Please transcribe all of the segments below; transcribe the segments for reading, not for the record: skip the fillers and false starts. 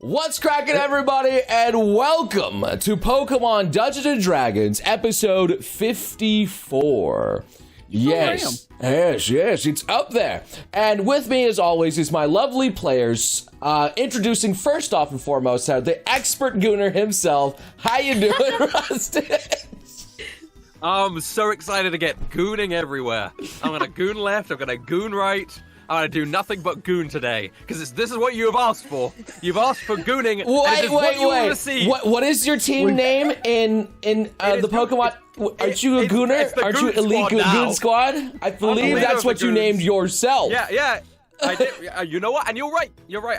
What's cracking, everybody, and welcome to Pokemon Dungeons & Dragons, episode 54. Yes, it's up there. And with me, as always, is my lovely players, introducing first off and foremost, the expert gooner himself. How you doing, Rustage? I'm so excited to get gooning everywhere. I'm gonna goon left, I'm gonna goon right. I'm gonna do nothing but goon today, because this is what you have asked for. You've asked for gooning. Wait. What is your team name in the Pokemon? Aren't you a gooner? Aren't you elite goon squad? I believe that's what you named yourself. Yeah. I did. You know what? And you're right.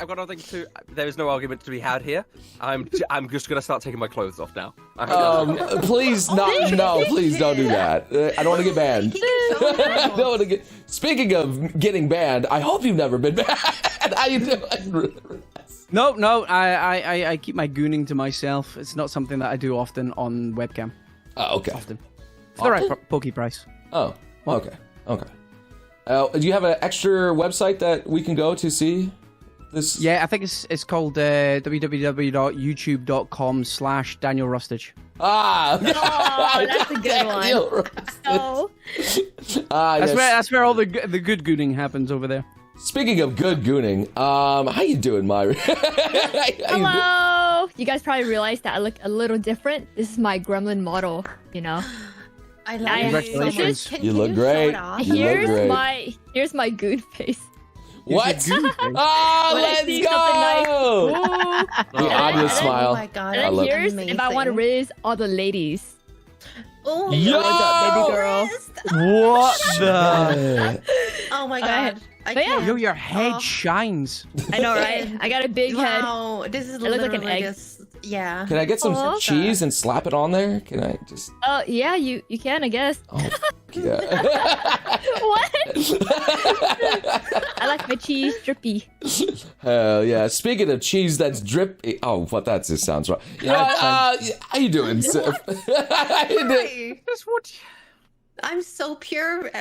I've got nothing to. There is no argument to be had here. I'm just gonna start taking my clothes off now. Please please don't do that. I don't want to get banned. I don't want to get. Speaking of getting banned, I hope you've never been banned. How you doing? No. I keep my gooning to myself. It's not something that I do often on webcam. Oh, okay. Often. It's the right Poke price. Oh, okay. Do you have an extra website that we can go to see this? Yeah, I think it's called www.youtube.com/Daniel Rustage. Ah, oh, that's a good one. Oh. Yes. That's where all the good gooning happens over there. Speaking of good gooning, how you doing, Mai Rubee? Hello. You guys probably realized that I look a little different. This is my gremlin model, you know. I love Congratulations. You look great. Here's my goon face. What? Oh, let's go! The obvious smile. Oh my god! And then here's if I want to raise all the ladies. Oh, yo! What's up, baby girl? What the? Oh my god! Yo, your head shines. I know, right? I got a big head. Wow, this is I look like an egg. Yeah. Can I get some cheese and slap it on there? Can I just? Oh yeah, you can, I guess. Oh, yeah. What? I like my cheese drippy. Hell yeah! Speaking of cheese that's drippy. Oh, what that just sounds wrong. How you doing, Sif? How you doing? I'm so pure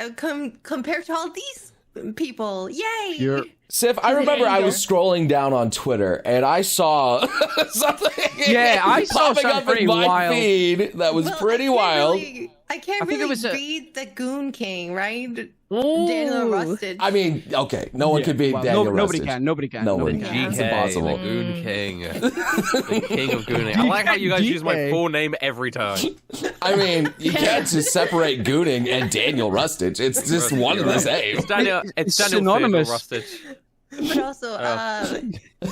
compared to all these people. Yay! You're... Sif, I remember I was scrolling down on Twitter and I saw something. Yeah, I saw popping something up in my wild. feed that was pretty wild. I can't really read the Goon King, right? Ooh. Daniel Rustage. I mean, okay, no one could beat Daniel Rustage. Nobody can. It's impossible. The Goon King. The King of Gooning. I like how you guys use my full name every time. I mean, you can't just separate Gooning and Daniel Rustage. It's just one and the same. It's Daniel synonymous. Rustage. But also,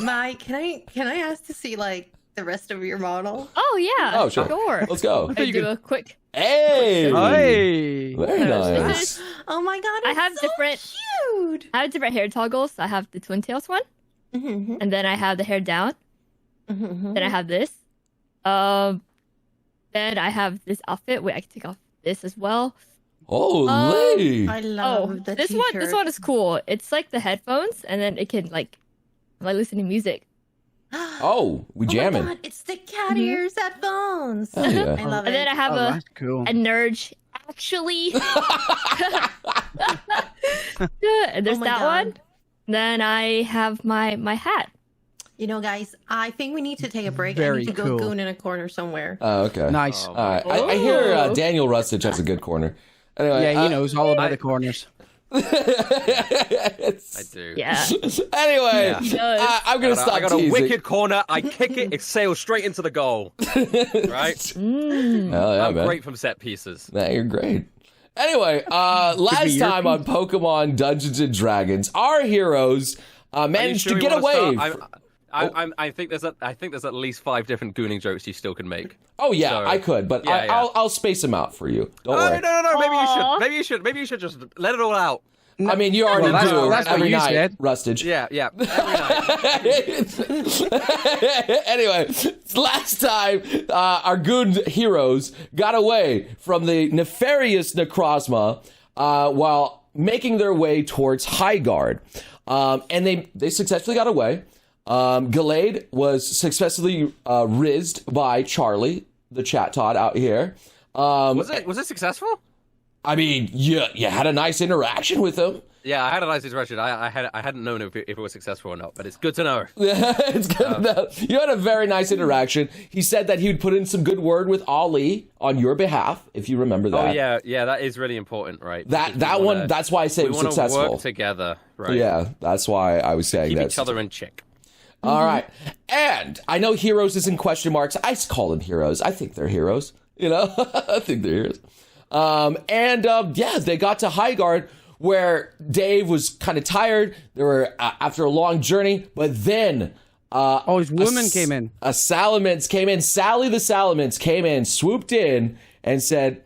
Mai, can I ask to see like the rest of your model? Oh yeah. Oh sure. Let's go. I do a quick. Hey. Very nice. nice. Oh my god! I have so different. Cute. I have different hair toggles. I have the twin tails one, and then I have the hair down. Then I have this. Then I have this outfit where I can take off this as well. Holy! I love the this t-shirt. one. This one is cool. It's like the headphones, and then it can like listen to music. Oh, we jamming. Oh my god, it's the cat ears headphones. Oh, yeah. I love it. And then I have a Nerge. Actually, and there's that one. Then I have my hat. You know, guys, I think we need to take a break. Very I need to cool. go goon in a corner somewhere. Oh, okay. Nice. All right. I hear Daniel Rustage has a good corner. Anyway, Yeah, he knows all about the corners. I do. Yeah. Anyway, I'm gonna stop I got teasing. a wicked corner. I kick it. It sails straight into the goal. Right? Hell yeah, I'm man. great from set pieces. Nah, you're great. Anyway, last time on Pokemon Dungeons and Dragons, our heroes managed to get away. I think there's at least 5 different gooning jokes you still can make. Oh yeah, So, I could, but I'll space them out for you. Don't worry. No. Maybe you should. Maybe you should just let it all out. I mean, you already do that's every what you night, said. Rustage. Yeah. Every night. Anyway, last time our good heroes got away from the nefarious Necrozma while making their way towards Highguard. And they successfully got away. Gallade was successfully rizzed by Charlie, the chat Todd out here. Was it successful? I mean, you had a nice interaction with him. Yeah, I had a nice interaction. I hadn't known if it was successful or not, but it's good to know. It's good to know. You had a very nice interaction. He said that he would put in some good word with Ali on your behalf, if you remember that. Oh yeah, that is really important, right? That one. That's why I say it was successful. We work together, right? Yeah, that's why I was saying that. Keep each other in check. All right, and I know heroes is in question marks. I call them heroes. I think they're heroes. You know, I think they're heroes. Yeah, they got to Highguard, where Dave was kind of tired. They were after a long journey, but then his woman came in. A Salamence came in. Sally the Salamence came in, swooped in, and said,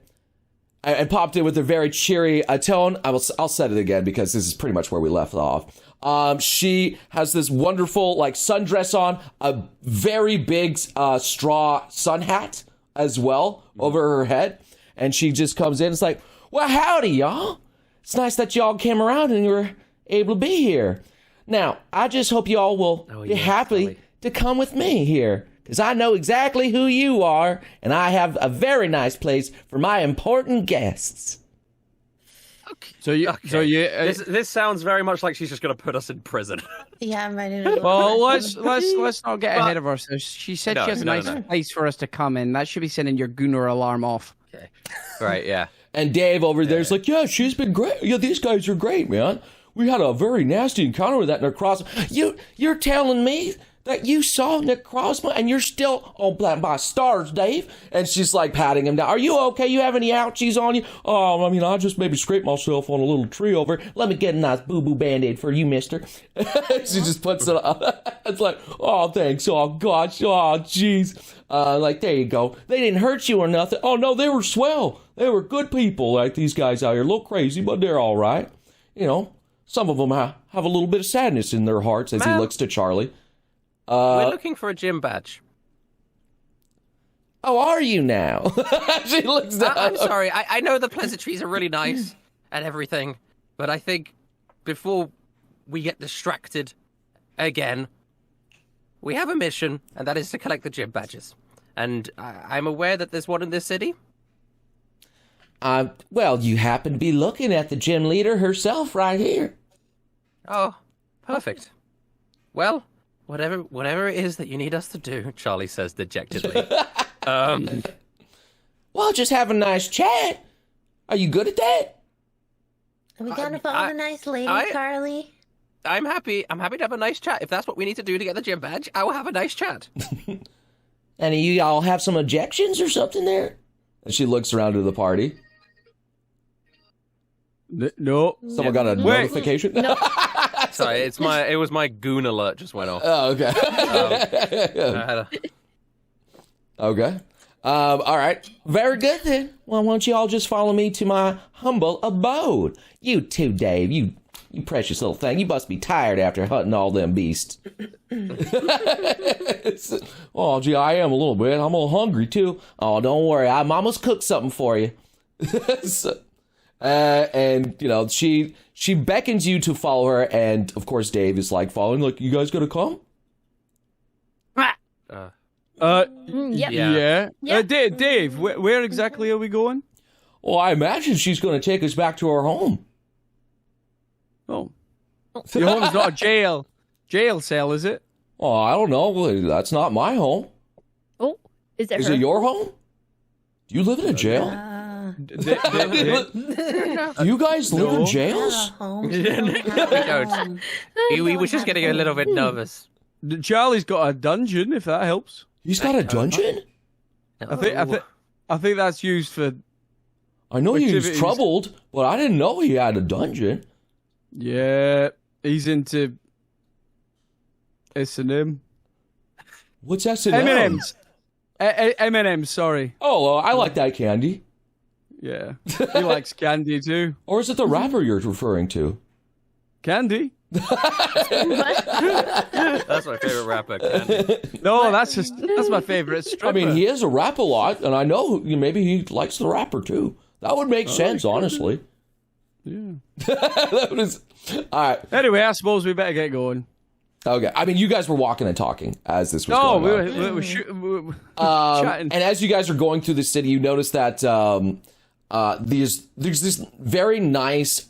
and popped in with a very cheery tone. I'll set it again because this is pretty much where we left off. She has this wonderful like sundress on, a very big straw sun hat as well over her head, and she just comes in. It's like, well, howdy, y'all. It's nice that y'all came around and you were able to be here. Now, I just hope y'all will be happy to come with me here, because I know exactly who you are, and I have a very nice place for my important guests. Okay. This sounds very much like she's just going to put us in prison. Yeah, I'm ready to go. Well, let's not get ahead of ourselves. She said she has a nice place for us to come in. That should be sending your Gunnar alarm off. Okay. Right, yeah. And Dave over there's like, yeah, she's been great. Yeah, these guys are great, man. We had a very nasty encounter with that Necrozma. You're telling me that you saw Necrozma and you're still, oh, my stars, Dave. And she's like patting him down. Are you okay? You have any ouchies on you? Oh, I mean, I just maybe scraped myself on a little tree over. Let me get a nice boo-boo Band-Aid for you, mister. She just puts it on. It's like, oh, thanks. Oh, gosh. Oh, jeez. Like, there you go. They didn't hurt you or nothing. Oh, no, they were swell. They were good people, like these guys out here. A little crazy, but they're all right. You know, some of them have a little bit of sadness in their hearts as he looks to Charlie. We're looking for a gym badge. Oh, are you now? She looks down. I'm sorry. I know the pleasantries are really nice and everything, but I think before we get distracted again, we have a mission, and that is to collect the gym badges. And I'm aware that there's one in this city. Well, you happen to be looking at the gym leader herself right here. Oh, perfect. Well, whatever it is that you need us to do, Charlie says dejectedly. Well, just have a nice chat. Are you good at that? Are we gonna find a nice lady, Charlie? I'm happy to have a nice chat. If that's what we need to do to get the gym badge, I will have a nice chat. And you all have some objections or something there? And she looks around to the party. No. Someone got a notification? No. Sorry, it was my goon alert just went off. Oh, okay. Okay. All right. Very good then. Well, why don't you all just follow me to my humble abode? You too, Dave. You precious little thing. You must be tired after hunting all them beasts. Oh, gee, I am a little bit. I'm a little hungry too. Oh, don't worry. I'm almost cooked something for you. And you know, she beckons you to follow her, and of course Dave is like following, like, you guys gonna come? Yep. Yeah. Yep. Dave, where exactly are we going? Well, I imagine she's gonna take us back to our home. Oh. Your home's not a jail cell, is it? Oh, I don't know. That's not my home. Oh, is it your home? Do you live in a jail? Do you guys live in jails? We don't. We were just getting a little bit nervous. Charlie's got a dungeon, if that helps. He's got a dungeon? I think that's used for... I know he was troubled, but I didn't know he had a dungeon. Yeah, he's into S&M. What's S&M? M&M's. M&M's, sorry. Oh, well, I like that candy. Yeah, he likes candy too. Or is it the rapper you're referring to? Candy? That's my favorite rapper, Candy. No, that's my favorite stripper. I mean, he is a rap a lot, and I know maybe he likes the rapper too. That would make sense, honestly. Yeah. That was, all right. Anyway, I suppose we better get going. Okay. I mean, you guys were walking and talking as this was going on. We were chatting. And as you guys are going through the city, you notice that there's this very nice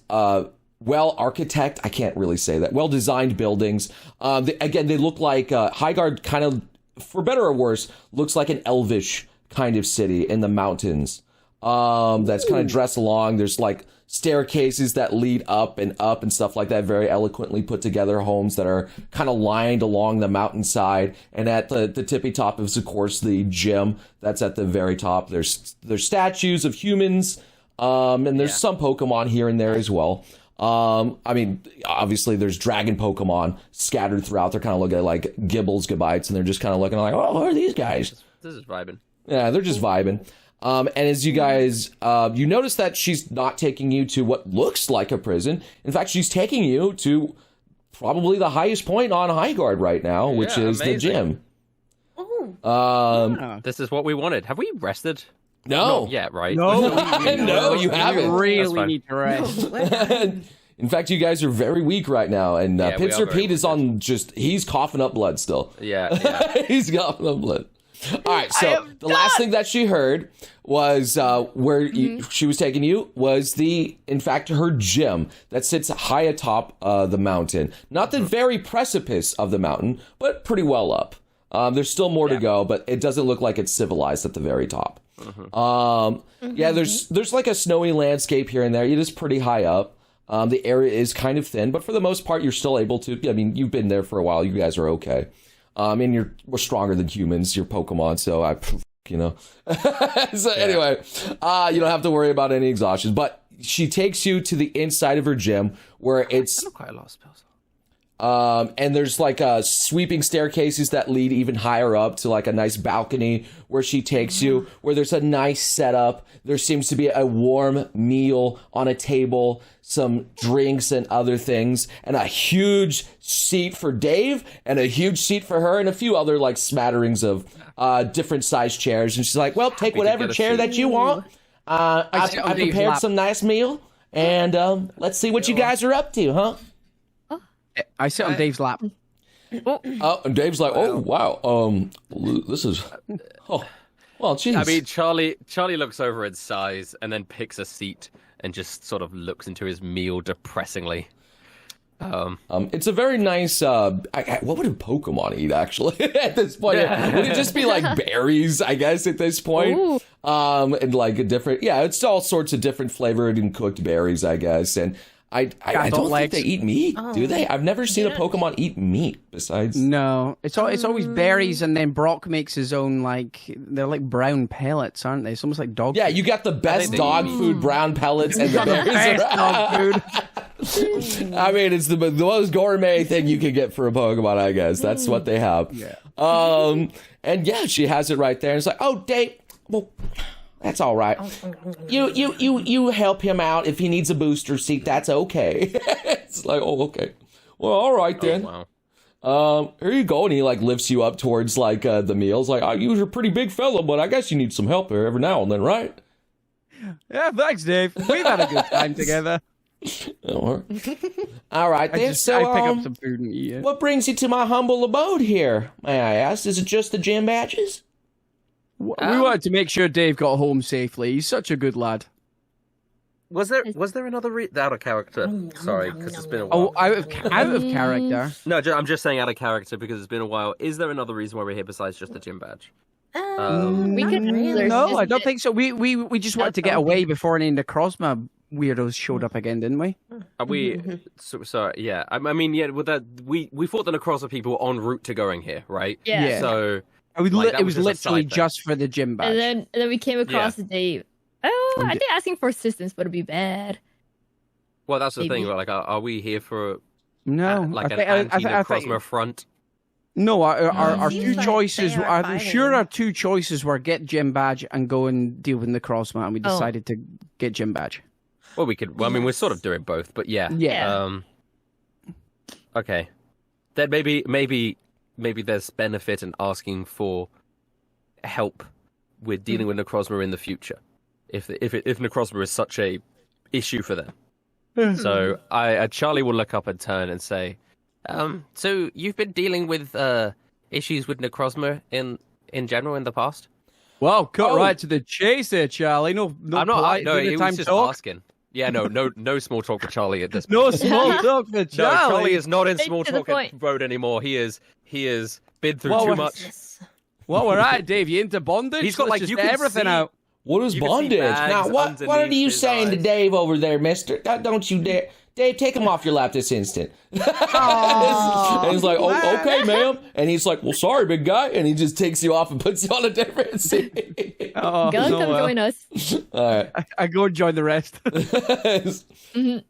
well architect. I can't really say that. Well designed buildings. They look like Highguard kind of, for better or worse, looks like an elvish kind of city in the mountains. That's kind of dressed along. There's like staircases that lead up and stuff like that. Very eloquently put together homes that are kind of lined along the mountainside. And at the tippy top is, of course, the gym. That's at the very top. There's statues of humans. And there's some Pokemon here and there as well. I mean, obviously there's dragon Pokemon scattered throughout. They're kind of looking like Gibbles, Gibites, and they're just kind of looking like, oh, who are these guys? This is vibing. Yeah, they're just vibing. And as you guys, you notice that she's not taking you to what looks like a prison. In fact, she's taking you to probably the highest point on Highguard right now, which is the gym. This is what we wanted. Have we rested? No. Not yet, right? No, no, you haven't. You really need to rest. In fact, you guys are very weak right now, and Pincer Pete is on he's coughing up blood still. Yeah. He's coughing up blood. All right, so the last thing that she heard was where she was taking you was in fact, her gym that sits high atop the mountain. Not the very precipice of the mountain, but pretty well up. There's still more to go, but it doesn't look like it's civilized at the very top. There's like a snowy landscape here and there. It is pretty high up. The area is kind of thin, but for the most part, you're still able to. I mean, you've been there for a while. You guys are okay. And we're stronger than humans. You're Pokemon, so anyway, you don't have to worry about any exhaustion. But she takes you to the inside of her gym where it's quite a lot of spells. And there's like sweeping staircases that lead even higher up to like a nice balcony where she takes you, where there's a nice setup. There seems to be a warm meal on a table, some drinks and other things, and a huge seat for Dave and a huge seat for her and a few other like smatterings of different size chairs. And she's like, well, take whatever chair that you want. I prepared some nice meal, and let's see what you guys are up to, huh? I sit on Dave's lap. And Dave's like, oh, wow. This is... Oh, well, jeez. I mean, Charlie looks over and sighs and then picks a seat and just sort of looks into his meal depressingly. It's a very nice... what would a Pokemon eat, actually, at this point? Would it just be like berries, I guess, at this point? Ooh. And like a different... Yeah, it's all sorts of different flavored and cooked berries, I guess. And I don't think they eat meat, do they? I've never seen a Pokemon eat meat besides... No, it's always berries, and then Brock makes his own, they're like brown pellets, aren't they? It's almost like dog food. You got the best dog food brown pellets and the berries. Dog food. I mean, it's the most gourmet thing you can get for a Pokemon, I guess. That's what they have. Yeah. And yeah, she has it right there. And it's like, oh, Dave, well... That's all right. You help him out if he needs a booster seat. That's okay. It's like, oh, okay. Well, all right then. Oh, wow. Here you go. And he like lifts you up towards like the meals. Like, you're a pretty big fella, but I guess you need some help here every now and then, right? Yeah, thanks, Dave. We've had a good time together. All right then. I pick up some food and eat it. What brings you to my humble abode here? May I ask? Is it just the gym badges? We wanted to make sure Dave got home safely. He's such a good lad. Was there another out of character? Sorry, because it's been a while. Oh, out of character. No, I'm just saying out of character because it's been a while. Is there another reason why we're here besides just the gym badge? We could. No, I don't think so. We just wanted to get away before any Necrozma weirdos showed up again, didn't we? Are we? Sorry, yeah. I mean, yeah. With that, we thought the Necrozma people were en route to going here, right? Yeah. So. It was literally just for the gym badge. And then we came across Dave. Oh, I think asking for assistance would be bad. Well, that's the thing. Like, are we here for an anti-Necrozma front? No, our two choices. I'm sure our two choices were get gym badge and go and deal with Necrozma, and we decided to get gym badge. Well, we could. Well, I mean, we're sort of doing both, but yeah. Okay. Then maybe there's benefit in asking for help with dealing with Necrozma in the future, if Necrozma is such a issue for them. So Charlie will look up and turn and say, so you've been dealing with issues with Necrozma in general in the past? Well, cut right to the chase there, Charlie. No, I'm not. polite, No, he was just asking. Yeah, no small talk for Charlie at this point. No small talk for No, Charlie. Charlie is not in Straight small to the talk point. mode anymore. He is been through Well, too we're- much. What we're at, Dave? You into bondage? He's got, Let's like, just you get can everything see- out. What is You can see bondage? bags Now, what are underneath you his saying to eyes. Dave over there, mister? Don't you dare. Dave, take him off your lap this instant. And he's like, oh, okay, ma'am. And he's like, well, sorry, big guy. And he just takes you off and puts you on a different seat. Oh, Go no, come join us. All right. I go and join the rest. And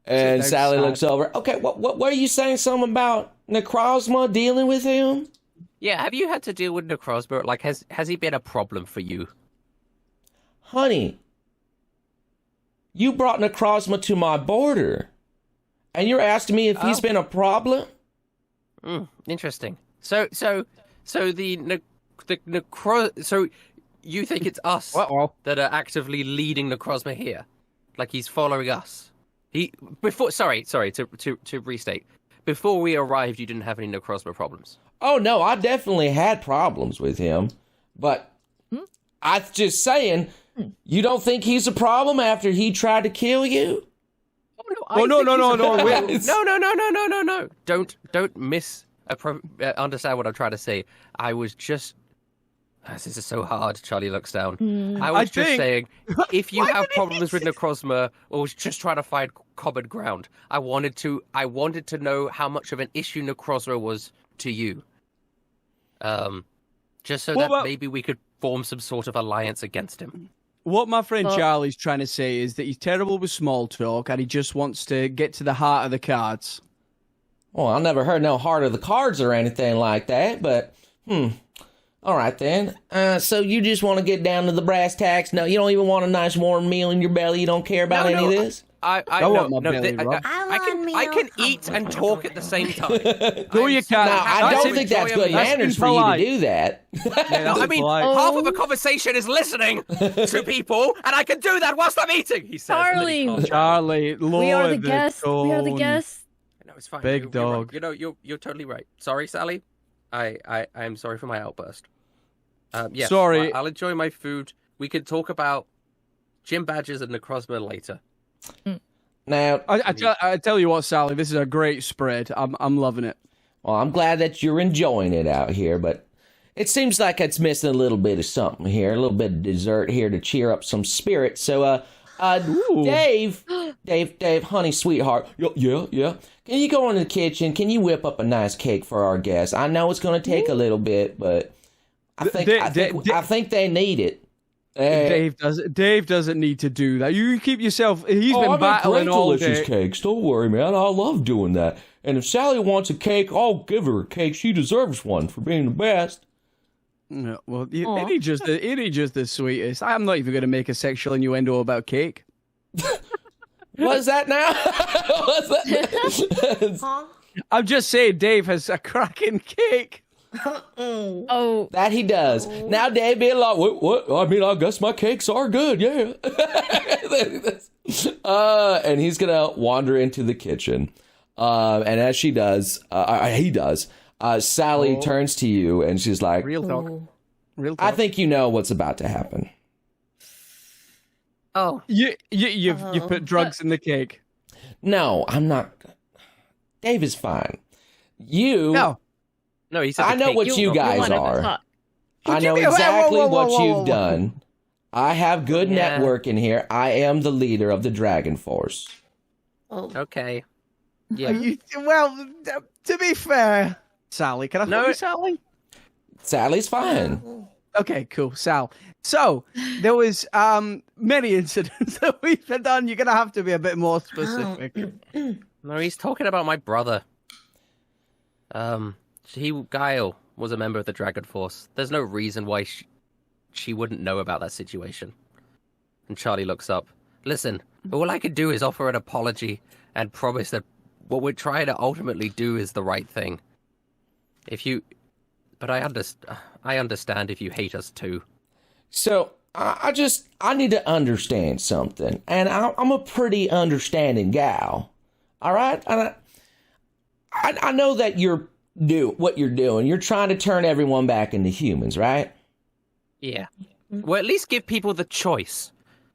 They're Sally sad. looks over. Okay, what are you saying? Something about Necrozma dealing with him? Yeah, have you had to deal with Necrozma? Like, has he been a problem for you? Honey, you brought Necrozma to my border, and you're asking me if he's been a problem? Interesting. So you think it's us Uh-oh. that are actively leading Necrozma here? Like he's following us? Sorry to restate. Before we arrived, you didn't have any Necrozma problems. Oh, no, I definitely had problems with him. But I'm just saying, you don't think he's a problem after he tried to kill you? Oh, no. No. Don't understand what I'm trying to say. I was just... This is so hard. Charlie looks down. I was just saying, if you have problems with Necrozma, or was just trying to find common ground, I wanted to know how much of an issue Necrozma was to you. Just so that maybe we could form some sort of alliance against him. What my friend Charlie's trying to say is that he's terrible with small talk and he just wants to get to the heart of the cards. Well, I never heard no heart of the cards or anything like that, but, all right then. So you just want to get down to the brass tacks? No, you don't even want a nice warm meal in your belly? You don't care about any of this? I want my belly rubbed. I can eat and talk at the same time. No, you can't. Now, I don't think that's good manners for you to do that. I mean, half of a conversation is listening to people, and I can do that whilst I'm eating, he says. Charlie. Charlie, Lord, We are the guests. tone. We are the guests. No, it's fine. Big You're dog. right. You know, you're totally right. Sorry, Sally. I'm sorry for my outburst. Yes, Sorry. I'll enjoy my food. We can talk about gym badges and Necrozma later. Now, I tell you what, Sally, this is a great spread. I'm loving it. well, I'm glad that you're enjoying it out here, but it seems like it's missing a little bit of something here, a little bit of dessert here to cheer up some spirit. So, Dave, honey, sweetheart, yeah. Can you go in the kitchen? Can you whip up a nice cake for our guests? I know it's going to take a little bit, but I think they need it. Dave doesn't need to do that. You keep yourself. He's been battling all day. Cakes. Don't worry, man. I love doing that. And if Sally wants a cake, I'll give her a cake. She deserves one for being the best. No, well, it ain't just the sweetest. I'm not even going to make a sexual innuendo about cake. What's that now? What's that? Huh? I'm just saying, Dave has a cracking cake. Oh, That he does. Now Dave being like, what? I mean, I guess my cakes are good, yeah. And he's gonna wander into the kitchen. And as he does, Sally turns to you and she's like, Real talk. Real talk. I think you know what's about to happen. Oh, You put drugs in the cake. No, I'm not. Dave is fine. No. no, he said I know what you guys wanna are. talk. I know Whoa, exactly whoa, what whoa, you've whoa. done. I have good Yeah. network in here. I am the leader of the Dragon Force. Okay. Yeah. To be fair, Sally, can I call you Sally? Sally's fine. Okay, cool, Sal. So there was many incidents that we've done. You're gonna have to be a bit more specific. No, he's talking about my brother. Guile was a member of the Dragon Force. There's no reason why she wouldn't know about that situation. And Charlie looks up. Listen, all I can do is offer an apology and promise that what we're trying to ultimately do is the right thing. But I understand if you hate us too. So I need to understand something, and I'm a pretty understanding gal. All right, and I know that what you're doing. You're trying to turn everyone back into humans, right? Yeah. Well, at least give people the choice.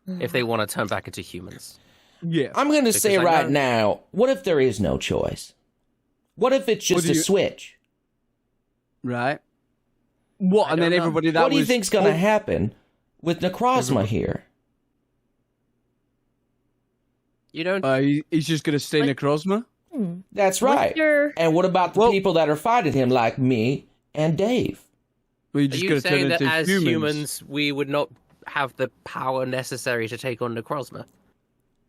if they want to turn back into humans. Yeah. I'm going to say I right know- now, what if there is no choice? What if it's just a switch? Right. What? I And then don't know. everybody that What do you was- think's going to happen with Necrozma here? You don't. He's just going to stay Necrozma? That's right. your- And what about the people that are fighting him, like me and Dave? Well, you're Are just you going to turn saying that into as humans? humans, we would not have the power necessary to take on Necrozma?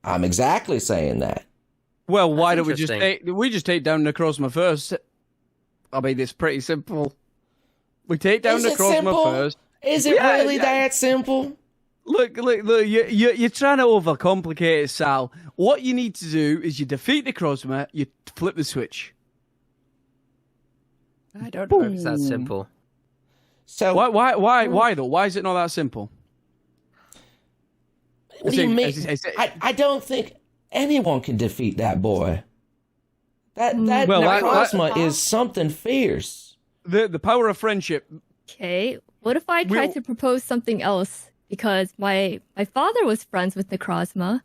I'm exactly saying that. Well, why That's don't we just take down Necrozma first? I mean, it's pretty simple. We take down Is it Necrozma simple? first. Is it Yeah, really yeah. that simple? Look! You're trying to overcomplicate it, Sal. What you need to do is you defeat Necrozma, you flip the switch. I don't know if it's that simple. So Why though? Why is it not that simple? what do you mean? I don't think anyone can defeat that boy. That Well, Necrozma is something fierce. The power of friendship. Okay, what if I tried to propose something else? Because my father was friends with Necrozma,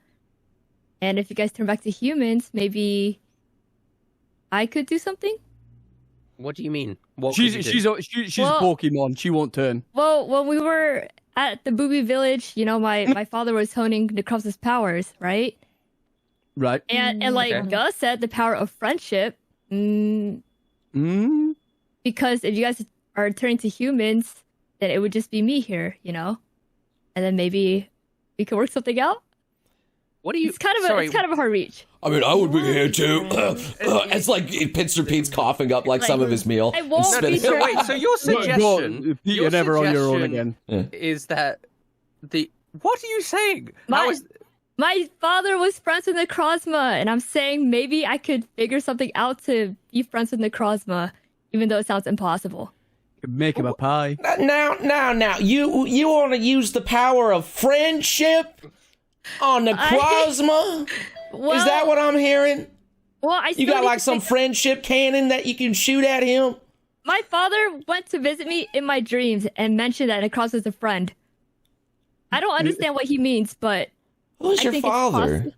and if you guys turn back to humans, maybe I could do something. What do you mean? What She's could you do? a Well- Pokemon. She won't turn. Well, when we were at the Booby Village, you know, my father was honing Necrozma's powers, right? Right. And like Okay. Gus said, the power of friendship. Mm? Because if you guys are turning to humans, then it would just be me here, you know, and then maybe we could work something out. What do you? It's kind of sorry, a hard reach. I mean, I would be here too. It's like Pinster Pete's coughing up like some of his meal. I won't Spit be it. sure. Wait, so your suggestion? Pete, your you're never on your own suggestion again. Is that the? What are you saying? How My, is- my father was friends with Necrozma, and I'm saying maybe I could figure something out to be friends with Necrozma, even though it sounds impossible. Make him a pie. Now, you want to use the power of friendship on Necrozma? Well, Is that what I'm hearing? Well, I You still got need like to some think- friendship cannon that you can shoot at him? My father went to visit me in my dreams and mentioned that Necrozma is a friend. I don't understand what he means, but Who's I your think it's father? possible.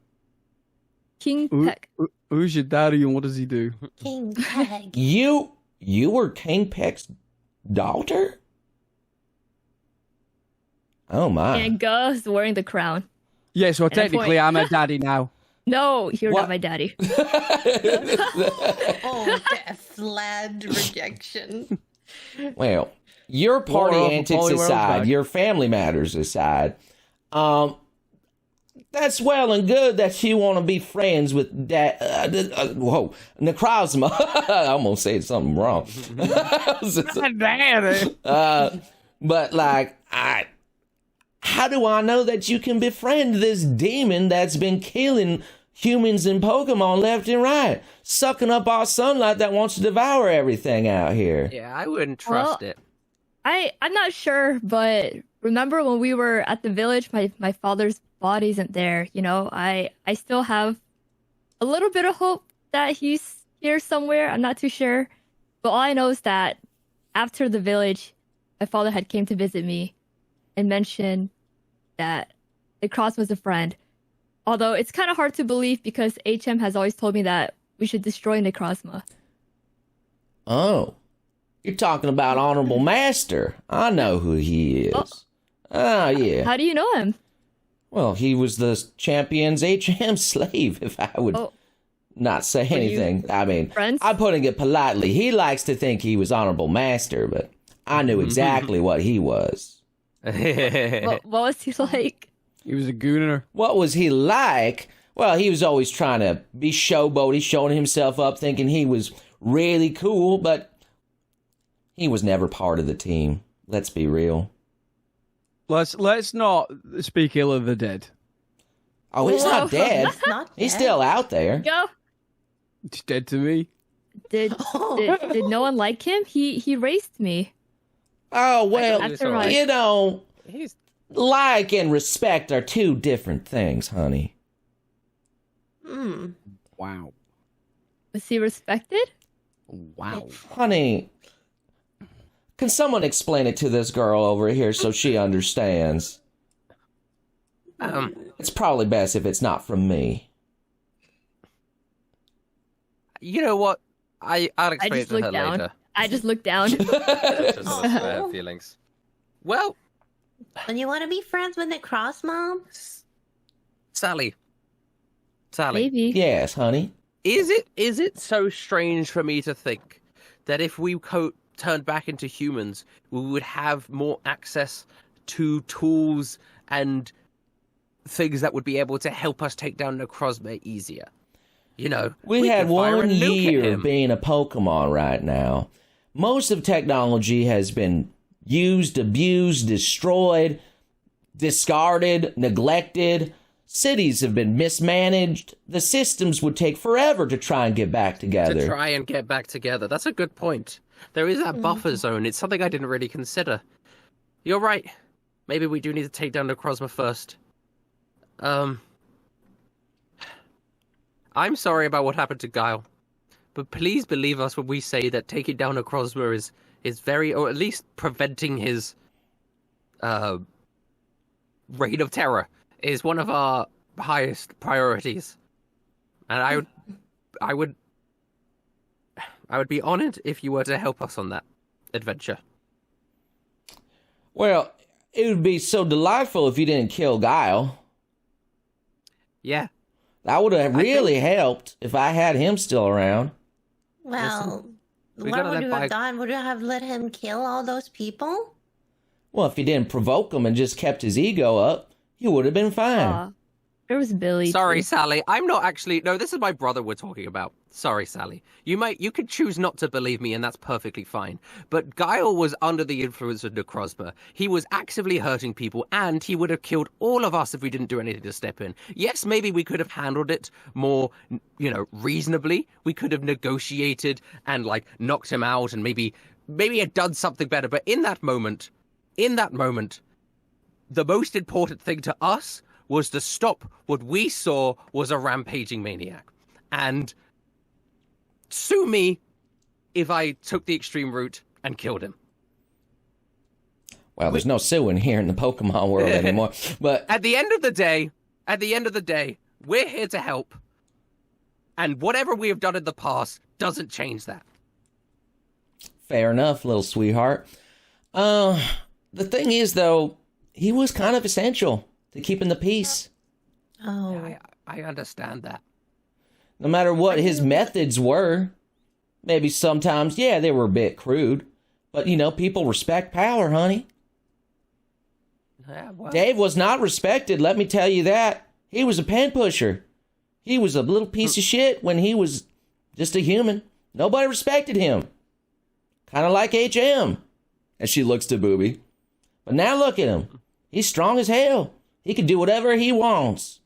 King Who- Peck. Who's your daddy and what does he do? King Peg. You were King Peck's daughter? Oh my. And Gus wearing the crown. Yeah, so I technically point. I'm a daddy now. No, you're What? not my daddy. Oh, death, lad, rejection. Well, your party War of antics Pollyworld aside, back. your family matters aside, that's well and good that you want to be friends with Necrozma. I almost said something wrong. But like, how do I know that you can befriend this demon that's been killing humans and Pokemon left and right, sucking up our sunlight that wants to devour everything out here? Yeah, I wouldn't trust it. I'm not sure, but remember when we were at the village, my father's body isn't there. You know, I still have a little bit of hope that he's here somewhere. I'm not too sure. But all I know is that after the village, my father had came to visit me and mentioned that the cross was a friend. Although it's kind of hard to believe because HM has always told me that we should destroy Necrozma. Oh, you're talking about Honorable Master. I know who he is. Oh, yeah. How do you know him? Well, he was the champion's HM slave, if I would Oh. not say you anything. I mean, friends? I'm putting it politely. He likes to think he was Honorable Master, but I knew exactly what he was. What was he like? He was a gooner. What was he like? Well, he was always trying to be showboaty, showing himself up, thinking he was really cool, but he was never part of the team. Let's be real. Let's not speak ill of the dead. Oh, he's not dead. He's not He's dead. still out there. Go. He's dead to me. Did no one like him? He raised me. Oh, well, After my- you know, He's like and respect are two different things, honey. Hmm. Wow. Was he respected? Wow. Honey, can someone explain it to this girl over here so she understands? It's probably best if it's not from me. You know what? I'll explain it to her later. I just looked down. Just feelings. Well, And you want to be friends with the cross mom? Sally. Maybe. Yes, honey. Is it so strange for me to think that if we turned back into humans, we would have more access to tools and things that would be able to help us take down Necrozma easier? You know, we had could fire a 1 nuke at year him. of being a Pokemon right now. Most of technology has been used, abused, destroyed, discarded, neglected. Cities have been mismanaged. The systems would take forever to try and get back together. To try and get back together. That's a good point. There is that buffer zone. It's something I didn't really consider. You're right. Maybe we do need to take down Necrozma first. I'm sorry about what happened to Guile, but please believe us when we say that taking down Necrozma is very, or at least preventing his reign of terror is one of our highest priorities. And I would be honored if you were to help us on that adventure. Well, it would be so delightful if you didn't kill Guile. Yeah. That would have really helped if I had him still around. Well, we what gotta would let you by- have done? Would you have let him kill all those people? Well, if he didn't provoke him and just kept his ego up, he would have been fine. There was Billy. Sorry, too. Sally. I'm not actually. No, this is my brother we're talking about. Sorry, Sally. You could choose not to believe me, and that's perfectly fine. But Guile was under the influence of Necrozma. He was actively hurting people, and he would have killed all of us if we didn't do anything to step in. Yes, maybe we could have handled it more, reasonably. We could have negotiated and knocked him out, and maybe had done something better. But in that moment, the most important thing to us was to stop what we saw was a rampaging maniac. And sue me if I took the extreme route and killed him. Well, there's no suing here in the Pokemon world anymore. But At the end of the day, we're here to help. And whatever we have done in the past doesn't change that. fair enough, little sweetheart. The thing is, though, he was kind of essential to keeping the peace. Oh. I understand that. No matter what his methods were, maybe sometimes, yeah, they were a bit crude. But, people respect power, honey. Yeah, well, Dave was not respected, let me tell you that. He was a pen pusher. He was a little piece of shit when he was just a human. Nobody respected him. Kind of like HM. And she looks to Booby. But now look at him. He's strong as hell. He can do whatever he wants.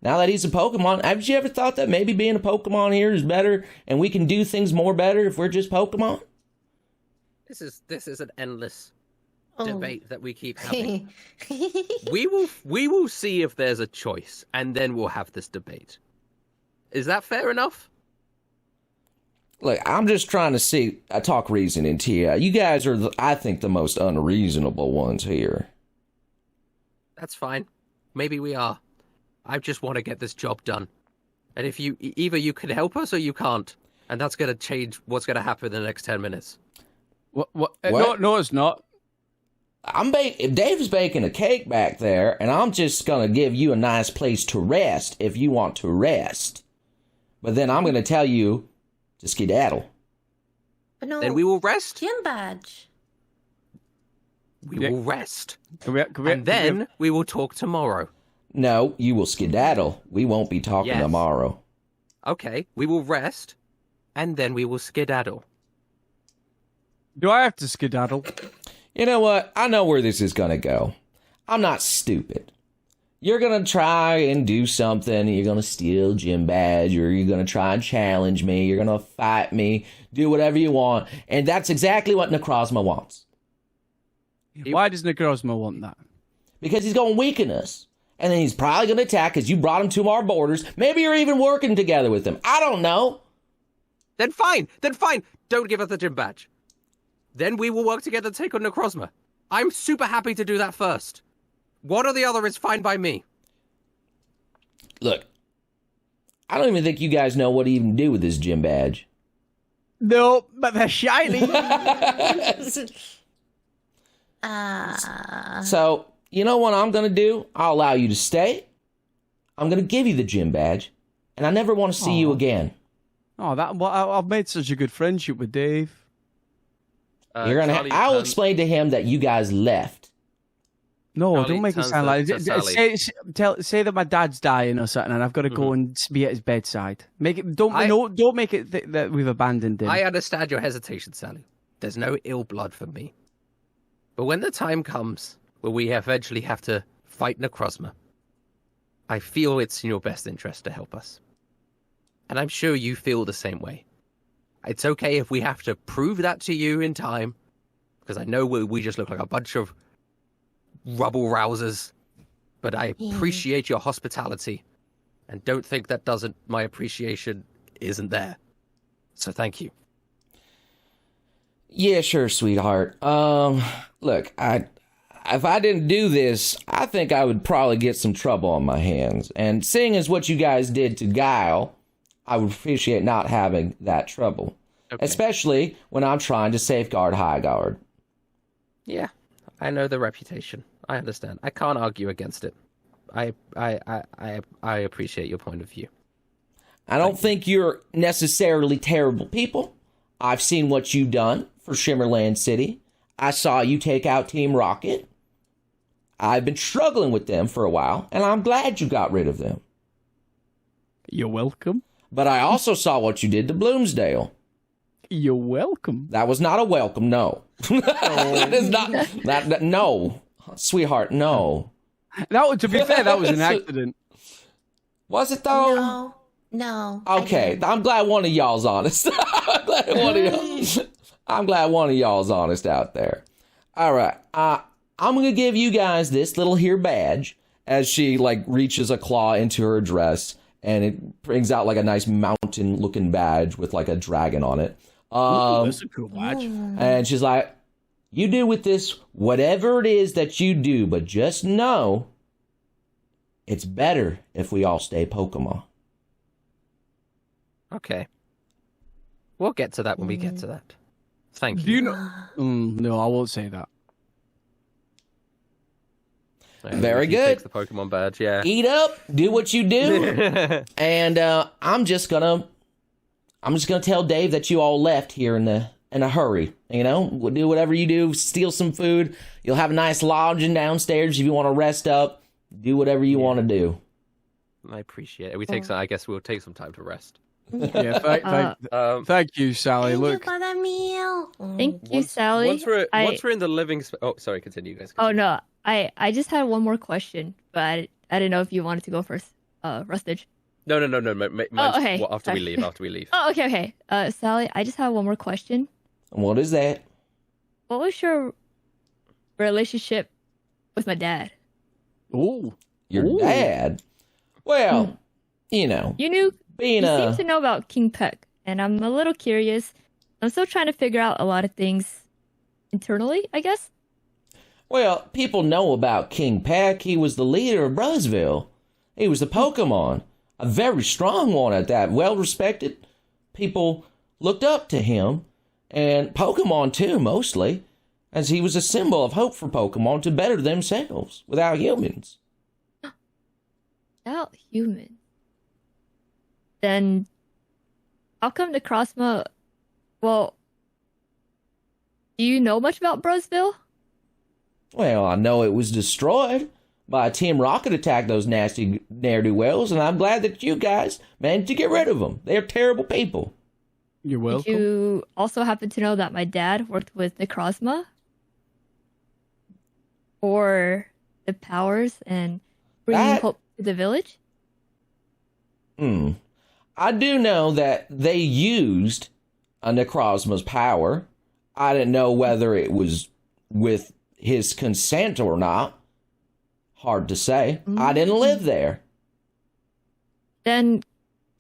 Now that he's a Pokemon, haven't you ever thought that maybe being a Pokemon here is better and we can do things more better if we're just Pokemon? This is an endless debate that we keep having. we will see if there's a choice, and then we'll have this debate. Is that fair enough? Look, I'm just trying to see. I talk reasoning to you. You guys are, I think, the most unreasonable ones here. That's fine. Maybe we are. I just want to get this job done. And if either you can help us or you can't. And that's going to change what's going to happen in the next 10 minutes. What? No, it's not. Dave's baking a cake back there, and I'm just going to give you a nice place to rest if you want to rest. But then I'm going to tell you to skedaddle. But no, Then we will rest. gym badge. We will rest. And then we will talk tomorrow. No, you will skedaddle. We won't be talking tomorrow. Okay, we will rest, and then we will skedaddle. Do I have to skedaddle? You know what? I know where this is going to go. I'm not stupid. You're going to try and do something. You're going to steal gym badge, or you're going to try and challenge me. You're going to fight me. Do whatever you want. And that's exactly what Necrozma wants. Why does Necrozma want that? Because he's going to weaken us. And then he's probably going to attack because you brought him to our borders. Maybe you're even working together with him. I don't know. Then fine. Don't give us the gym badge. Then we will work together to take on Necrozma. I'm super happy to do that first. One or the other is fine by me. look, I don't even think you guys know what to even do with this gym badge. No, but they're shiny. So, you know what I'm going to do? I'll allow you to stay. I'm going to give you the gym badge, and I never want to see you again. Oh, I've made such a good friendship with Dave. I'll explain to him that you guys left. No, Charlie don't make it sound like say that my dad's dying or something, and I've got to go and be at his bedside. Don't make it that we've abandoned him. I understand your hesitation, Sally. There's no ill blood for me. But when the time comes where we eventually have to fight Necrozma, I feel it's in your best interest to help us. And I'm sure you feel the same way. It's okay if we have to prove that to you in time, because I know we just look like a bunch of rubble rousers, but I appreciate your hospitality, and don't think that my appreciation isn't there. So thank you. Yeah, sure, sweetheart. Look, if I didn't do this, I think I would probably get some trouble on my hands. And seeing as what you guys did to Guile, I would appreciate not having that trouble. Okay. Especially when I'm trying to safeguard Highguard. Yeah, I know the reputation. I understand. I can't argue against it. I appreciate your point of view. I don't think you're necessarily terrible people. I've seen what you've done for Shimmerland City. I saw you take out Team Rocket. I've been struggling with them for a while, and I'm glad you got rid of them. You're welcome. But I also saw what you did to Bloomsdale. You're welcome. That was not a welcome, no. That is not, no. Sweetheart, no. To be fair, that was an accident. Was it though? No. Okay, I'm glad one of y'all's honest. I'm glad one of y'all's honest out there. All right, I'm gonna give you guys this little here badge as she reaches a claw into her dress, and it brings out a nice mountain-looking badge with a dragon on it. That's a cool badge. And she's like, "You do with this whatever it is that you do, but just know it's better if we all stay Pokemon." Okay. We'll get to that when we get to that. Thank you. Do you know? No, I won't say that. Very good. Takes the Pokemon badge, yeah. Eat up, do what you do, and I'm just gonna tell Dave that you all left here in a hurry. We'll do whatever you do. Steal some food. You'll have a nice lodging downstairs if you want to rest up. Do whatever you want to do. I appreciate it. I guess we'll take some time to rest. Yeah, thank you, Sally. Thank you Look, for the meal. Thank you, Sally. Once we're in the living space. Oh, sorry, continue, guys. Oh, no. I just had one more question, but I didn't know if you wanted to go first, Rustage. No. Okay. After we leave. Oh, okay. Sally, I just have one more question. What is that? What was your relationship with my dad? oh, Your dad? Well, You knew. being You seem to know about King Peck, and I'm a little curious. I'm still trying to figure out a lot of things internally, I guess. Well, people know about King Peck. He was the leader of Bruzville. He was a Pokemon. A very strong one at that. Well-respected. People looked up to him. And Pokemon, too, mostly. As he was a symbol of hope for Pokemon to better themselves without humans. Without humans? Then how come Necrozma... Well, do you know much about Bruzville? Well, I know it was destroyed by a Team Rocket attack, those nasty ne'er-do-wells, and I'm glad that you guys managed to get rid of them. They're terrible people. you're welcome. Did you also happen to know that my dad worked with Necrozma? For the powers and bringing hope to the village? I do know that they used a Necrozma's power. I didn't know whether it was with his consent or not. Hard to say. I didn't live there. Then,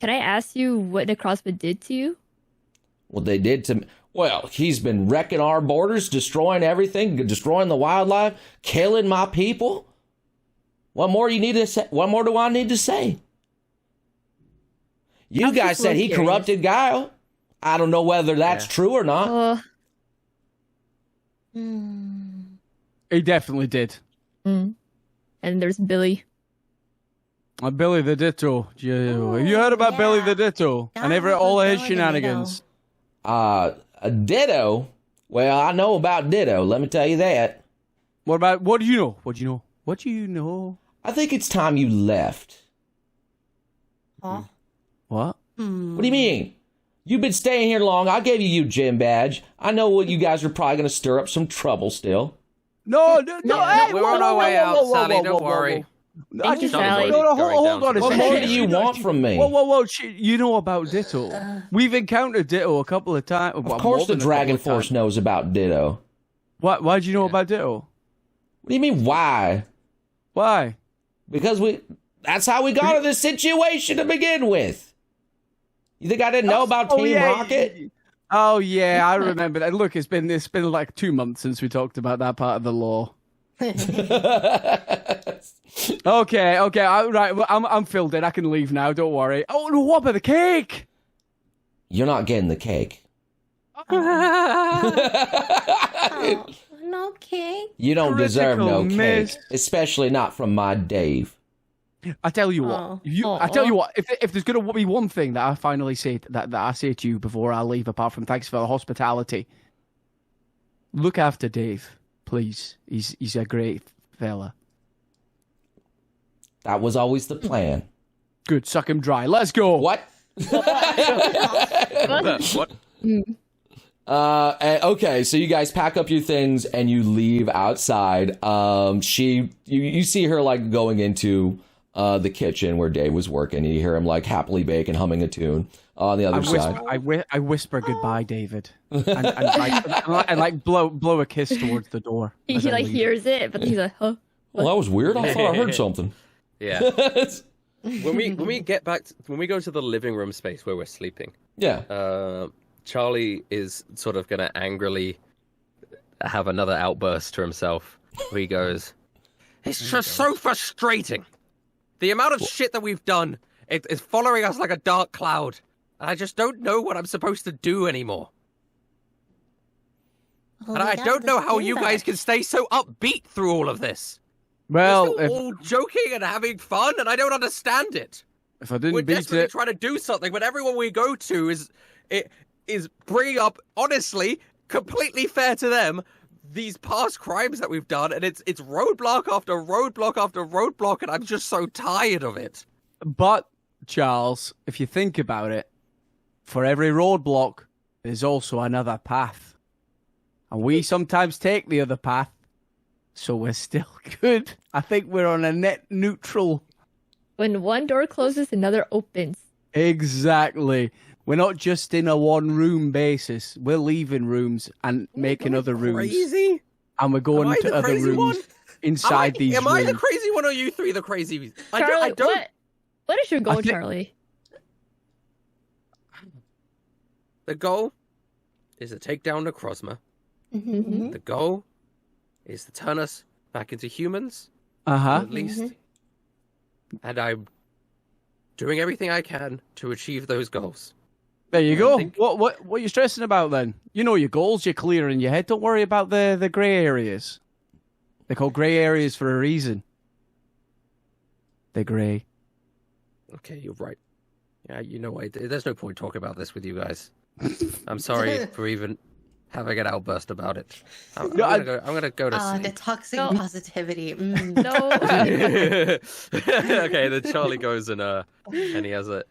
can I ask you what Necrozma did to you? What they did to me. Well, he's been wrecking our borders, destroying everything, destroying the wildlife, killing my people. What more you need to say? What more do I need to say? You I'm guys just said he curious. corrupted Guile. I don't know whether that's true or not. He definitely did. And there's Billy. Billy the Ditto. Have you heard about Billy the Ditto? And all his shenanigans. A Ditto? Well, I know about Ditto. Let me tell you that. What do you know? What do you know? I think it's time you left. Huh? What? What do you mean? You've been staying here long. I gave you your gym badge. I know what you guys are probably going to stir up some trouble still. No, We're on our way out, Sally. Don't worry. Thank you, Sally. Hold on a What second. more do you want from me? Whoa. You know about Ditto. We've encountered Ditto a couple of times. Of course the Dragon Force knows about Ditto. Why do you know about Ditto? What do you mean, why? Why? Because that's how we got in this situation to begin with. You think I didn't know about Team Rocket? Oh, yeah, I remember that. Look, it's been like 2 months since we talked about that part of the law. Okay, right. Well, I'm filled in. I can leave now. Don't worry. Oh, no, what about the cake? You're not getting the cake. Oh, no cake. You don't deserve no miss. cake, especially not from my Dave. I tell you what. I tell you what. If there's going to be one thing that I finally say that I say to you before I leave, apart from thanks for the hospitality, look after Dave, please. He's a great fella. That was always the plan. Good, suck him dry. Let's go. What? What? Okay, so you guys pack up your things and you leave outside. You see her like going into the kitchen where Dave was working. You hear him like happily bake humming a tune on the other side. I whisper goodbye, David, and like blow a kiss towards the door. He like hears it, but he's like, huh? Well, that was weird. I thought I heard something. Yeah. When we when we go to the living room space where we're sleeping. Yeah. Charlie is sort of going to angrily have another outburst to himself where he goes, "It's just so frustrating. The amount of shit that we've done is following us like a dark cloud. And I just don't know what I'm supposed to do anymore. Well, and I don't know how you guys can stay so upbeat through all of this. Well, we're still all joking and having fun, and I don't understand it. If I didn't We're beat desperately it, trying to do something, but everyone we go to is bringing up, honestly, completely fair to them, these past crimes that we've done, and it's roadblock after roadblock after roadblock, and I'm just so tired of it. But Charles, if you think about it, for every roadblock, there's also another path, and we sometimes take the other path, so we're still good. I think we're on a net neutral. When one door closes, another opens. Exactly. We're not just in a one-room basis. We're leaving rooms and making other rooms. Crazy? And we're going to other rooms inside these rooms. Am I the crazy one, or are you three the crazy? Charlie, I don't. What is your goal, Charlie? The goal is to take down Necrozma. Mm-hmm. The goal is to turn us back into humans, Uh-huh. at least. And I'm doing everything I can to achieve those goals. There you go. What are you stressing about then? You know your goals, you're clear in your head. Don't worry about the grey areas. They're called grey areas for a reason. They're grey. Okay, you're right. Yeah, you know what? There's no point talking about this with you guys. I'm sorry for even having an outburst about it. I'm gonna go to sleep. The toxic positivity. No. Okay, then Charlie goes and he has a.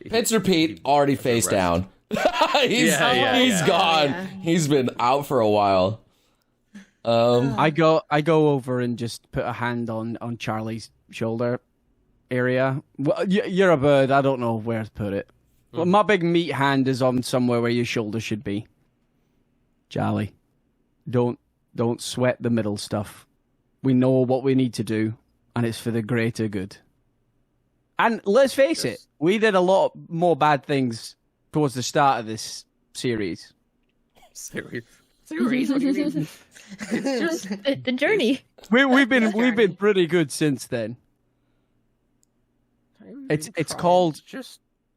Pincer Pete already face down. He's gone. Yeah. He's been out for a while. I go over and just put a hand on Charlie's shoulder area. Well, you're a bird. I don't know where to put it. Well, my big meat hand is on somewhere where your shoulder should be. Charlie, don't sweat the middle stuff. We know what we need to do, and it's for the greater good. And let's face it, we did a lot more bad things towards the start of this series. Series? What do you mean? It's just the journey. We've been pretty good since then. It's called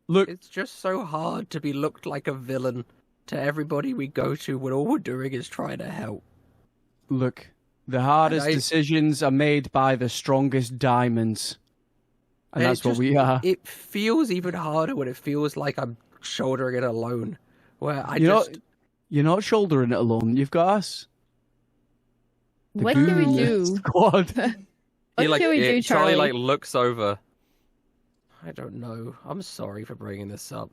Look, It's just so hard to be looked like a villain to everybody we go to when all we're doing is trying to help. look. The hardest And I- decisions are made by the strongest diamonds. And And that's it what just- we are. It feels even harder when it feels like I'm shouldering it alone. Where I You're just... you're not shouldering it alone. You've got us. The What can we goon do? Squad. What can we do, Charlie Charlie? looks over. I don't know. I'm sorry for bringing this up.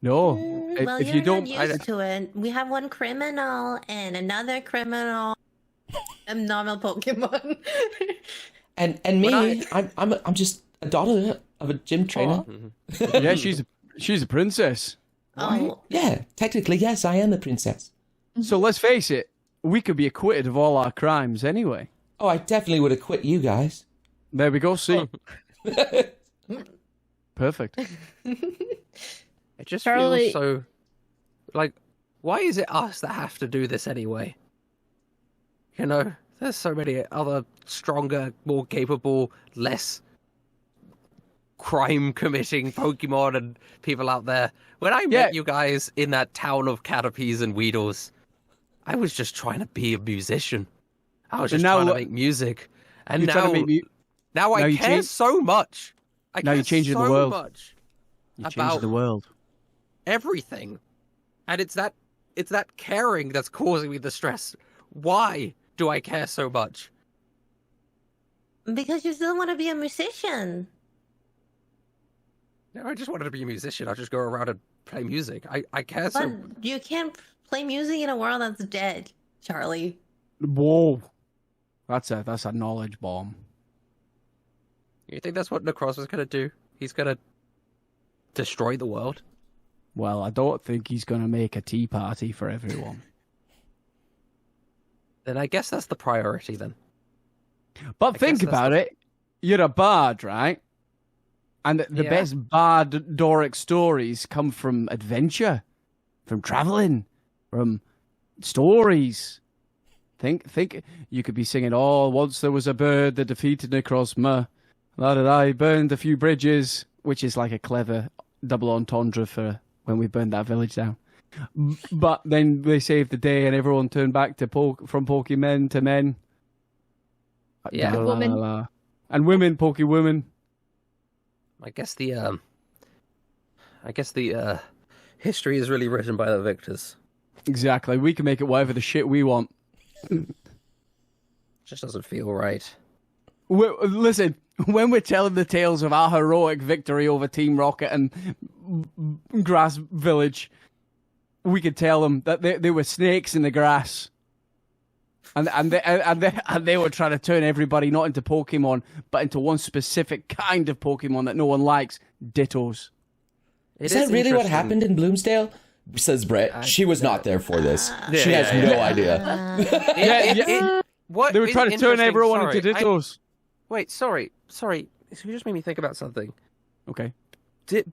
No, Well, if you're you don't, not used to it. We have one criminal and another criminal. And normal Pokemon. And me, I'm just a daughter of a gym trainer. yeah, she's a princess. Oh, Yeah, technically, yes, I am a princess. So let's face it, we could be acquitted of all our crimes anyway. Oh, I definitely would have quit you guys. There we go. See, perfect. It just Charlie- feels so... Like, why is it us that have to do this anyway? You know, there's so many other stronger, more capable, less crime-committing Pokemon and people out there. When I Yeah. met you guys in that town of Caterpies and Weedles, I was just trying to be a musician. I was And just now trying to look- make music. And You're trying now, to make me. now I now you care change- so much. I Now care you're changing the so world. much You're about changing the world. everything. And it's that caring that's causing me the stress. Why do I care so much? because you still want to be a musician. No, I just wanted to be a musician. I'll just go around and play music. I care so... But you can't play music in a world that's dead, Charlie. Whoa, that's a knowledge bomb. You think that's what Necros was going to do? He's going to destroy the world? Well, I don't think he's going to make a tea party for everyone. Then I guess that's the priority then. But I think guess that's about it. You're a bard, right? And the Yeah. best bard Doric stories come from adventure, from traveling, from stories. Think. You could be singing, "Oh, once there was a bird that defeated Necrozma. I burned a few bridges," which is like a clever double entendre for when we burned that village down. But then they saved the day, and everyone turned back to from Pokemon to men. Yeah. La, la, Woman. la, la. And women, Pokewomen. I guess the history is really written by the victors. Exactly. We can make it whatever the shit we want. Just doesn't feel right. Listen, when we're telling the tales of our heroic victory over Team Rocket and Grass Village, we could tell them that they were snakes in the grass. And they were trying to turn everybody not into Pokemon, but into one specific kind of Pokemon that no one likes, Dittos. Is that really what interesting. happened in Bloomsdale? Says Brett. She was not there for this. She Yeah, has yeah, no idea. What They were is trying to turn interesting- everyone sorry, into Dittos. Wait, sorry. You just made me think about something. Okay.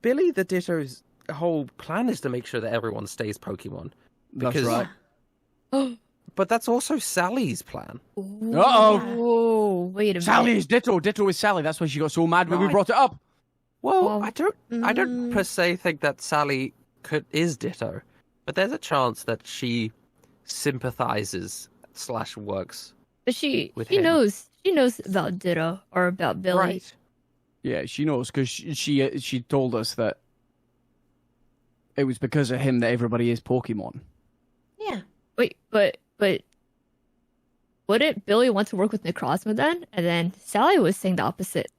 Billy the Ditto's whole plan is to make sure that everyone stays Pokemon. That's Because- right. But that's also Sally's plan. Uh-oh. Oh, wait a minute. Sally is Ditto. Ditto is Sally. That's why she got so mad when we Right. brought it up. Well, Well, I don't per se think that Sally is Ditto, but there's a chance that she sympathizes / works. But she with she him. knows about Ditto or about Billy. Right. Yeah, she knows because she told us that it was because of him that everybody is Pokemon. Yeah. Wait, but wouldn't Billy want to work with Necrozma then? And then Sally was saying the opposite.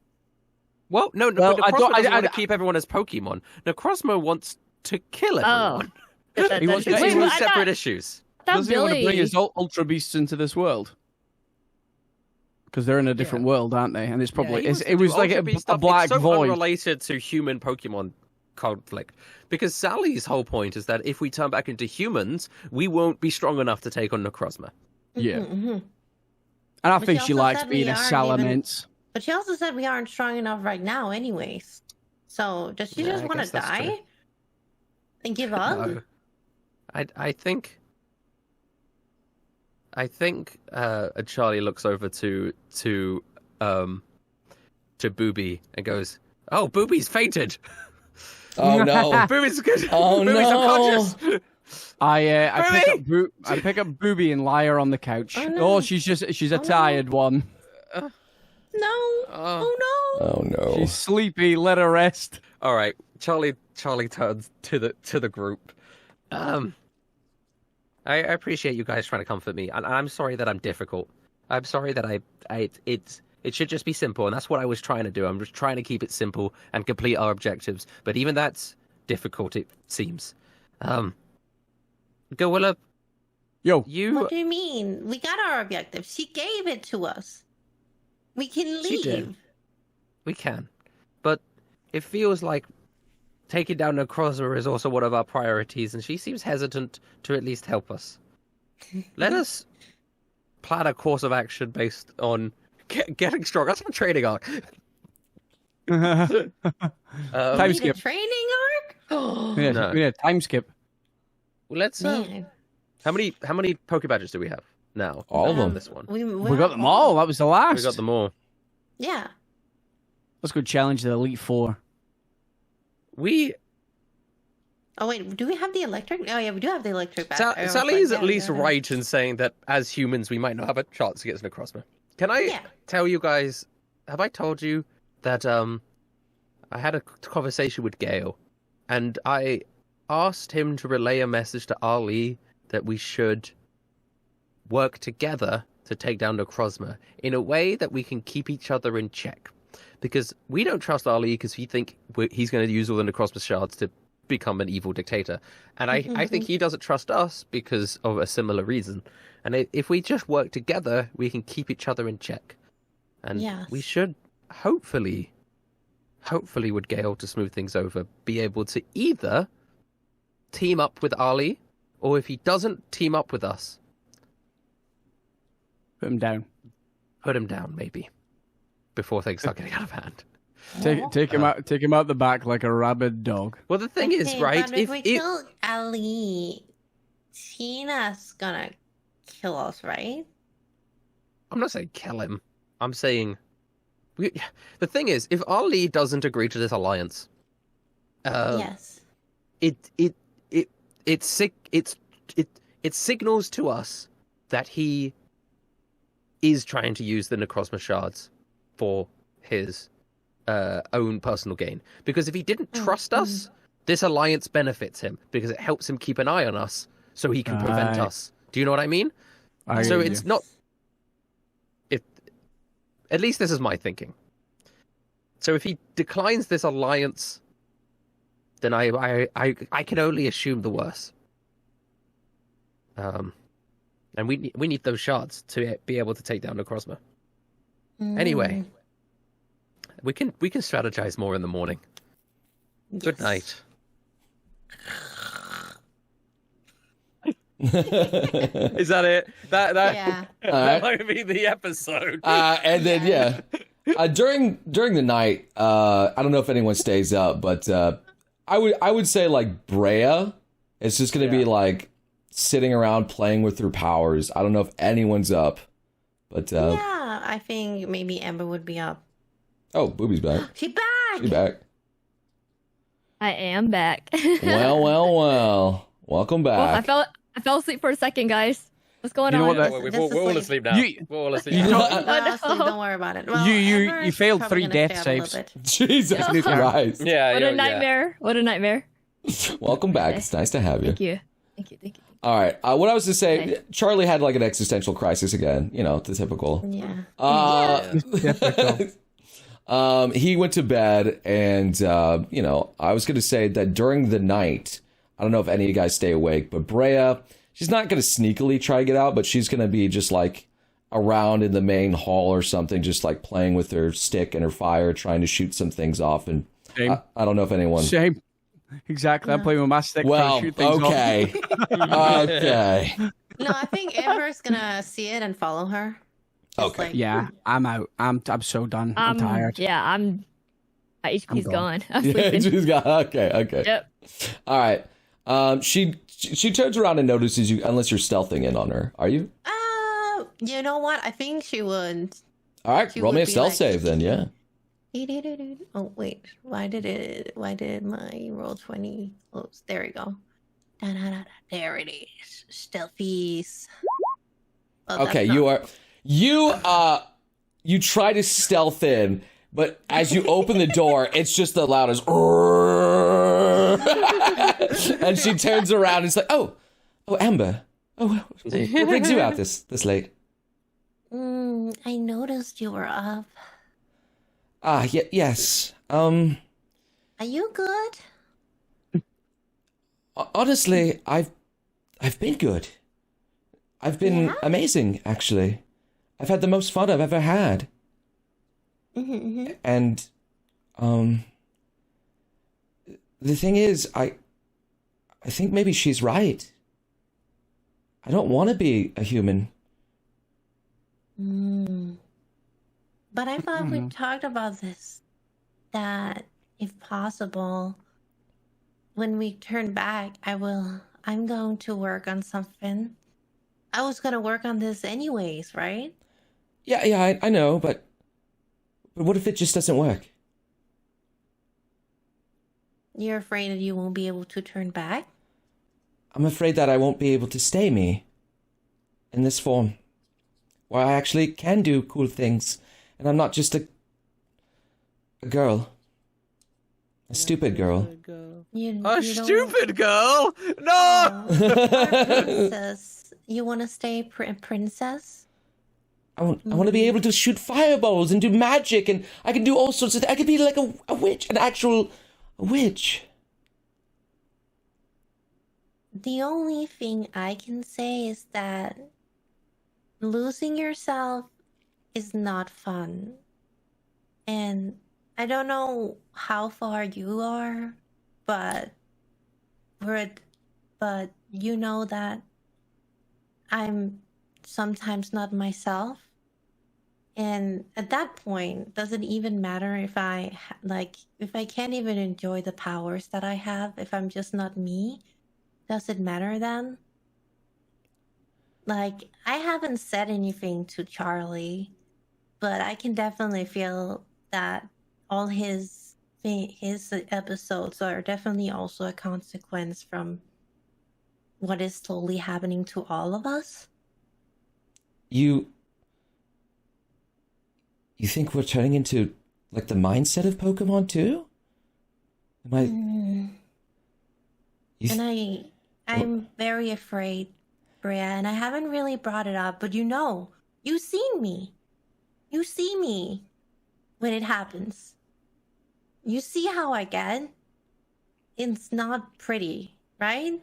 Well, no, Well, but I Necrozma don't- doesn't I- want to keep everyone as Pokemon. Necrozma wants to kill everyone. He wants to- It's Wait, two but I separate thought- issues. I thought Doesn't he want to bring Billy. his Ultra Beasts into this world? Because they're in a different world, aren't they? And it's probably Yeah, he it was wants to like do a, Ultra Beast stuff. black It's so void. unrelated to human Pokemon conflict. Because Sally's whole point is that if we turn back into humans, we won't be strong enough to take on Necrozma. Yeah, Mm-hmm. and I But think she she also likes said being we a aren't Salamence. But she also said we aren't strong enough right now, anyways. So does she Yeah, just I want to guess that's die true. and give up? No. I think Charlie looks over to Booby and goes, "Oh, Booby's fainted." Oh no. Booby's good. Oh, Booby's no. unconscious. I pick up Booby and lie her on the couch. Oh, no. She's a tired one. No. Oh no. Oh no. She's sleepy. Let her rest. All right, Charlie turns to the group. I appreciate you guys trying to comfort me, and I'm sorry that I'm difficult. I'm sorry that it should just be simple, and that's what I was trying to do. I'm just trying to keep it simple and complete our objectives. But even that's difficult, it seems. Gorilla, Yo. What do you mean? We got our objective. She gave it to us. We can leave. She did. We can, but it feels like taking down Necrozma is also one of our priorities, and she seems hesitant to at least help us. Let us plan a course of action based on getting strong. That's my training arc. Time Need skip. a training arc? Yeah, No. yeah, time skip. Well, let's. Man. How many Poke Badges do we have now? All of them. This one. We got them all. That was the last. We got them all. Yeah. Let's go challenge the Elite Four. Oh wait, do we have the electric? Oh yeah, we do have the electric back. Sally is at least right in saying that as humans we might not have a chance against Necrozma. Can I tell you guys? Have I told you that I had a conversation with Gale, and I asked him to relay a message to Ali that we should work together to take down Necrozma in a way that we can keep each other in check. Because we don't trust Ali because we think he's going to use all the Necrozma shards to become an evil dictator. And I think he doesn't trust us because of a similar reason. And if we just work together, we can keep each other in check. And we should hopefully with Gale to smooth things over, be able to either team up with Ali, or if he doesn't team up with us, Put him down. put him down maybe before things start getting out of hand. Take him out. Take him out the back like a rabid dog. Well, the thing is, right? But if we kill Ali, Tina's gonna kill us, right? I'm not saying kill him. I'm saying the thing is, if Ali doesn't agree to this alliance, Yes. it signals to us that he is trying to use the Necrozma shards for his own personal gain. Because if he didn't trust us, this alliance benefits him because it helps him keep an eye on us so he can prevent us. Do you know what I mean? So it's not. At least this is my thinking. So if he declines this alliance, then I can only assume the worst. And we need those shards to be able to take down Necrozma. Anyway, we can strategize more in the morning. Good night. Is that it? That might be the episode. And then during the night, I don't know if anyone stays up, but I would say like Brea is just gonna be like sitting around playing with her powers. I don't know if anyone's up, but I think maybe Amber would be up. Oh, Booby's back. She's back. She's back. I am back. Well. Welcome back. Well, I fell asleep for a second, guys. What's going You know on? what, We're all asleep now. We're all asleep now. Don't worry about it. Well, You failed Amber's 3 probably death gonna stay up a saves. little bit. Jesus Christ. Yeah. What a nightmare. What a nightmare. Welcome back. It's nice to have you. Thank you. All right. What I was to say, Charlie had like an existential crisis again. You know, the typical. Yeah. He went to bed, and I was going to say that during the night, I don't know if any of you guys stay awake, but Brea, she's not going to sneakily try to get out, but she's going to be just like around in the main hall or something, just like playing with her stick and her fire, trying to shoot some things off. And I don't know if anyone. Same. Exactly. I'm playing with my stick. Well, trying to shoot things off. okay. Okay. No, I think Amber's gonna see it and follow her. Just Okay. Yeah, I'm out. I'm so done. I'm tired. Yeah, my HP's gone. I'm Yeah, sleeping. she's got. Okay. Yep. All right. She turns around and notices you, unless you're stealthing in on her. Are you? You know what? I think she would. All right. She Roll me would a be stealth like- save then. Yeah. Oh wait, why did my roll 20 close? There we go. Da-da-da-da. There it is. Stealthies. Oh, Okay, that's not- you try to stealth in, but as you open the door, it's just the loudest. And she turns around and it's like, oh, Amber. Oh, what brings you out this late? I noticed you were up. Yes. Are you good? Honestly, I've been good. I've been amazing, actually. I've had the most fun I've ever had. And, the thing is, I think maybe she's right. I don't want to be a human. But I thought we talked about this. That, if possible, when we turn back, I'm going to work on something. I was going to work on this anyways, right? Yeah, I know, but what if it just doesn't work? You're afraid that you won't be able to turn back? I'm afraid that I won't be able to stay me in this form, where I actually can do cool things, and I'm not just a girl. A stupid girl. Stupid girl? No! Princess. You want to stay princess? I want to be able to shoot fireballs and do magic, and I can do all sorts of things. I could be like a witch, an actual witch. The only thing I can say is that losing yourself is not fun. And I don't know how far you are, but you know that I'm sometimes not myself. And at that point, doesn't even matter if if I can't even enjoy the powers that I have, if I'm just not me, does it matter then? Like, I haven't said anything to Charlie, but I can definitely feel that all his episodes are definitely also a consequence from what is slowly happening to all of us. You think we're turning into, like, the mindset of Pokemon too? I'm very afraid, Bria, and I haven't really brought it up, but you've seen me. You see me when it happens. You see how I get. It's not pretty, right?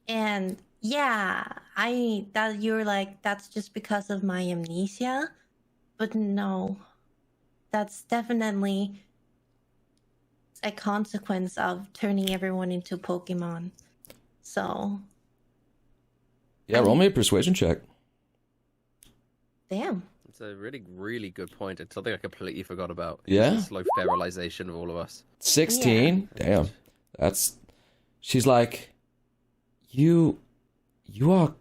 And yeah, you're like, that's just because of my amnesia. But no, that's definitely a consequence of turning everyone into Pokemon. So. Yeah, roll me a persuasion check. Damn. It's a really, really good point. It's something I completely forgot about. Yeah? It's slow sterilization of all of us. 16? Yeah. Damn. She's like, you are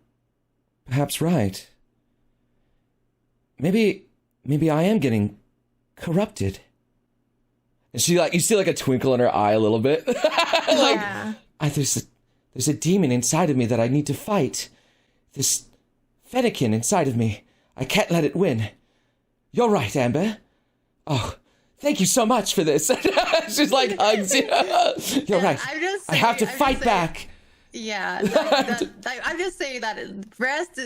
perhaps right. Maybe I am getting corrupted. And she, like, you see like a twinkle in her eye a little bit. There's a demon inside of me that I need to fight. This Fennekin inside of me. I can't let it win. You're right, Amber. Oh, thank you so much for this. She's like hugs you. You're right. I have to fight back. Yeah, I'm just saying that rest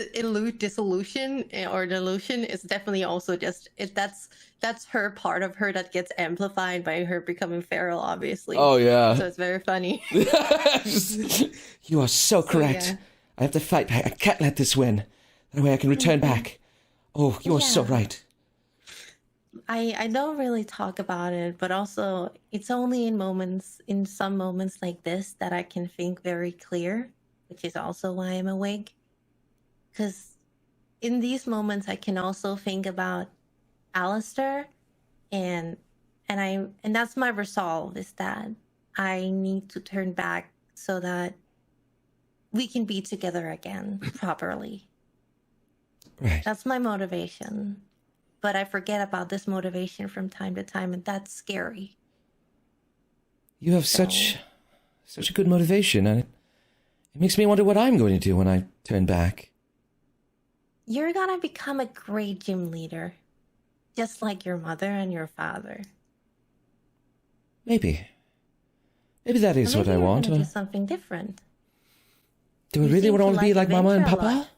dissolution or delusion is definitely also that's her part of her that gets amplified by her becoming feral, obviously. Oh yeah. So it's very funny. You are so correct. Yeah. I have to fight back. I can't let this win. That way I can return back. Oh, you are so right. I don't really talk about it, but also it's only in some moments like this that I can think very clear, which is also why I'm awake. Because in these moments I can also think about Alistair, and that's my resolve, is that I need to turn back so that we can be together again properly. Right. That's my motivation. but I forget about this motivation from time to time, and that's scary. You have such a good motivation, and it makes me wonder what I'm going to do when I turn back. You're gonna become a great gym leader, just like your mother and your father. Maybe that is what I Maybe want. You're gonna do something different. Do I You really seem want to to be like like Mama and adventure a Papa? lot.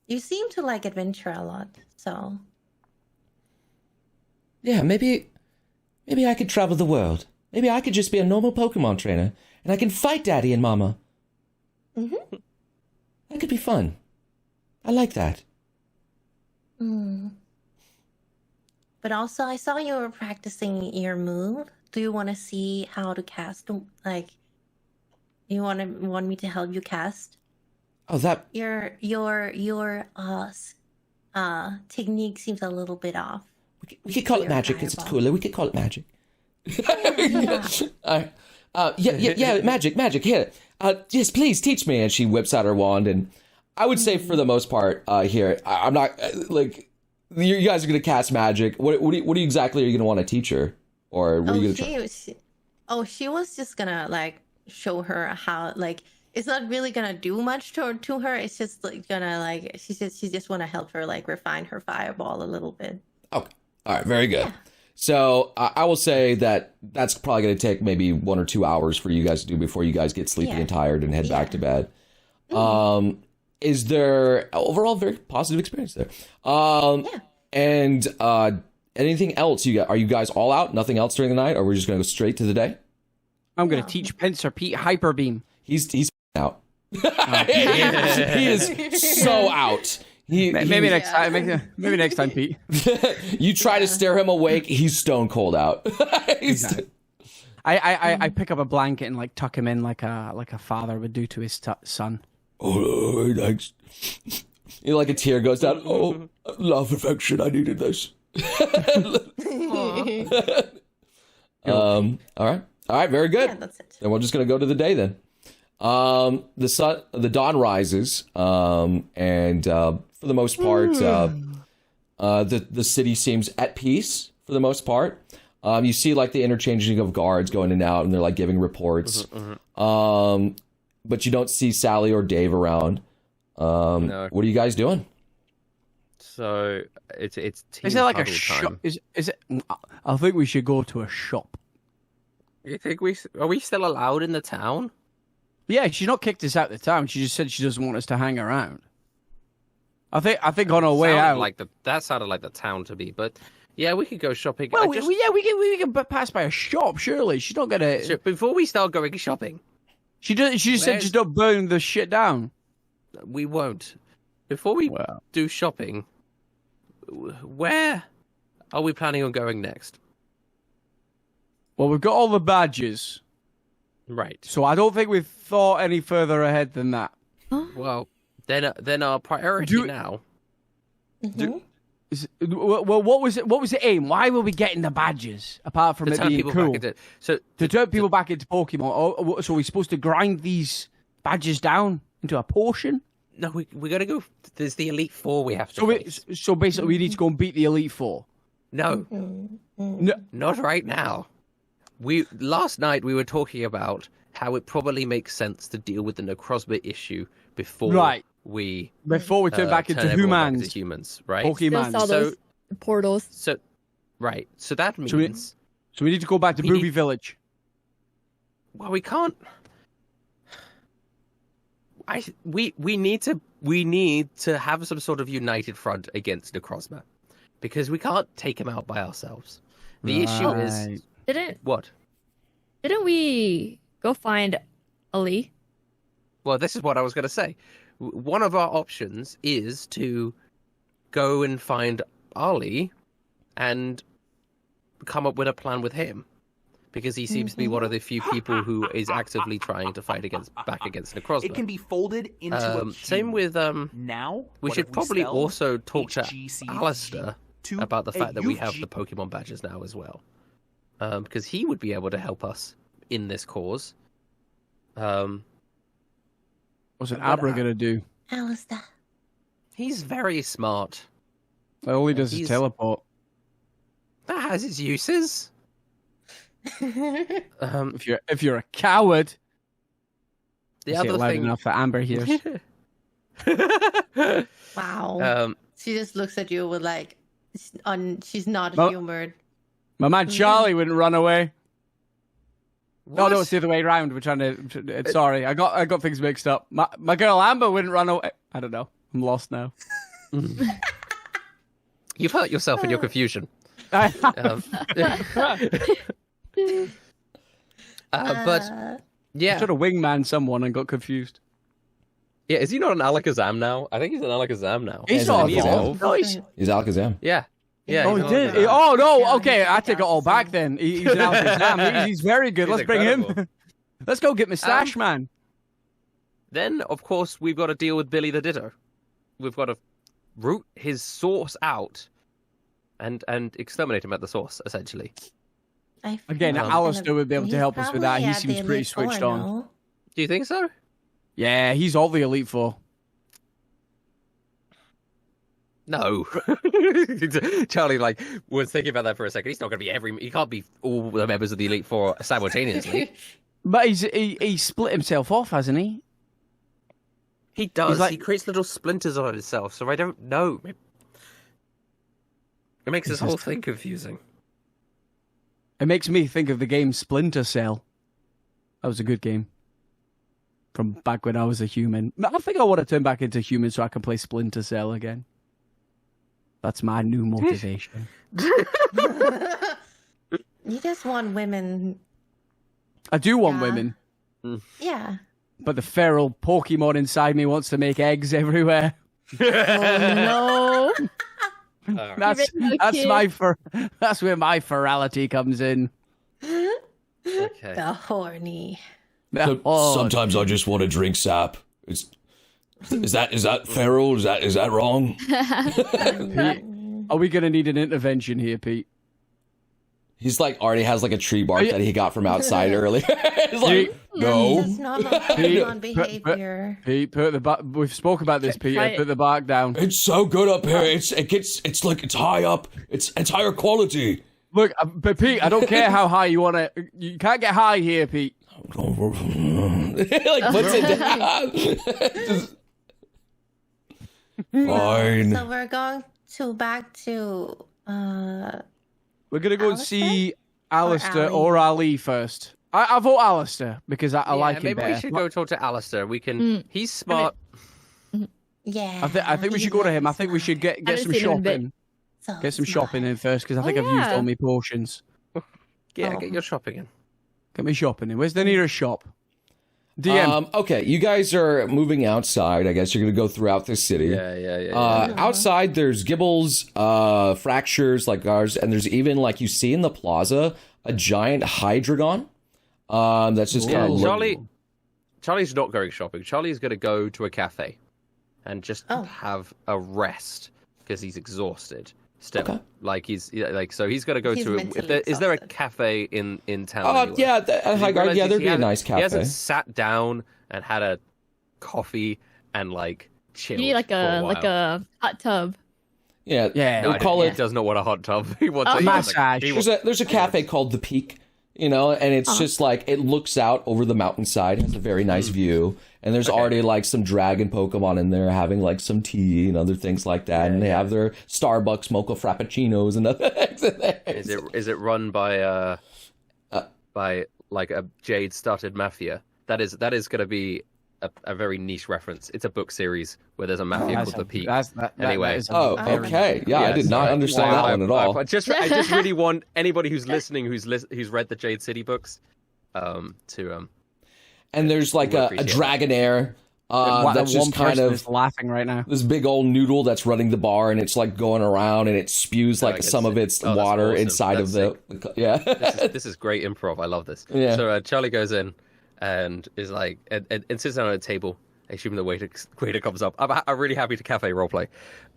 You seem to like adventure a lot, so Yeah, maybe I could travel the world. Maybe I could just be a normal Pokemon trainer, and I can fight Daddy and Mama. Mm-hmm. That could be fun. I like that. But also, I saw you were practicing your move. Do you want to see how to cast? Like, you want me to help you cast? Oh, that... Your technique seems a little bit off. We could call it Your magic because it's fireball. cooler. We could call it magic. Yeah. Magic. Here, yes, please teach me. And she whips out her wand, and I would say for the most part, here, I'm not like you guys are gonna cast magic. What exactly are you gonna want to teach her, or what are you gonna? She was just gonna like show her how like it's not really gonna do much to her. It's just like gonna like she just want to help her like refine her fireball a little bit. Okay, all right, very good. Yeah. So I will say that's probably going to take maybe 1 or 2 hours for you guys to do before you guys get sleepy and tired and head back to bed. Is there overall very positive experience there? And anything else you got? Are you guys all out? Nothing else during the night, or we're just going to go straight to the day? I'm going to teach Pincer Pete Hyper Beam. He's out. He is so out. Maybe next time. Maybe next time, Pete. You try to stare him awake. He's stone cold out. I pick up a blanket and like tuck him in like a father would do to his son. Oh, thanks. You know, like a tear goes down. Oh, love, affection. I needed this. All right. Very good. Yeah, that's it. Then we're just gonna go to the day then. The dawn rises, and for the most part, the city seems at peace for the most part. You see like the interchanging of guards going in and out, and they're like giving reports. But you don't see Sally or Dave around. No. What are you guys doing? So it's team Is there like a huddle shop? time. Is it? I think we should go to a shop. You think are we still allowed in the town? Yeah, she's not kicked us out of the town. She just said she doesn't want us to hang around. I think on our way out, That sounded like the town to me, but yeah, we could go shopping. well, we can pass by a shop. Surely she's not gonna. So before we start going shopping, She just said just don't burn the shit down. we won't. Before we do shopping, where are we planning on going next? Well, we've got all the badges, Right. so I don't think we've thought any further ahead than that. Well, then our priority now. Well, what was the aim? Why were we getting the badges apart from To it turn being people cool? back into To turn people back into Pokemon. So we're supposed to grind these badges down into a potion? No, we gotta go. There's the Elite Four we have to. So face. so basically, we need to go and beat the Elite Four. No, not right now. Last night we were talking about how it probably makes sense to deal with the Necrozma issue before we turn back into humans, right? Pokemon. Saw those portals. So that means So we need to go back to Booby Village. well, we can't. We need to have some sort of united front against Necrozma, because we can't take him out by ourselves. The issue is what? Didn't we go find Ali? Well, this is what I was going to say. One of our options is to go and find Ali and come up with a plan with him, because he seems to be one of the few people who is actively trying to fight back against Necrozma. It can be folded into a same with now. We should probably also talk to HGCV Alistair to about the fact that we have UG. the Pokemon badges now as well, because he would be able to help us in this cause. What's an Abra gonna do? Alistair. He's very smart. All he does is teleport. That has its uses. If you're a coward, The say it other loud thing. enough that Amber hears. Wow. She just looks at you with like, she's not humored. My man Charlie wouldn't run away. What? No, it's the other way around. We're trying to. Sorry, I got things mixed up. My girl Amber wouldn't run away. I don't know. I'm lost now. You've hurt yourself in your confusion. But yeah, I tried to wingman someone and got confused. yeah. Is he not an Alakazam now? I think he's an Alakazam now. He's not evolved. No, He's Alakazam. Yeah. Yeah. Oh, he's he an did. Alakazam. Oh no. Yeah, Okay, he's I like take it all back. Alakazam. Then he's an Alakazam. He's very good. He's Let's bring him. incredible. Let's go get Mustache Man. Then, of course, we've got to deal with Billy the Ditto. We've got to root his source out and exterminate him at the source, essentially. Again, Alistair would be able to help us with that. He seems pretty switched on. No? Do you think so? Yeah, he's all the Elite Four. No. Charlie, like, was thinking about that for a second. He's not going to be he can't be all the members of the Elite Four simultaneously. But he split himself off, hasn't he? He does. Like- He creates little splinters on himself, so I don't know. It makes this whole thing confusing. It makes me think of the game Splinter Cell. That was a good game. From back when I was a human. I think I want to turn back into human so I can play Splinter Cell again. That's my new motivation. You just want women. I do want Yeah. women, Yeah. but the feral Pokemon inside me wants to make eggs everywhere. No. That's that's where my ferality comes in. Okay. The horny. Oh, Sometimes I just want to drink sap. Is that feral? Is that wrong? are we gonna need an intervention here, Pete? He's like already has like a tree bark that he got from outside earlier. It's like, no. That's not Pokemon behavior. Pete, put the bark. We've spoke about this, Pete. Try it. Put the bark down. It's so good up here. It's like it's high up. It's higher quality. Look, but Pete, I don't care how high you want to. You can't get high here, Pete. Like puts it down. Just- Fine. So we're going back to We're gonna go and Alistair? see Alistair Ali? or Ali first. I vote Alistair because I like him maybe better. we should go talk to Alistair. We can. He's smart. yeah. I think we should go to him. I think we should get haven't some seen him in a bit. shopping. So Get some smart. shopping in first because I Oh, think I've used yeah. all my potions. Yeah, Oh. get your shopping in. Get me shopping in. Where's the nearest shop? DM. Okay, you guys are moving outside. I guess you're going to go throughout the city. Yeah. Outside, there's gibbles, fractures like ours, and there's even, like you see in the plaza, a giant hydreigon. That's just kind of Charlie's not going shopping. Charlie's going to go to a cafe and just have a rest because he's exhausted still. Okay. Like he's so he's going to go He's to. mentally Is there a exhausted. cafe in town? anywhere? yeah, at Highguard, yeah, there'd be a nice He hasn't cafe. sat down and had a coffee and like chilled. You need like a hot tub. Yeah, Yeah. we'll call He it. does not want a hot tub. He wants Oh. a Massage. There's a cafe called The Peak, and it's just like it looks out over the mountainside. It's a very nice view, and there's already like some dragon Pokemon in there having like some tea and other things like that, and they have their Starbucks mocha frappuccinos and other things in there. Is it run by like a jade-started mafia? That is going to be a very niche reference. It's a book series where there's a mafia called The Peak. Anyway. Okay. Yeah, I did not understand that one at all. I just really want anybody who's listening who's read the Jade City books to And there's like We'll a appreciate Dragonair that's just kind of laughing right now. this big old noodle that's running the bar, and it's like going around, and it spews like some of its that's water awesome. inside That's of yeah. this is great improv. I love this. Yeah. So Charlie goes in and is like and sits down at a table. Assuming the waiter comes up. I'm really happy to cafe roleplay.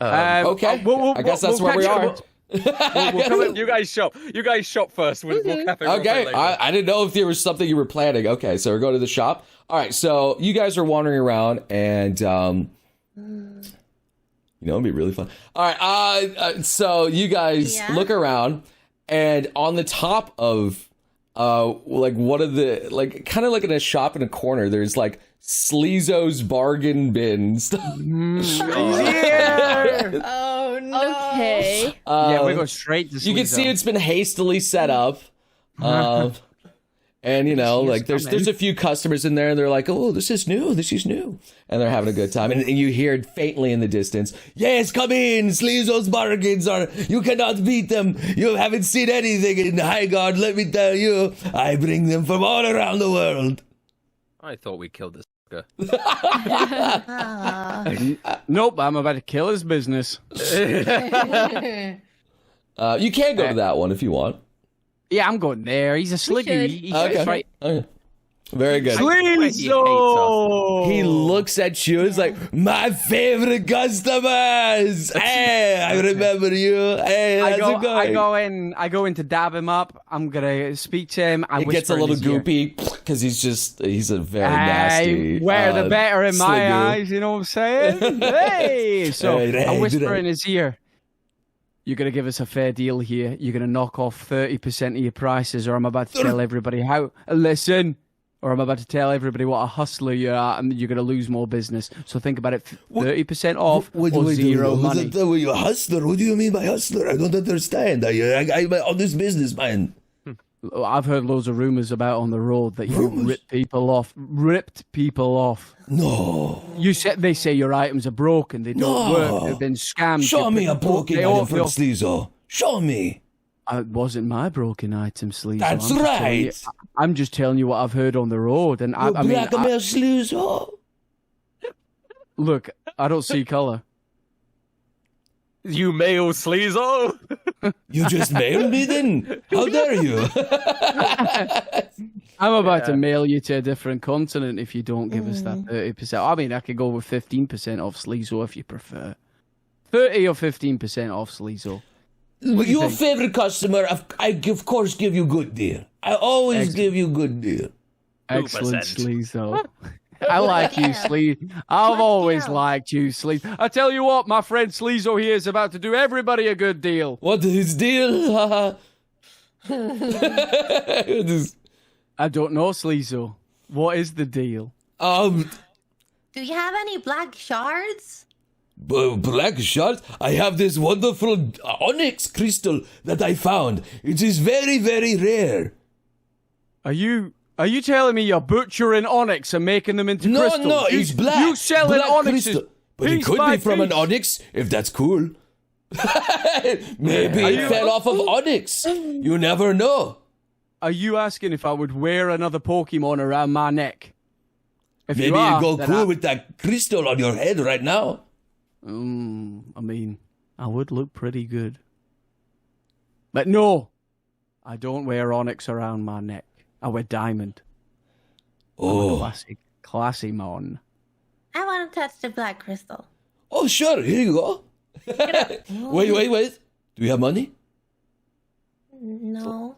Okay. I guess that's where we are. We'll come in. You guys shop. You guys shop first. We'll cafe roleplay Okay, later. I didn't know if there was something you were planning. Okay, so we're going to the shop. All right, so you guys are wandering around, and You know, it'd be really fun. All right, so you guys look around, and on the top of like one of the, like, kind of like in a shop in a corner, there's like Sleezo's bargain bins. Oh no. Okay. Yeah, we go straight to Sleezo. You can see it's been hastily set up. And, you know, like, there's a few customers in there, and they're like, oh, this is new. And they're having a good time. And you hear it faintly in the distance, yes, come in, Sleezo's bargains you cannot beat them. You haven't seen anything in Highgarden, let me tell you. I bring them from all around the world. I thought we killed this sucker. Nope, I'm about to kill his business. You can go to that one if you want. Yeah, I'm going there. He's a sliggy. He's right. Okay. Very good. Sleezo! He looks at you. He's like, my favorite customers. Hey, I remember you. Hey, how's it going? I go in to dab him up. I'm gonna speak to him. It gets a little goopy because he's a very nasty. Wear the better in my eyes. You know what I'm saying? Hey, so I whisper in his ear. You're going to give us a fair deal here. You're going to knock off 30% of your prices, or I'm about to tell everybody how. Listen, or I'm about to tell everybody what a hustler you are, and you're going to lose more business. So think about it: 30% off or zero money. A hustler? What do you mean by hustler? I don't understand. I'm on this business, man. I've heard loads of rumors about on the road that you ripped people off. No. They say your items are broken. They don't work. They've been scammed. Show me a broken item from Sleezo. Show me. It wasn't my broken item, Sleezo. That's right. I'm just telling you what I've heard on the road. And I mean, Sleezo. Look, I don't see color. You male Sleezo? You just mailed me then? How dare you? I'm about to mail you to a different continent if you don't give us that 30%. I mean, I could go with 15% off Sleezo if you prefer. 30 or 15% off Sleezo. Your favorite customer, I of course give you good deal. I always give you good deal. Excellent, Sleezo. I like you, Sleezo. I've always liked you, Sleezo. I tell you what, my friend Sleezo here is about to do everybody a good deal. What is deal? I don't know, Sleezo. What is the deal? Do you have any black shards? Black shards? I have this wonderful onyx crystal that I found. It is very, very rare. Are you telling me you're butchering onyx and making them into crystals? No, it's black. You selling black onyxes? Crystal. But it could be from an onyx, if that's cool. Maybe it fell off of onyx. You never know. Are you asking if I would wear another Pokemon around my neck? If Maybe you go cool with that crystal on your head right now. I mean, I would look pretty good. But no, I don't wear onyx around my neck. I wear diamond. Oh. Classy mon. I want to touch the black crystal. Oh, sure. Here you go. Wait. Do you have money? No.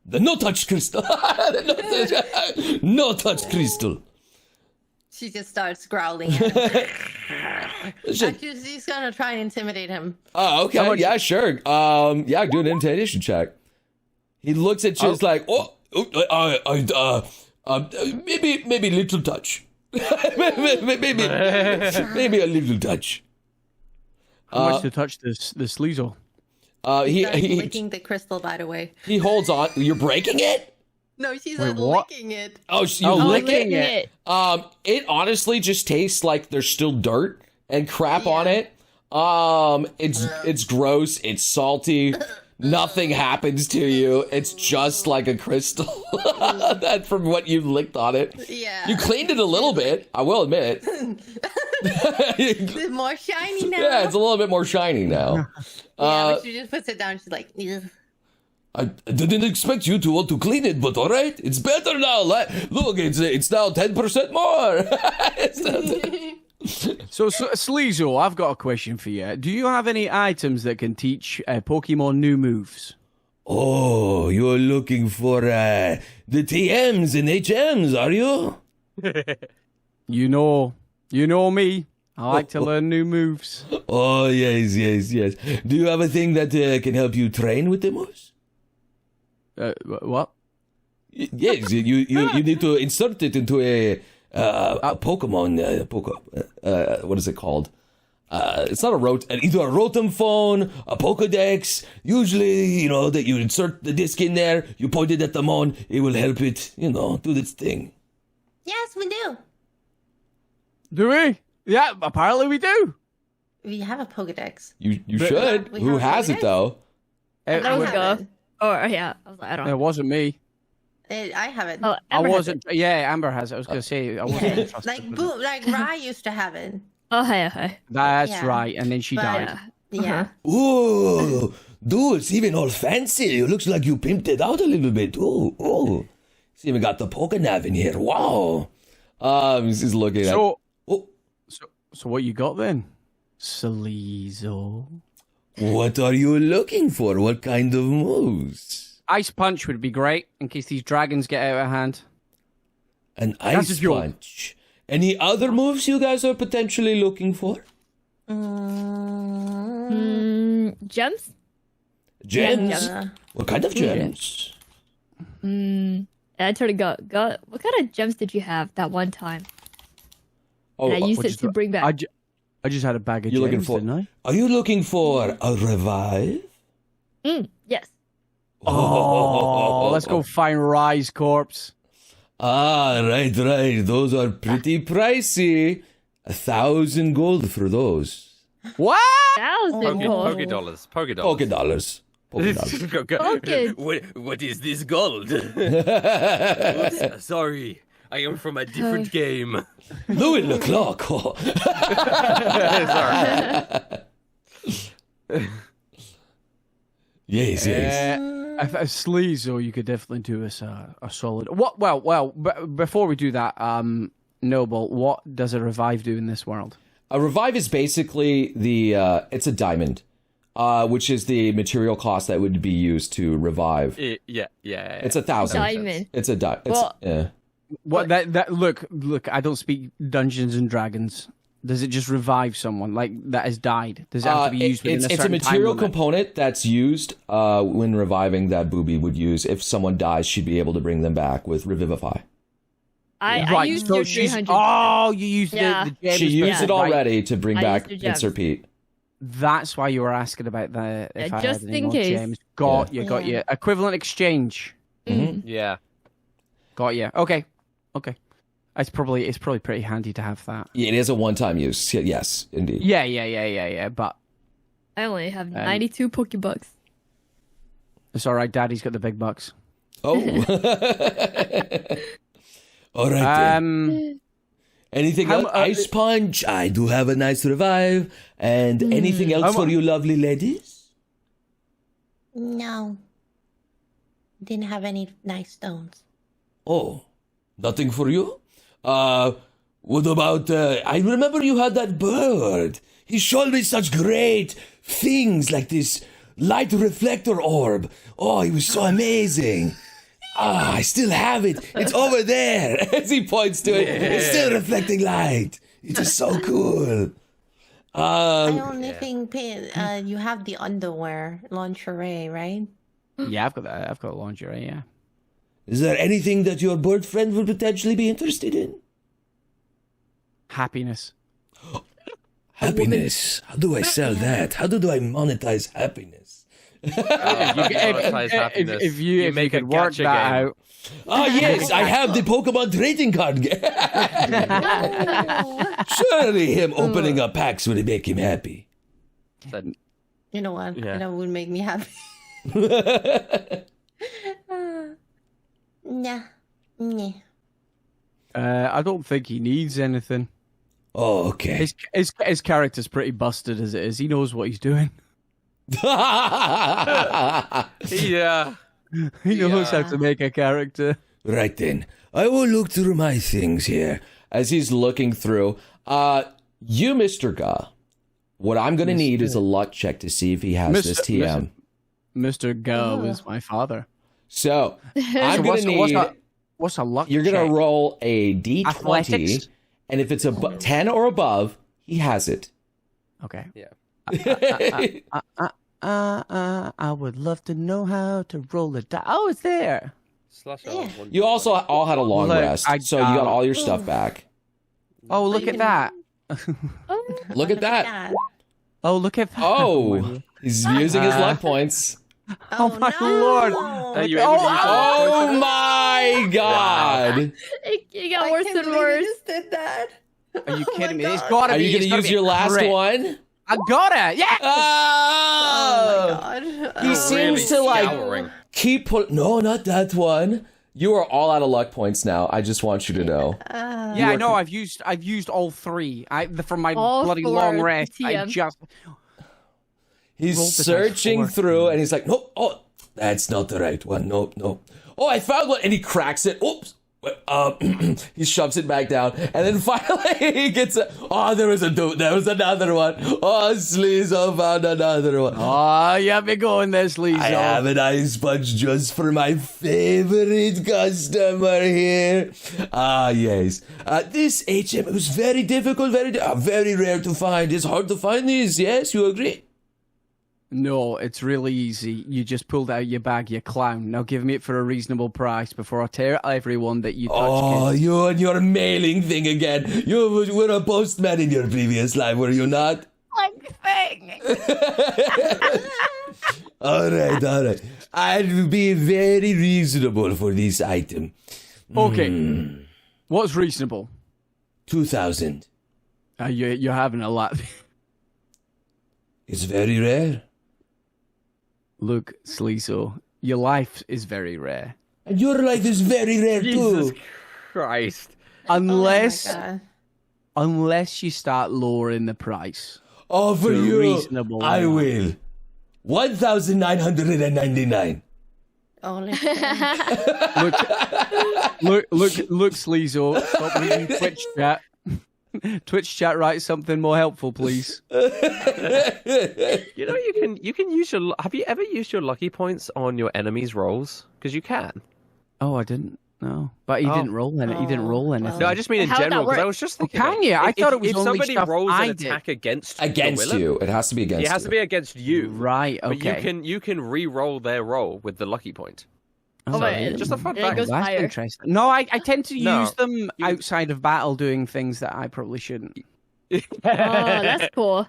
The no-touch crystal. No-touch crystal. She just starts growling at him. She's going to try and intimidate him. Oh, okay. Yeah, sure. Yeah, do an intimidation check. He looks at you. It's like, maybe little touch. maybe a little touch. How much to touch the Sleezo? He's licking the crystal, by the way. He holds on. You're breaking it? No, she's licking it. Oh, you're licking it. It honestly just tastes like there's still dirt and crap on it. It's gross. It's salty. Nothing happens to you. It's just like a crystal. That from what you licked on it. Yeah. You cleaned it a little bit, I will admit. It's more shiny now. Yeah, it's a little bit more shiny now. But she just puts it down. She's like, ugh. I didn't expect you to want to clean it, but all right, it's better now. Look, it's now 10% more. So, Sleezo, I've got a question for you. Do you have any items that can teach Pokemon new moves? Oh, you're looking for the TMs and HMs, are you? You know me. I like to learn new moves. Oh, yes. Do you have a thing that can help you train with the moves? What? Yes, you need to insert it into a Pokemon. What is it called? It's not either a Rotom phone, a Pokedex. Usually, that you insert the disc in there, you point it at the mon, it will help it, do its thing. Yes, we do. Do we? Yeah, apparently we do. We have a Pokedex. You should. We Who have has it Pokedex? though? That was I go. haven't. Oh yeah, I was like, I don't It know. wasn't me. I haven't. Oh, I Amber has wasn't. Yeah, Amber has it. I was going to say I wasn't Yeah. trusted Like with it. boom, like Rai used to have it. it. Oh hey. That's Yeah. right. And then she But, died. Yeah. Ooh, dude, it's even all fancy. It looks like you pimped it out a little bit. Ooh. It's even got the Pokenav in here. Wow. He's looking at. So, Oh, so what you got then? Sleazel. what are you looking for? What kind of moves? Ice Punch would be great in case these dragons get out of hand. An That's ice a joke. punch. Any other moves you guys are potentially looking for? Gems? Gems? Yeah. What kind of gems? I totally got. What kind of gems did you have that one time? Oh, And I used What it is to the- bring back. I just had a bag of You're gems, looking for? didn't I? Are you looking for a revive? Yes. Oh, let's go find Rye's corpse. Ah, right. Those are pretty pricey. 1,000 gold for those. What? 1,000 gold. Pokedollars. Pokedollars. What is this gold? Oops, sorry, I am from a different game. Louis Leclerc. Yes. If a Sleazel, you could definitely do us a solid. What? Well. Before we do that, Noble, what does a revive do in this world? A revive is basically it's a diamond, which is the material cost that would be used to revive. Yeah. It's 1,000. Diamond. It's a diamond. Well- Yeah. What that look, I don't speak Dungeons and Dragons. Does it just revive someone like that has died? Does it have to be used within It's a certain material time limit? component that's used when reviving that Booby would use. If someone dies, she'd be able to bring them back with Revivify. I used so your she's 300. oh, you used Yeah. the gems. She used it Right. already to bring I back used the gems. Insert Pete. That's why you were asking about the if I just had any in more case. gems. Got you. Yeah. Equivalent exchange. Yeah. Got you. Okay. It's probably pretty handy to have that. Yeah, it is a one-time use. Yes, indeed. Yeah. But I only have 92 Pokebucks. it's all right. Daddy's got the big bucks. Oh. All right. Then. Anything how else? mu- Ice Punch. I do have a nice revive. And anything else for you lovely ladies? No. Didn't have any nice stones. Oh, nothing for you? What about, I remember you had that bird. He showed me such great things like this light reflector orb. Oh, it was so amazing. I still have it. It's over there. As he points to it, it's still reflecting light. It is so cool. I only think you have the underwear lingerie, right? Yeah, I've got that. I've got lingerie. Yeah. Is there anything that your bird friend would potentially be interested in? Happiness. Happiness. How do I sell that? How do I monetize happiness? If you make could a work gacha that game. out. Ah, yes, I have the Pokemon trading card game. Surely him opening up packs would make him happy. You know what? Yeah. That would make me happy. Nah. I don't think he needs anything. Oh, okay. His character's pretty busted as it is. He knows what he's doing. Yeah. He knows how to make a character. Right then. I will look through my things here. As he's looking through, you, Mr. Ga, what I'm going to need is a luck check to see if he has this TM. Mr. Go was my father. So, I'm going to need... What's a luck You're going check? to roll a D20, Athletics? and if it's a 10 or above, He has it. Okay. Yeah. I would love to know how to roll a die. Oh, it's there. Slash Yeah. You also all had a long Look, rest, I so you got got- all your stuff back. Oh, look at that. Look at that. Oh, look at that. Oh, he's using his luck points. Oh my no. lord. Are you able to use Oh my god. It got I worse can't and believe worse. you just did that. Are you Oh kidding my me? It's God. gotta Are be. you going it's to gotta use be your a last crit. one? I got it. Yeah. Oh! God. He seems to like scouring. keep put. No, not that one. You are all out of luck points now. I just want you to know. Yeah, I know. I've used all 3. From my All bloody 4 long rest. I TM. just. He's Rolled the dice searching 4. through, and he's like, "Nope, oh, that's not the right one. Nope, nope. Oh, I found one," and he cracks it. Oops. He shoves it back down, and then finally he gets a. Oh, there was another one. Oh, Sleazo found another one. Oh, you be going there, I Sleazo. have an ice punch just for my favorite customer here. Ah, yes. This HM was very difficult, very rare to find. It's hard to find these. Yes, you agree? No, it's really easy. You just pulled out your bag, you clown. Now give me it for a reasonable price before I tear everyone that you touch. Oh, kid. you and your mailing thing again. You were a postman in your previous life, were you not? All right. I'll be very reasonable for this item. Okay. What's reasonable? 2,000. You're having a lot. It's very rare. Look, Sleazo, your life is very rare. And your life is very rare Jesus too. Christ. Unless Oh unless you start lowering the price. Oh, for To a you, reasonable I amount. will. 1,999. Holy Look, Sleazo, stop reading Twitch chat. Twitch chat, write something more helpful, please. You know, you can use your. Have you ever used your lucky points on your enemies' rolls? Because you can. Oh, I didn't. No, but he didn't roll any. He didn't roll anything. No, I just mean in How would that general. Because I work? was just Well, thinking. can you? I thought it was if only somebody stuff rolls I an did. attack against the Against villain, you. It has to be against you. it has to be against you. Right. But Okay. you can re-roll their roll with the lucky point. Oh, wait, Just a fun it fact. goes that's higher. interesting. No, I tend to No, use them outside of battle, doing things that I probably shouldn't. Oh, that's cool.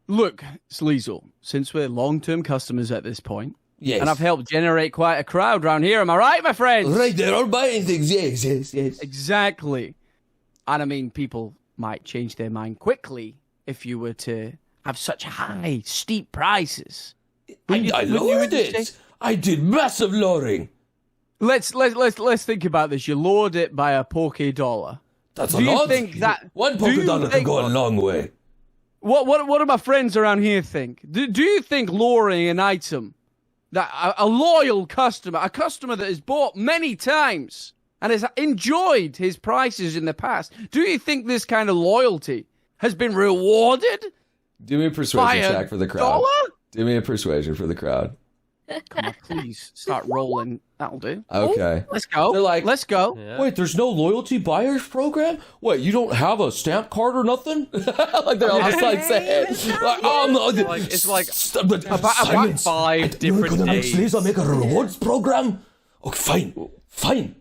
Look, Sleazel, since we're long-term customers at this point, Yes. and I've helped generate quite a crowd around here, am I right, my friends? Right, they're all buying things. Yes. Exactly. And I mean, people might change their mind quickly if you were to have such high, steep prices. I lowered it. I did massive lowering. Let's think about this. You lowered it by a poke dollar. That's Do a you lot. think that- One do polka you dollar can think- go a long way. What do my friends around here think? Do you think lowering an item that a loyal customer, a customer that has bought many times and has enjoyed his prices in the past, do you think this kind of loyalty has been rewarded Do me a by persuasion a check for the crowd. dollar? Do me a persuasion for the crowd. Come on, please start rolling. That'll do. Okay. Let's go. They're like- let's go. Yeah. Wait, there's no loyalty buyers program? What, you don't have a stamp card or nothing? Like they're all just like saying, like, no, It's like about about 5 different days. I'll make a rewards program. Okay, fine.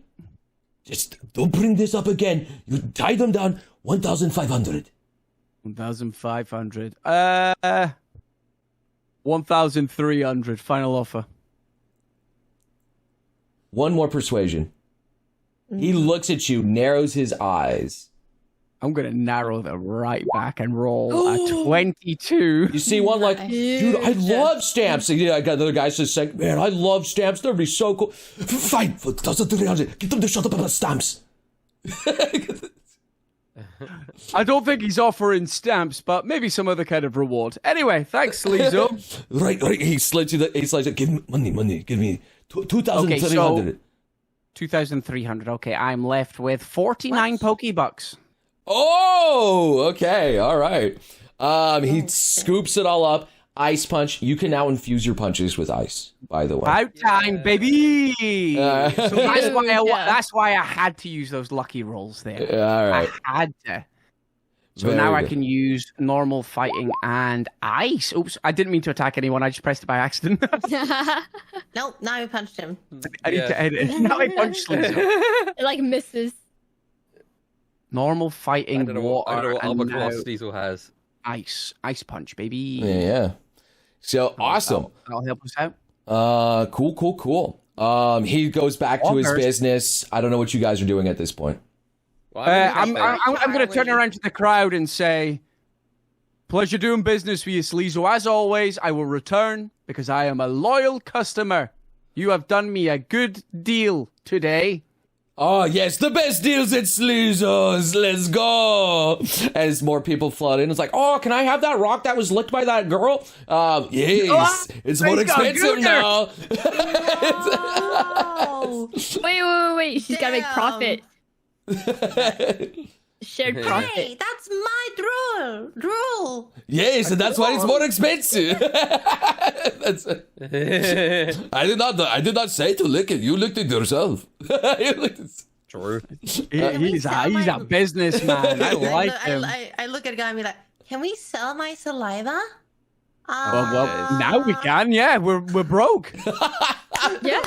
Just don't bring this up again. You tie them down 1,500. 1,500. 1,300. Final offer. One more persuasion. He looks at you, narrows his eyes. I'm gonna narrow them right back and roll a 22. You see one like, dude, I love stamps. And, I got another guy just saying, man, I love stamps. They'd be so cool. Fine, 1,300. Get them to shut up about stamps. I don't think he's offering stamps, but maybe some other kind of reward. Anyway, thanks, Sleazo. Right. He slides you. Give me money. Give me 2,300. 2,300. Okay, I'm left with 49 Pokebucks. Oh, okay, all right. He scoops it all up. Ice punch. You can now infuse your punches with ice, by the way. About time, baby. So that's why I had to use those lucky rolls there. All right. I had to. So Very now I good. can use normal fighting and ice. Oops, I didn't mean to attack anyone. I just pressed it by accident. Nope, now you punched him. I need to edit it. Now I punch Sleazo. It like misses. Normal fighting, I don't know water, what and Albatross now Diesel has. ice punch, baby. Yeah. So awesome. That'll help us out. Cool. He goes back to his business. I don't know what you guys are doing at this point. Well, I'm going to turn around to the crowd and say, pleasure doing business with you, Sleazo. As always, I will return because I am a loyal customer. You have done me a good deal today. Oh, yes, the best deals at Sleazo's. Let's go. As more people flood in, it's like, oh, can I have that rock that was licked by that girl? Yes, it's more expensive now. Oh. Wait. She's gotta make profit. Shared profit. Hey, that's my drool. Yes, and that's why it's more expensive. I did not say to lick it. You licked it yourself. True. He's a businessman. I like him. I look at a guy and be like, can we sell my saliva? Well, now we can. Yeah, we're broke. Yeah.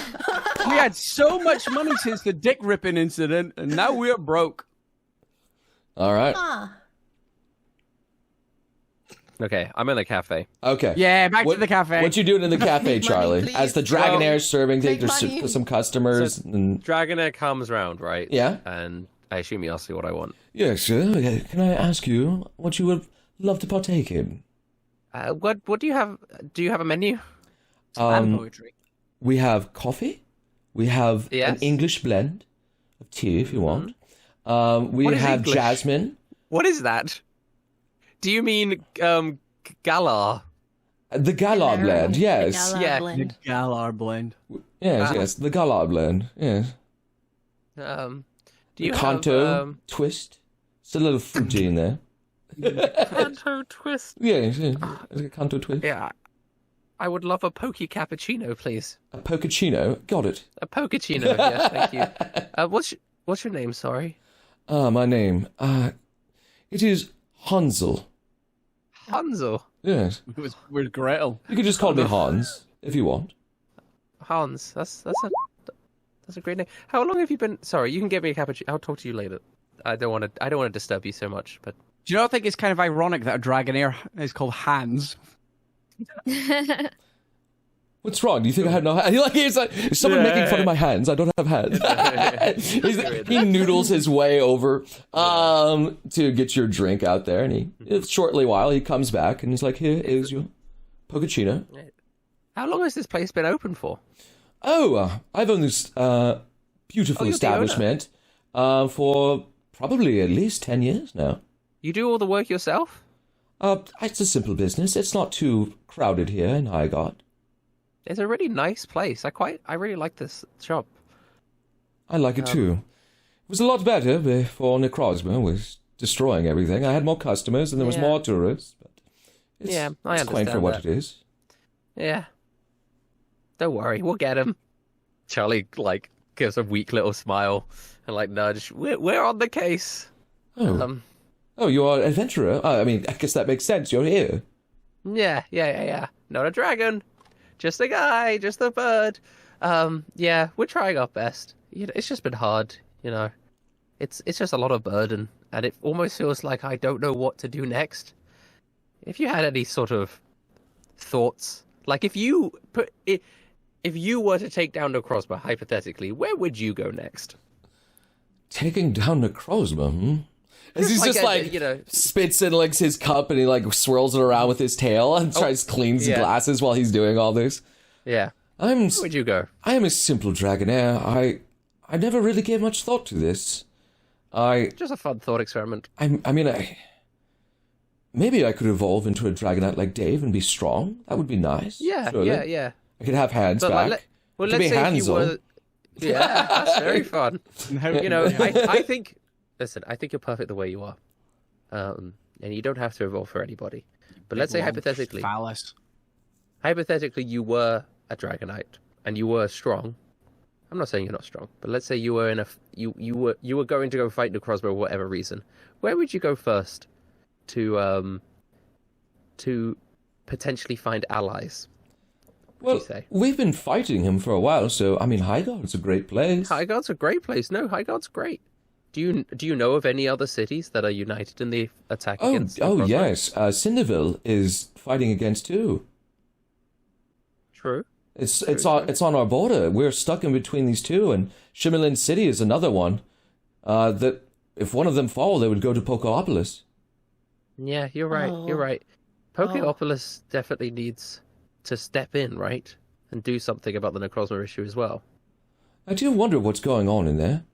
We had so much money since the dick ripping incident, and now we're broke. All right. Okay, I'm in a cafe. Okay. Yeah, back to the cafe. What you doing in the cafe, Make money, Charlie? please. As the Dragonair serving make there's money. some customers. And Dragonair comes round, right? Yeah. And I assume he asks me what I want. yes, sir. Can I ask you what you would love to partake in? What do you have? Do you have a menu? And poetry. We have coffee. We have an Yes. English blend of tea, if you want. We What is have English? jasmine. What is that? Do you mean Galar? The Galar blend, yes. Yeah. The Galar blend. Yes, the Galar blend, yes. Do you Kanto have twist. It's a little fruity in there. Kanto twist? Yes, there's a Kanto twist. Yeah. I would love a pokey cappuccino, please. A Pocacino, got it. A pocacino, yes, thank you. What's your name? Sorry. My name. It is Hansel. Hansel. Yes. With Gretel. You can just call me Hans, if you want. Hans. That's a great name. How long have you been? Sorry, you can get me a cappuccino. I'll talk to you later. I don't want to disturb you so much, but Do you not think it's kind of ironic that a Dragonair is called Hans? What's wrong? Do you think I have no hands? He's like, is someone making fun of my hands? I don't have hands. He noodles his way over to get your drink out there, and shortly while he comes back and he's like, here is your Pocacino. how long has this place been open for? Oh, I've owned this beautiful you're the owner. establishment for probably at least 10 years now. You do all the work yourself? It's a simple business. It's not too crowded here in Highgard. It's a really nice place. I really like this shop. I like it too. It was a lot better before Necrozma was destroying everything. I had more customers and there was Yeah. more tourists. But it's, Yeah, I it's quaint for understand what that. it is. Yeah. Don't worry, we'll get him. Charlie gives a weak little smile and nudge. We're on the case. Oh, you are an adventurer? I mean, I guess that makes sense. You're here. Yeah. Not a dragon. Just a guy, just a bird. Yeah, we're trying our best. It's just been hard, It's just a lot of burden, and it almost feels like I don't know what to do next. If you had any sort of thoughts, if you were to take down Necrozma, hypothetically, where would you go next? Taking down Necrozma, As he's Like just spits in his cup and he swirls it around with his tail and tries cleans yeah. glasses while he's doing all this. Yeah. Where would you go? I am a simple Dragonair. I never really gave much thought to this. Just a fun thought experiment. Maybe I could evolve into a Dragonite like Dave and be strong. That would be nice. Yeah, surely. yeah. I could have hands But back. let's be say if you Hansel. were. Yeah, that's very fun. I think. Listen, I think you're perfect the way you are, and you don't have to evolve for anybody. But let's say hypothetically, Phallus. hypothetically, you were a Dragonite and you were strong. I'm not saying you're not strong, but let's say you were you were going to go fight Necrozma for whatever reason. Where would you go first to potentially find allies? Well, we've been fighting him for a while, so I mean, Highgarde's a great place. Highgarde's a great place. No, Highgarde's great. Do you know of any other cities that are united in the attack against? Oh yes, Cinderville is fighting against too. True. It's on our border. We're stuck in between these two, and Shimmerlin City is another one. That if one of them fall, they would go to Pokeopolis. Yeah, you're right. You're right. Pokeopolis definitely needs to step in, right, and do something about the Necrozma issue as well. I do wonder what's going on in there.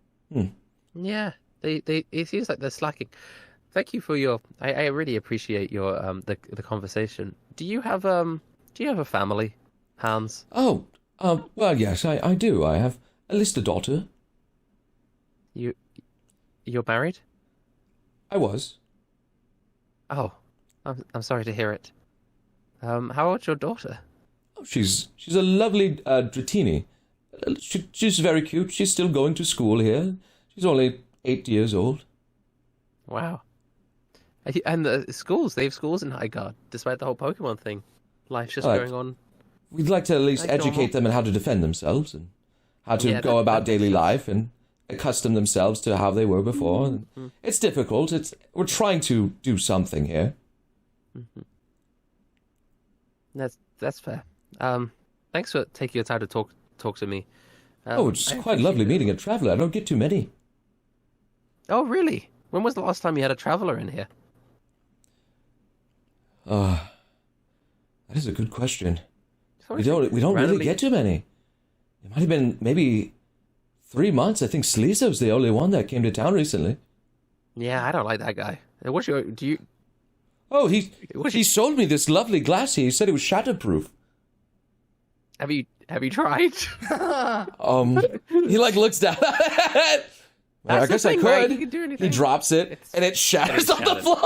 Yeah, it seems like they're slacking. Thank you for your. I really appreciate your the conversation. Do you have a family, Hans? Oh, well, yes, I do. I have at least a daughter. You're married? I was. Oh, I'm sorry to hear it. How old's your daughter? Oh, she's a lovely Dratini. She's very cute. She's still going to school here. She's only 8 years old. Wow. And the schools, they have schools in Highgarde, despite the whole Pokemon thing. Life's just going on. We'd like to at least educate them in how to defend themselves and how to go about daily life and accustom themselves to how they were before. Mm-hmm. It's difficult. We're trying to do something here. Mm-hmm. That's fair. Thanks for taking your time to talk to me. It's quite lovely meeting a traveler. I don't get too many. Oh, really? When was the last time you had a traveler in here? That is a good question. We don't really get too many. It might have been maybe 3 months. I think Sleezo's the only one that came to town recently. Yeah, I don't like that guy. Do you? Oh, he sold me this lovely glass here. He said it was shatterproof. Have you tried? He looks down at it. Well, I guess I could. Right? You can do anything. He drops it, and it shatters on the floor.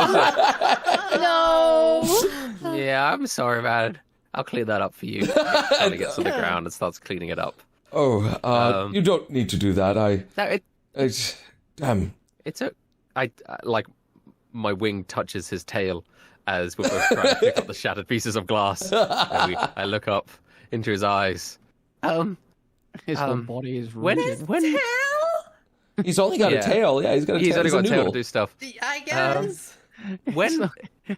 No. Yeah, I'm sorry about it. I'll clean that up for you. It gets on the ground and starts cleaning it up. Oh, you don't need to do that. Damn. Like my wing touches his tail as we're both trying to pick up the shattered pieces of glass. And I look up into his eyes. His whole body is rigid. Tail? He's only got a tail. Yeah, he's got a tail. He's only got a tail to do stuff. I guess. When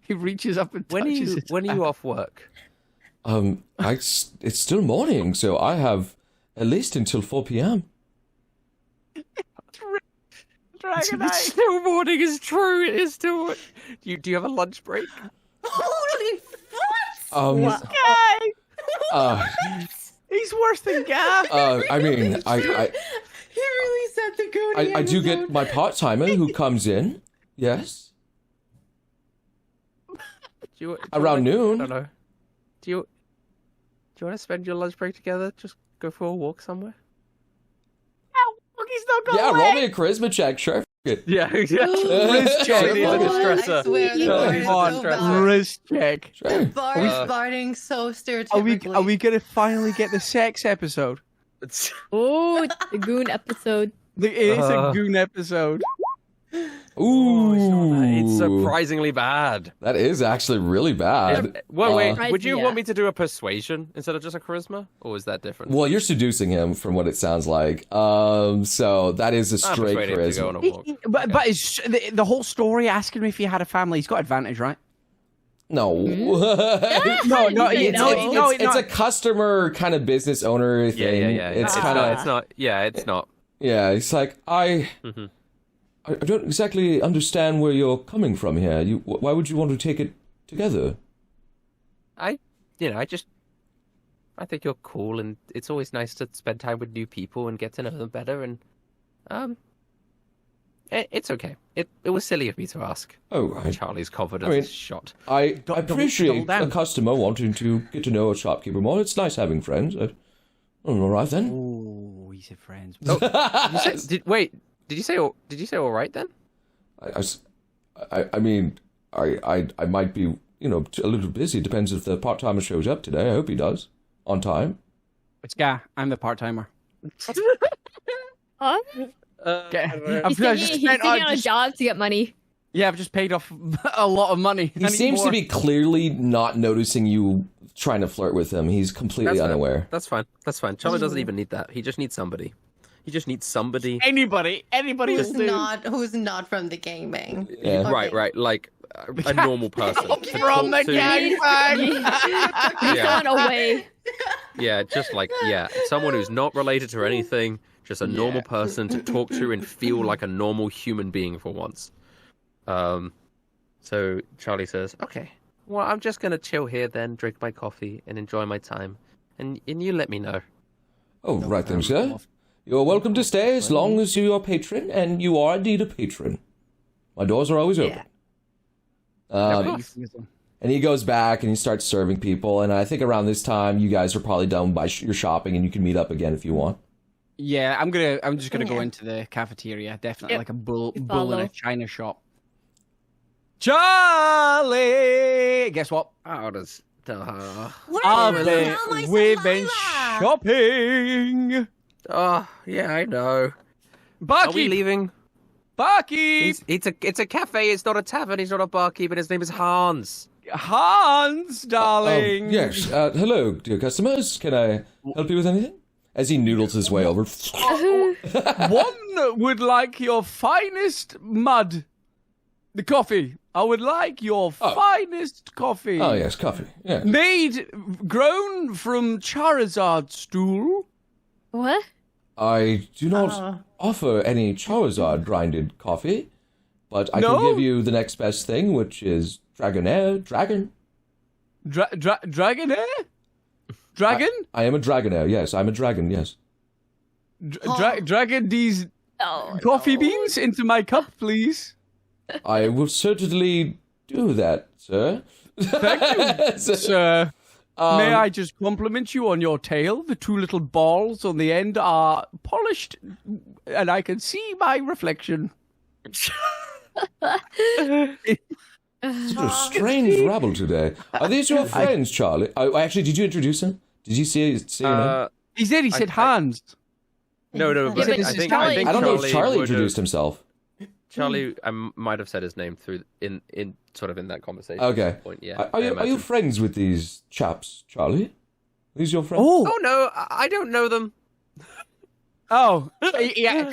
he reaches up and touches it. When are you off work? It's still morning, so I have at least until 4 p.m. Dragonite. It's still morning is true. It is still. Do you have a lunch break? Holy what? He's worse than Gav. I mean, He really said the goon. I do get my part-timer who comes in. Yes. Around noon. I don't know. Do you want to spend your lunch break together? Just go for a walk somewhere? He's not going Yeah, away. roll me a charisma check, sure. Yeah. Wrist check. I swear the bar is so bad. Wrist check. Sure. The bar is farting so stereotypically. Are we gonna finally get the sex episode? Oh, the goon episode. It is a goon episode. Ooh. It's surprisingly bad. That is actually really bad. Well, wait. Would you want me to do a persuasion instead of just a charisma, or is that different? Well, you're seducing him from what it sounds like. So that is a straight charisma. To go on a walk. But it's, the whole story asking me if he had a family, he's got advantage, right? No. No, it's a customer kind of business owner thing. Yeah. It's kind of. It's not. Yeah, it's not. Yeah, it's like I don't exactly understand where you're coming from here. Why would you want to take it together? I think you're cool, and it's always nice to spend time with new people and get to know them better. And it's okay. It was silly of me to ask. Oh, right. Charlie's confidence is shot. I appreciate a customer wanting to get to know a shopkeeper more. It's nice having friends. I'm all right then. Oh, he said friends. Did you say all right then? I mean, I might be, a little busy. Depends if the part-timer shows up today. I hope he does. On time. It's Guy. I'm the part-timer. Huh? I've He's taking on a job to get money. Yeah, I've just paid off a lot of money. He seems to be clearly not noticing you trying to flirt with him. He's completely unaware. That's fine. Charlie doesn't even need that. He just needs somebody. Anybody who's will do. not from the gangbang. Yeah. Right. Like a normal person. From the gangbang. He's going away. Yeah, just someone who's not related to anything, just a normal person to talk to and feel like a normal human being for once. So Charlie says, "Okay, well, I'm just gonna chill here then, drink my coffee and enjoy my time, and you let me know." Oh, right then, sir. You're welcome to stay as long as you're a patron, and you are indeed a patron. My doors are always open. And he goes back and he starts serving people, and I think around this time you guys are probably done by your shopping, and you can meet up again if you want. Yeah, I'm just gonna go into the cafeteria. Definitely like a bull in a china shop. Charlie, guess what? We've been shopping. Oh, yeah, I know. Barkeep! Are we leaving? Barkeep! It's a cafe, it's not a tavern, he's not a barkeep, and his name is Hans. Hans, darling! Yes, hello, dear customers. Can I help you with anything? As he noodles his way over. One would like your finest mud. The coffee. I would like your finest coffee. Oh, yes, coffee. Yeah. Grown from Charizard stool. What? I do not offer any Charizard grinded coffee, but I can give you the next best thing, which is Dragonair. Dragon? Dragonair? Dragon? I am a Dragonair, yes. I'm a dragon, yes. Dragon these coffee beans into my cup, please. I will certainly do that, sir. Thank you, sir. May I just compliment you on your tail? The two little balls on the end are polished, and I can see my reflection. It's a strange rabble today. Are these your friends, Charlie? Actually, did you introduce him? Did you say your name? He said Hans. No, but I think I don't know if Charlie would introduced himself. Charlie, I might have said his name in that conversation. Okay. At some point, yeah. Are you friends with these chaps, Charlie? Are these your friends? Oh no, I don't know them. Oh, yeah,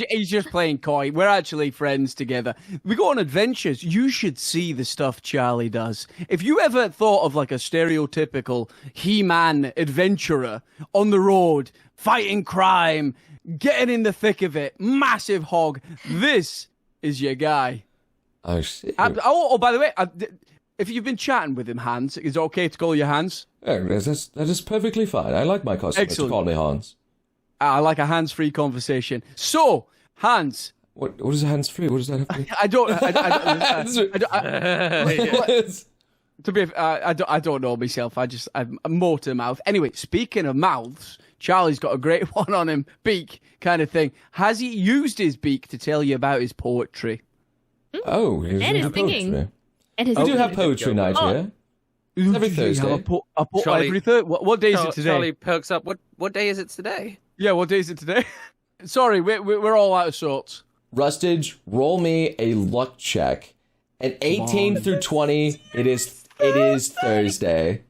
he's just playing coy. We're actually friends together. We go on adventures. You should see the stuff Charlie does. If you ever thought of like a stereotypical He-Man adventurer on the road, fighting crime, getting in the thick of it, massive hog, this is your guy. I see. Oh, by the way, if you've been chatting with him, Hans, is it okay to call you Hans? Yeah, that is perfectly fine. I like my customers to call me Hans. I like a hands-free conversation. So, Hans. What is hands-free? What does that have to do? I don't know myself. I'm more to mouth. Anyway, speaking of mouths, Charlie's got a great one on him. Beak kind of thing. Has he used his beak to tell you about his poetry? Oh, he's and his into singing. poetry. And his We do have poetry night here. It's every Thursday. What day is it today? Charlie perks up. What day is it today? Yeah, what day is it today? Sorry, we're all out of sorts. Rustage, roll me a luck check. At 18 through 20, it is Thursday.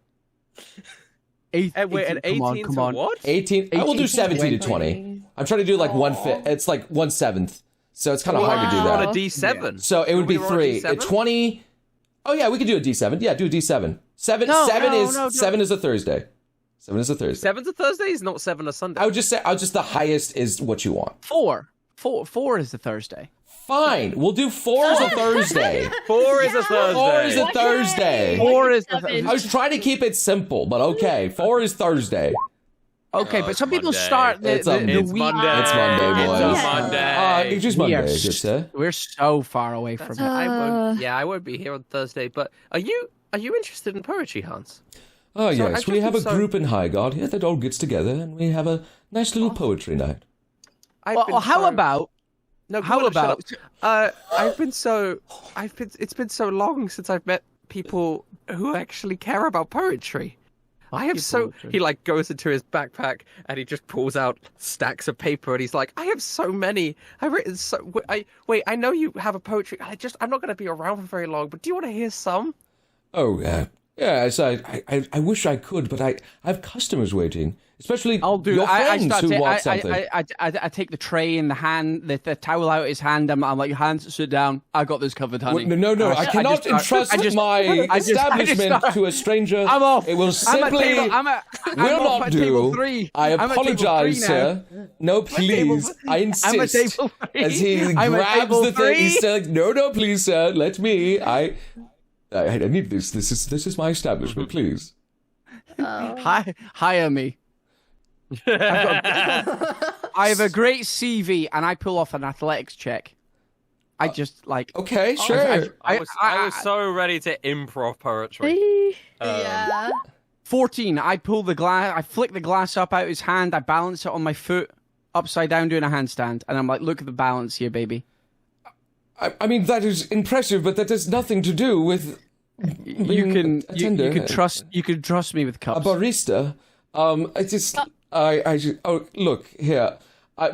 Wait, at 18 come to on. what? 18. I will do 17 to 20. I'm trying to do like 1/5. It's like 1/7. So it's kind of hard to do On that. a D7. So it would be Can we roll a 3. D7? 20. Oh yeah, we could do a D7. Yeah, do a D7. 7 is a Thursday. 7 is a Thursday. 7's a Thursday? Is not 7 a Sunday? I would just say the highest is what you want. 4 is the Thursday. Fine, we'll do 4 as a Thursday. 4 is a Thursday. 4 is a Thursday. 4 is the I was trying to keep it simple, but okay. 4 is Thursday. Okay, but some people Monday. start the It's week. Monday. It's Monday, boys. It's a Monday. It's just Monday, good sir. We're so far away from it. I won't be here on Thursday, but are you interested in poetry, Hans? Oh So yes, I we have a just- group in Highguard here that all gets together, and we have a nice little poetry night. Well, how about? No, How about? it's been so long since I've met people who actually care about poetry. I have Poetry. He like goes into his backpack and he just pulls out stacks of paper and he's like, I have so many. I've written I know you have a poetry. I'm not going to be around for very long, but do you want to hear some? Oh, yes, I wish I could, but I have customers waiting. Especially I'll do. your friends who want something. I take the tray in the hand, the towel out of his hand. I'm like, your hands, sit down. I got this covered, honey. No, I cannot entrust my establishment to a stranger. I'm off. It will simply will not do. I apologize, sir. No, please. I insist. As he grabs the thing, he's still like, no, please, sir. Let me. I need this. This is my establishment, please. Hire me. I have a great CV, and I pull off an athletics check. I just like. Okay, sure. I was so ready to improv poetry. 14. I pull the glass. I flick the glass up out of his hand. I balance it on my foot, upside down, doing a handstand, and I'm like, "Look at the balance here, baby." I mean, that is impressive, but that has nothing to do with. You can trust me with cups. A barista. Look here.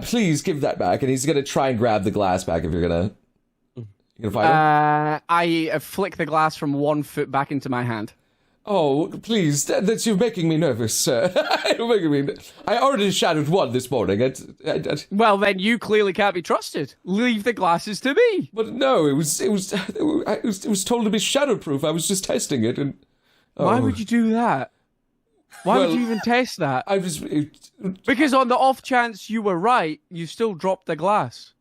Please give that back, and he's gonna try and grab the glass back. If you're gonna fight him. I flick the glass from 1 foot back into my hand. Oh, please! That's you're making me nervous, sir. You're making me. I already shattered one this morning. Well, then you clearly can't be trusted. Leave the glasses to me. But no, it was told to be shatterproof. I was just testing it, and why would you do that? Why would you even test that? Because on the off chance you were right, you still dropped the glass.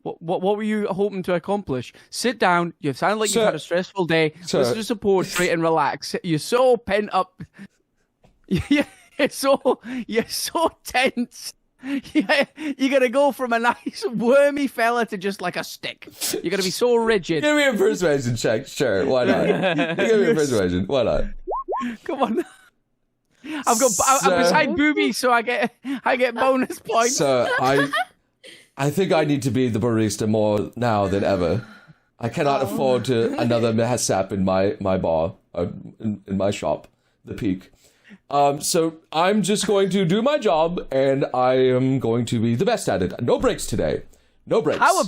What were you hoping to accomplish? Sit down. You sound like you've had a stressful day. Listen to some poetry and relax. You're so pent up. You're so tense. You're gonna go from a nice wormy fella to just like a stick. You're gonna be so rigid. Give me a persuasion check. Sure, why not? Give me a persuasion. Why not? Come on. I'm beside Booby, so I get bonus points. So I think I need to be the barista more now than ever. I cannot afford to another mishap in my bar, in my shop, the Peak. So I'm just going to do my job, and I am going to be the best at it. No breaks today. No breaks. How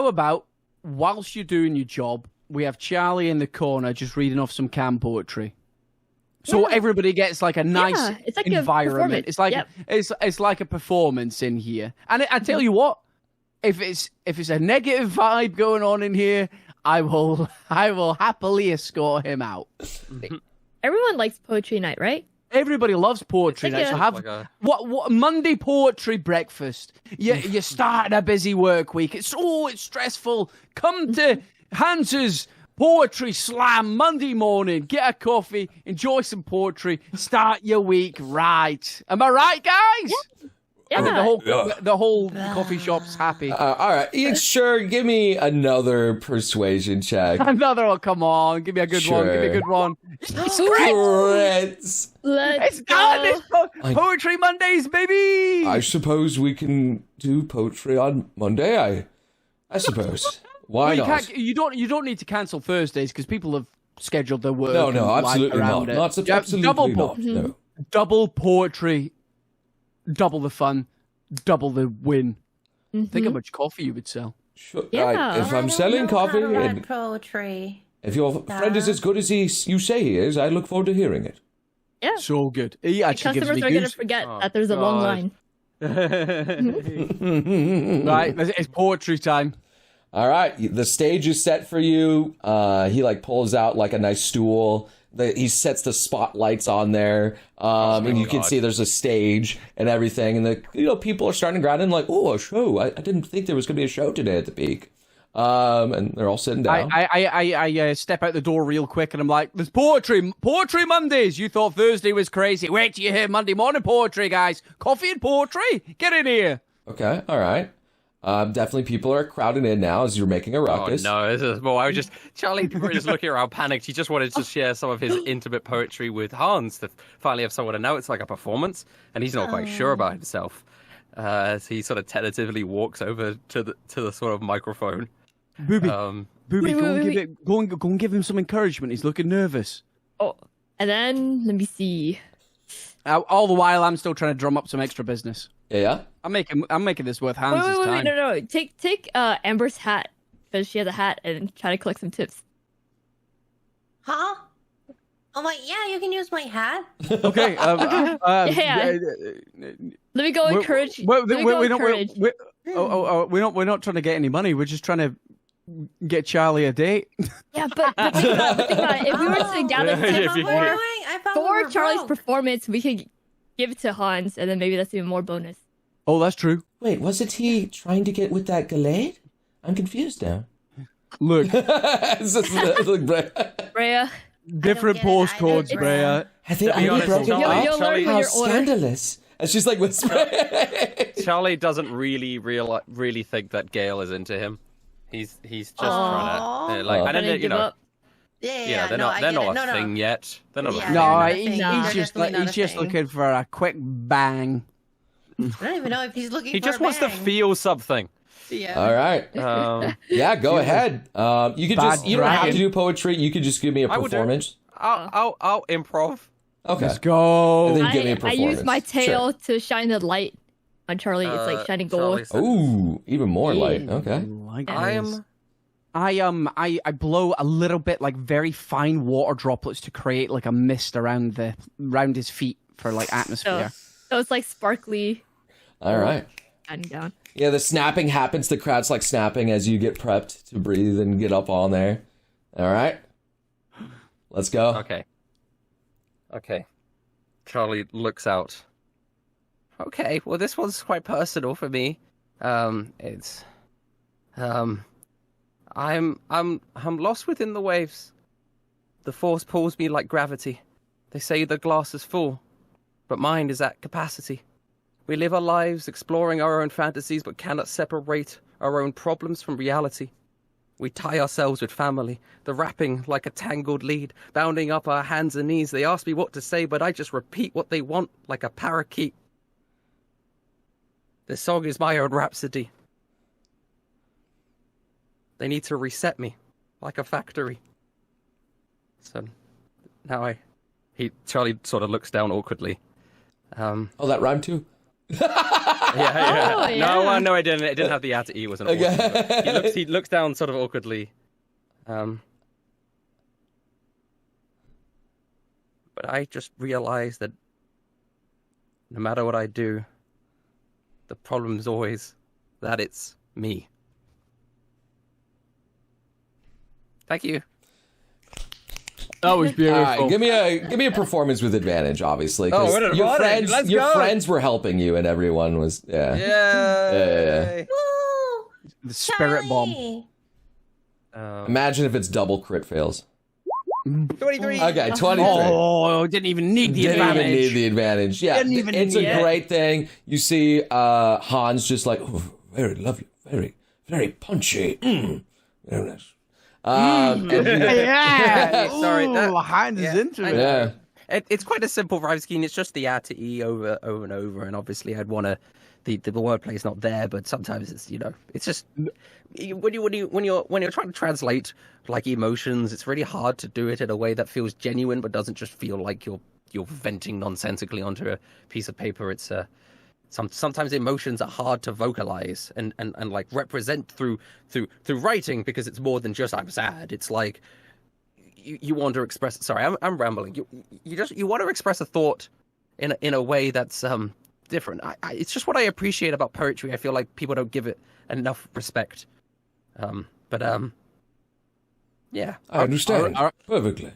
about whilst you're doing your job, we have Charlie in the corner just reading off some canned poetry. So everybody gets like a nice it's like environment. It's like it's like a performance in here. And I tell you what, if it's a negative vibe going on in here, I will happily escort him out. Everyone likes poetry night, right? Everybody loves poetry night. So have what Monday poetry breakfast. You're starting a busy work week. It's stressful. Come to Hans's Poetry Slam Monday morning. Get a coffee, enjoy some poetry, start your week right. Am I right, guys? Yeah. The whole coffee shop's happy. All right, sure. Give me another persuasion check. Another one. Come on, give me a good one. Give me a good one. Let's it's done. It's Poetry Mondays, baby. I suppose we can do poetry on Monday. I suppose. Why not? You don't need to cancel Thursdays because people have scheduled their work. No, absolutely not. Absolutely not. No. Double poetry, double the fun, double the win. Think how much coffee you would sell. Sure. If I'm selling coffee and poetry, if your friend is as good as you say he is, I look forward to hearing it. Yeah. So good. He actually customers are going to forget that there's a long line. Right, it's poetry time. All right, the stage is set for you. He pulls out a nice stool. He sets the spotlights on there, and you can see there's a stage and everything. And people are starting to ground in oh, a show. I didn't think there was going to be a show today at the Peak. And they're all sitting down. I step out the door real quick, and I'm like, "There's poetry Mondays. You thought Thursday was crazy. Wait till you hear Monday morning poetry, guys. Coffee and poetry. Get in here." Okay, all right. Definitely people are crowding in now as you're making a ruckus. Oh, no, this is more. Charlie was just looking around panicked. He just wanted to share some of his intimate poetry with Hans to finally have someone to know it's like a performance, and he's not quite sure about himself. As he sort of tentatively walks over to the sort of microphone. Booby, Booby, Wait. go and give him some encouragement. He's looking nervous. Oh, and then let me see. All the while, I'm still trying to drum up some extra business. Yeah. I'm making this worth Hans' Wait, time. no. Take Amber's hat because she has a hat, and try to collect some tips. Huh? Oh my, yeah, you can use my hat. Okay. Yeah. Let me go encourage. We're not trying to get any money. We're just trying to get Charlie a date. Yeah, but think about it. If we were to gather tips I thought we for were Charlie's broke. performance, we could give it to Hans, and then maybe that's even more bonus. Oh, that's true. Wait, wasn't he trying to get with that Gallade? I'm confused now. Look, It's just, look, Rhea, different get it. I don't postcodes, get it. Brea. have they To be already honest, broken Charlie- up? you'll learn Charlie- when How you're older. scandalous! And she's like whispering. Charlie doesn't really think that Gale is into him. He's just trying to like, Aw. I don't know, Trying to give up. Yeah, they're no, not I they're get it. not No, a no. thing yet. They're not Yeah, a No, they're thing. not a thing. he's They're just definitely not a just thing. looking for a quick bang. I don't even know if he's looking He for just a wants to bang. feel something. Yeah. All right. Yeah, go ahead. You could Bad you don't have to dragon. do poetry. You could just give me a I would do it. performance. I'll improv. Okay. Let's go. And then give me a I performance. use my tail to shine the light on Charlie. It's like shining gold. Charlie Ooh, even more light. Okay. Like says, this. I blow a little bit like very fine water droplets to create like a mist around his feet for like atmosphere. So it's like sparkly All right. shining down. Yeah, the snapping happens. The crowd's like snapping as you get prepped to breathe and get up on there. All right. Let's go. Okay. Charlie looks out. Okay, well this one's quite personal for me. I'm lost within the waves. The force pulls me like gravity. They say the glass is full, but mine is at capacity. We live our lives exploring our own fantasies, but cannot separate our own problems from reality. We tie ourselves with family, the wrapping like a tangled lead, bounding up our hands and knees. They ask me what to say, but I just repeat what they want like a parakeet. This song is my own rhapsody. They need to reset me like a factory. So now Charlie sort of looks down awkwardly. Oh, that rhymed too. Yeah. Oh, yeah. No, I didn't. It didn't have the at E. Wasn't awkward. He looks down sort of awkwardly. But I just realized that no matter what I do, the problem's always that it's me. Thank you. That was beautiful. All right, give me a performance with advantage, obviously. 'cause Oh, what an advantage. Let's your go. friends were helping you, and everyone was Yeah. Woo! The spirit bomb. Charlie! Imagine if it's double crit fails. 23. Okay, 23. Oh, didn't even need the Didn't even advantage. need the advantage. Yeah, Didn't even it's need a it. great thing. You see Hans just like, oh, very lovely, very, very punchy. Very nice. Yeah. Sorry, Ooh, Hans is into it. Yeah. It's quite a simple rhyme scheme. It's just the A to E over and over, and obviously I'd want to. The wordplay's not there, but sometimes it's it's just when you're trying to translate like emotions, it's really hard to do it in a way that feels genuine but doesn't just feel like you're venting nonsensically onto a piece of paper. It's sometimes emotions are hard to vocalize and like represent through writing because it's more than just I'm sad. It's like you want to express. Sorry, I'm rambling. You want to express a thought in a way that's different. It's just what I appreciate about poetry. I feel like people don't give it enough respect. Yeah. I understand perfectly.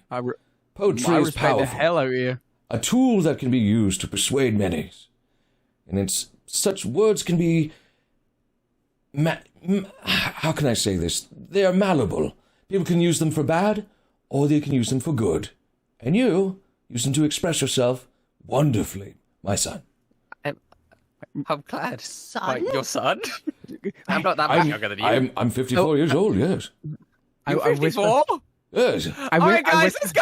Poetry I is respect the powerful. hell out of you. A tool that can be used to persuade many. And it's such words can be how can I say this? They are malleable. People can use them for bad, or they can use them for good. And you use them to express yourself wonderfully, my son. I'm glad. Son? Like, your son? I'm not that much younger than you. I'm 54 years old, yes. You're 54? Yes. All right, guys, let's go!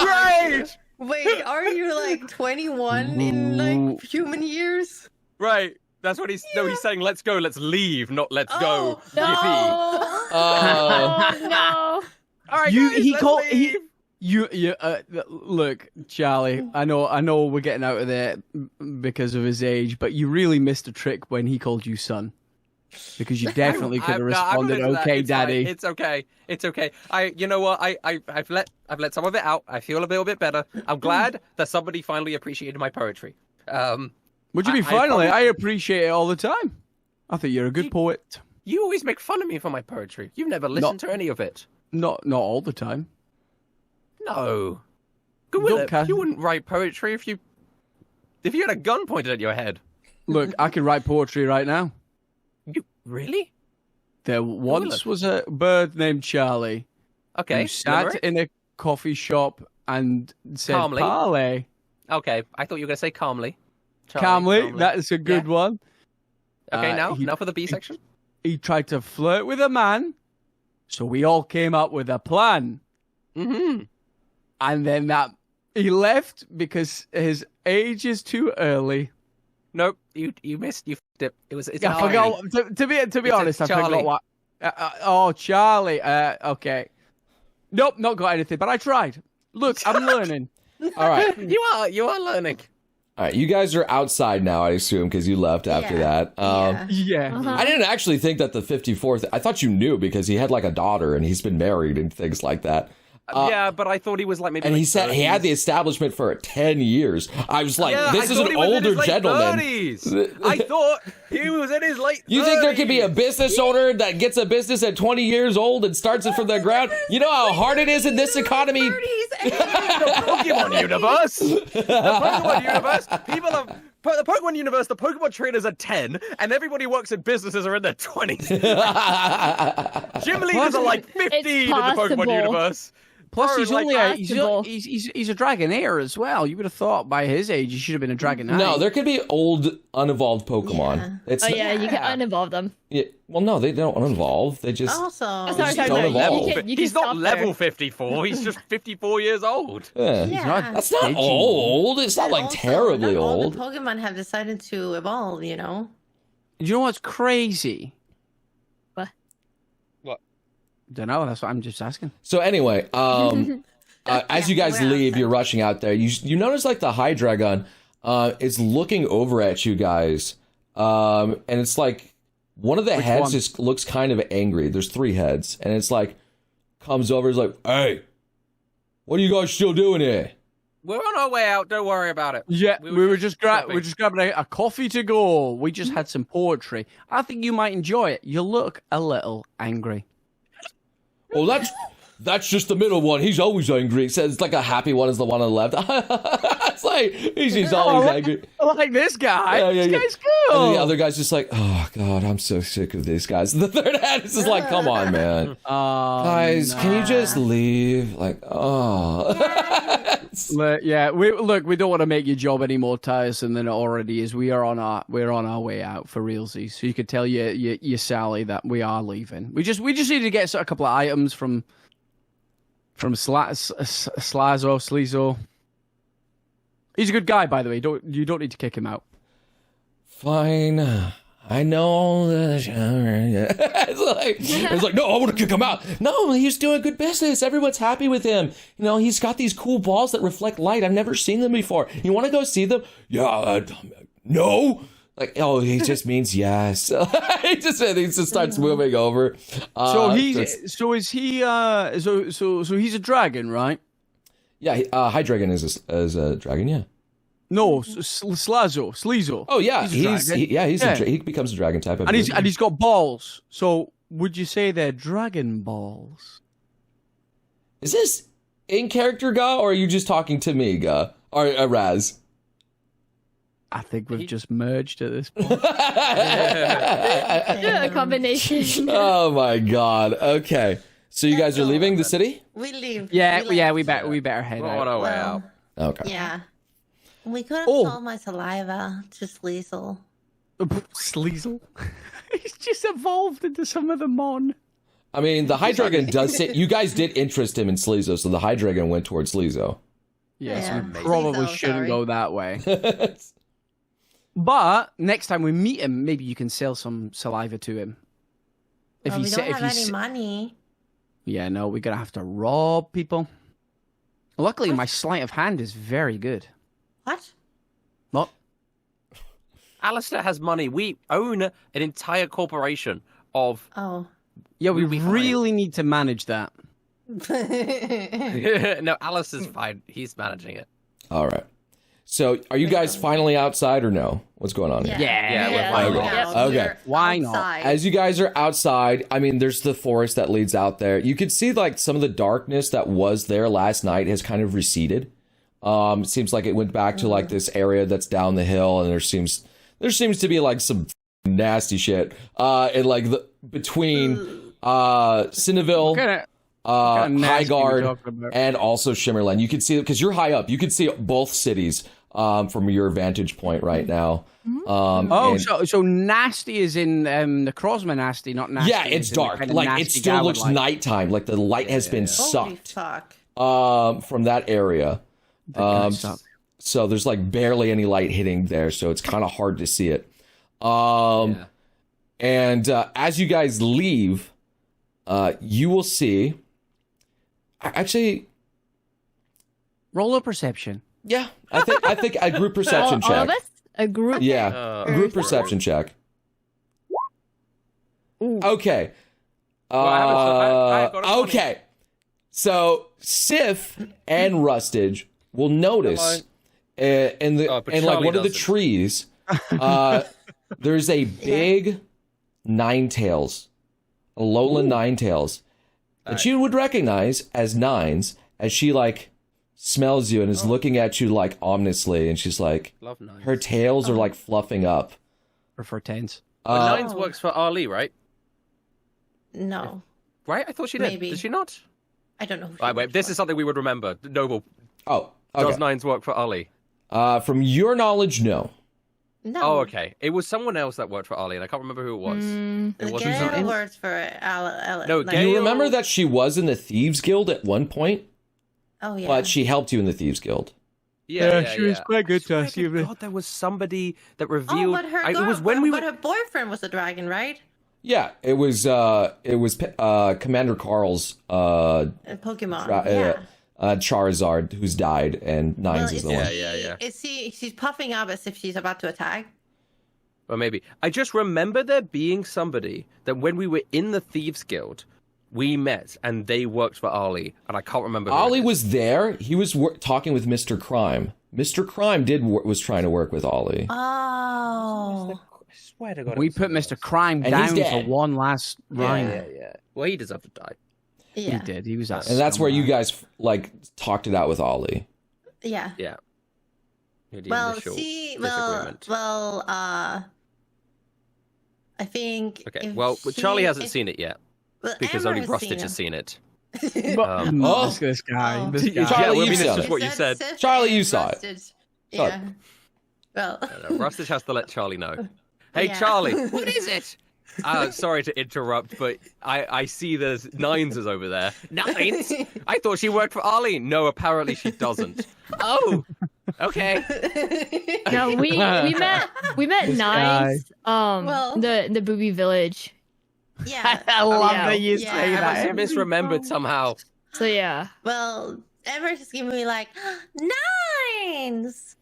Great! Wait, are you like 21 in like human years? Right. That's what he's saying. Let's go. Let's leave. Not let's go. No. Yippee. Oh, no. All right, You guys, he let's called leave. look, Charlie, I know we're getting out of there because of his age, but you really missed a trick when he called you son. Because you definitely could have responded, "Okay, Daddy." Fine. It's okay. You know what? I've let some of it out. I feel a little bit better. I'm glad that somebody finally appreciated my poetry. Would you be finally? I appreciate it all the time. I think you're a good poet. You always make fun of me for my poetry. You've never listened to any of it. Not all the time. No. Good with it. You wouldn't write poetry if you had a gun pointed at your head. Look, I can write poetry right now. You really? There once was a bird named Charlie. Okay. Who sat in a coffee shop and said Calmly. "Parley." Okay, I thought you were going to say calmly. Calmly, that is a good one. Okay, now for the B section. He tried to flirt with a man, so we all came up with a plan. Mm-hmm. And then he left because his age is too early. Nope, you missed. You f***ed it. It's I forgot. To be honest, I forgot what. Charlie. Okay. Nope, not got anything. But I tried. Look, I'm learning. All right. You are learning. All right, you guys are outside now, I assume, because you left after that. Yeah. I didn't actually think that the 54th... I thought you knew because he had like a daughter and he's been married and things like that. Yeah, but I thought he was like maybe. And like he said 30s. he had the establishment for 10 years. I was like, this is an older gentleman. I thought he was in his late 30s. You think there could be a business owner that gets a business at 20 years old and starts it from the ground? You know how hard it is in this economy? The Pokemon universe. The Pokemon universe. The Pokemon universe, the Pokemon trainers are 10, and everybody who works in businesses are in their 20s. Gym leaders are like 15 in the Pokemon universe. Plus, he's like only he's a Dragonair as well. You would have thought by his age he should have been a Dragonair. No, there could be old, unevolved Pokemon. Yeah. You can unevolve them. Yeah, well, no, they don't unevolve. They just Also, sorry. Don't evolve. You can He's not stop level there. 54. He's just 54 years old. Yeah. yeah. That's not old. It's not like Also, terribly not all old. the Pokemon have decided to evolve, you know? You know what's crazy? What? Don't know. That's what I'm just asking. So anyway, as you guys we're leave, outside. you're rushing out there. You notice like the Hydreigon is looking over at you guys, and it's like one of the heads one? just looks kind of angry. There's 3 heads, and it's like comes over, is like, "Hey, what are you guys still doing here?" We're on our way out. Don't worry about it. Yeah, we were just shopping. grabbing a coffee to go. We just had some poetry. I think you might enjoy it. You look a little angry. Well, that's just the middle one. He's always angry. It says like a happy one is the one on the left. It's like he's just always angry. I like this guy. Yeah. This guy's And cool. then the other guy's just like, oh god, I'm so sick of these guys. The third head is just like, come on, man. Guys, can you just leave? Like, oh. We don't want to make your job any more tiresome than it already is. We're on our way out for realsies. So you could tell your Sally that we are leaving. We just need to get a couple of items from Sleazo. He's a good guy, by the way. You don't need to kick him out. Fine. I know. It's like, no, I want to kick him out. No, he's doing good business. Everyone's happy with him. You know, he's got these cool balls that reflect light. I've never seen them before. You want to go see them? Yeah. No. Like, oh, he just means yes. he just starts moving over. So he's a dragon, right? Yeah, Hydreigon is a dragon. Yeah. No, Sleazo. Oh yeah, dragon. He becomes a dragon type. And he's got balls. So would you say they're dragon balls? Is this in character, Ga, or are you just talking to me, Ga, or Raz? I think we've just merged at this point. Yeah, a combination. Oh my god. Okay, so you guys are leaving the city? We leave. We better head We're on out. our way out. Okay. Yeah. We could have sold my saliva to Sleazel. Sleazel? He's just evolved into some of the Mon. I mean, the Hydreigon does say you guys did interest him in Sleazo, so the Hydreigon went towards Sleazo. Yes, Yeah. we probably Sleazo, shouldn't sorry. go that way. But next time we meet him, maybe you can sell some saliva to him. Well, we don't have any money. Yeah, no, we're gonna have to rob people. Luckily, my sleight of hand is very good. What? What? Alistair has money. We own an entire corporation of. Oh. Yeah, we really need to manage that. No, Alistair's fine. He's managing it. All right. So, are you guys finally outside or no? What's going on here? Yeah, we're finally outside. Okay. Why not? As you guys are outside, I mean, there's the forest that leads out there. You could see like some of the darkness that was there last night has kind of receded. It seems like it went back to like this area that's down the hill, and there seems to be like some nasty shit. And like between Cinnaville, Highguard, and also Shimmerland. You can see it because you're high up. You can see both cities from your vantage point right now. So nasty is in the Crosma nasty, not nasty. Yeah, it's dark. Like it still looks nighttime. Like the light has been sucked from that area. So there's like barely any light hitting there, so it's kind of hard to see it. And as you guys leave, you will see. Actually, roll a perception. Yeah, I think a group perception check. All of us? A group? Yeah, group perception check. Ooh. Okay. Okay. So Sif and Rustage will notice in like one of the trees, there's a big ninetails, a lowland ninetails that you would recognize as Nines, as she like smells you and is looking at you like ominously, and she's like, her tails are like fluffing up. Prefer tens. But Nines works for Ali, right? No. Right? I thought she did. Maybe. Did she not? I don't know. Right, wait, this is something we would remember. Noble. Oh, okay. Does Nines work for Ali? From your knowledge, no. No. Oh, okay. It was someone else that worked for Ali, and I can't remember who it was. It wasn't Gale works for Al. No, like, You remember that she was in the Thieves Guild at one point? Oh yeah. But she helped you in the Thieves Guild. She was quite good to us. God, there was somebody that revealed. but her it was when we but were. her boyfriend was a dragon, right? Yeah, it was Commander Carl's Pokemon. Charizard, who's died, and Nines is the one. Yeah. She's puffing up as if she's about to attack. Or maybe. I just remember there being somebody that when we were in the Thieves Guild, we met, and they worked for Ali, and I can't remember. Ali was there. He was talking with Mr. Crime. Mr. Crime was trying to work with Ali. Oh. I swear to God. We put Mr. Crime And he's down dead. for one last round. Yeah. Well, he deserved to die. Yeah. He did. He was And that's where you guys like talked it out with Ali. Yeah. Yeah. Well, I think. Okay. Well, Charlie hasn't seen it yet because only Rustage has seen it. This guy. Charlie, Charlie, you saw just it. what you said. Charlie, you saw it. Rustage. Yeah. Well. Rustage has to let Charlie know. Hey, Yeah. Charlie, what is it? Sorry to interrupt, but I see there's Nines is over there. Nines? I thought she worked for Ali. No, apparently she doesn't. Oh, okay. No, we met Nines. The Booby Village. Yeah. I love yeah. that you Yeah, say I that. must have misremembered somehow. So yeah. Well, Everett is giving me like Nines.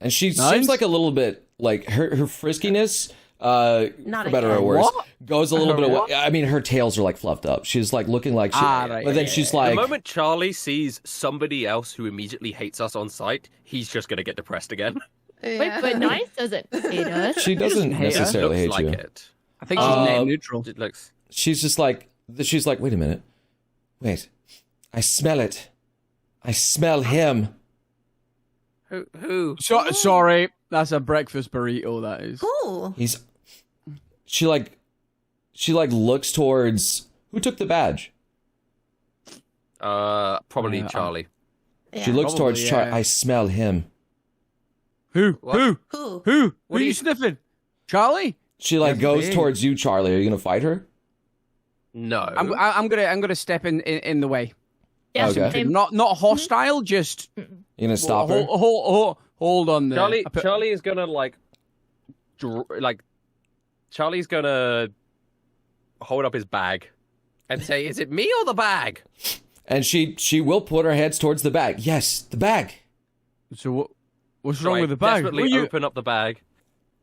And she Nines? seems like a little bit like her friskiness. Not for better or again. worse, What? goes a little bit What? away. I mean, her tails are like fluffed up. She's like looking like she, Right, but then she's like, The moment Charlie sees somebody else who immediately hates us on sight, he's just going to get depressed again. Wait, but Nines doesn't hate us. she doesn't hate her. necessarily hate Looks like you. it. I think she's net neutral. It looks. She's just like, wait a minute, wait, I smell it. I smell him. Who? Sorry, that's a breakfast burrito. That is. Who? She looks towards who took the badge. Probably Yeah. Charlie. Yeah. She looks Probably, towards yeah. Charlie. I smell him. Who? What? Who? Who? Who? What are are you you- sniffing? Charlie? She like That's goes big. towards you, Charlie. Are you gonna fight her? No. I'm gonna step in the way. Yeah, Okay. same. Not hostile. Just You gonna stop her? hold on there. Charlie. I put- Charlie is gonna like Charlie's gonna hold up his bag and say, "Is it me or the bag?" And she will put her heads towards the bag. Yes, the bag. So what's wrong with the bag? Desperately open up the bag,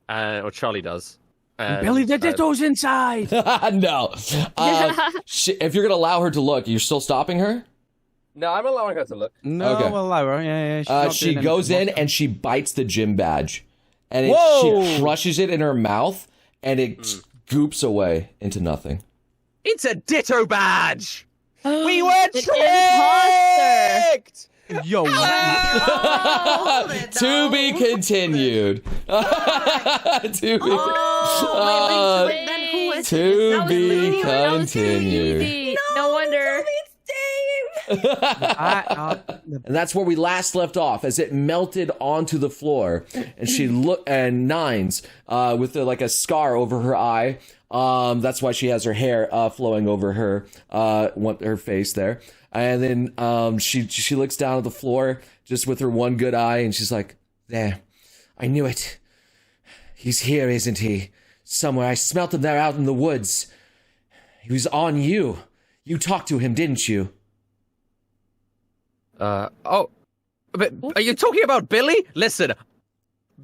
or Charlie does. Billy, the ditto's inside. No. If you're gonna allow her to look, you're still stopping her? No, I'm allowing her to look. No, Okay. we'll allow her. Yeah. She goes in and she bites the gym badge, and she crushes it in her mouth, and it goops away into nothing. It's a ditto badge. We were Imposter. tricked! Yo. To be continued. To be continued. No wonder. And that's where we last left off, as it melted onto the floor, and she and Nines with like a scar over her eye. That's why she has her hair flowing over her face there. And then she looks down at the floor just with her one good eye, and she's like, "There, I knew it. He's here, isn't he? Somewhere. I smelt him there out in the woods. He was on you. You talked to him, didn't you?" But are you talking about Billy? Listen,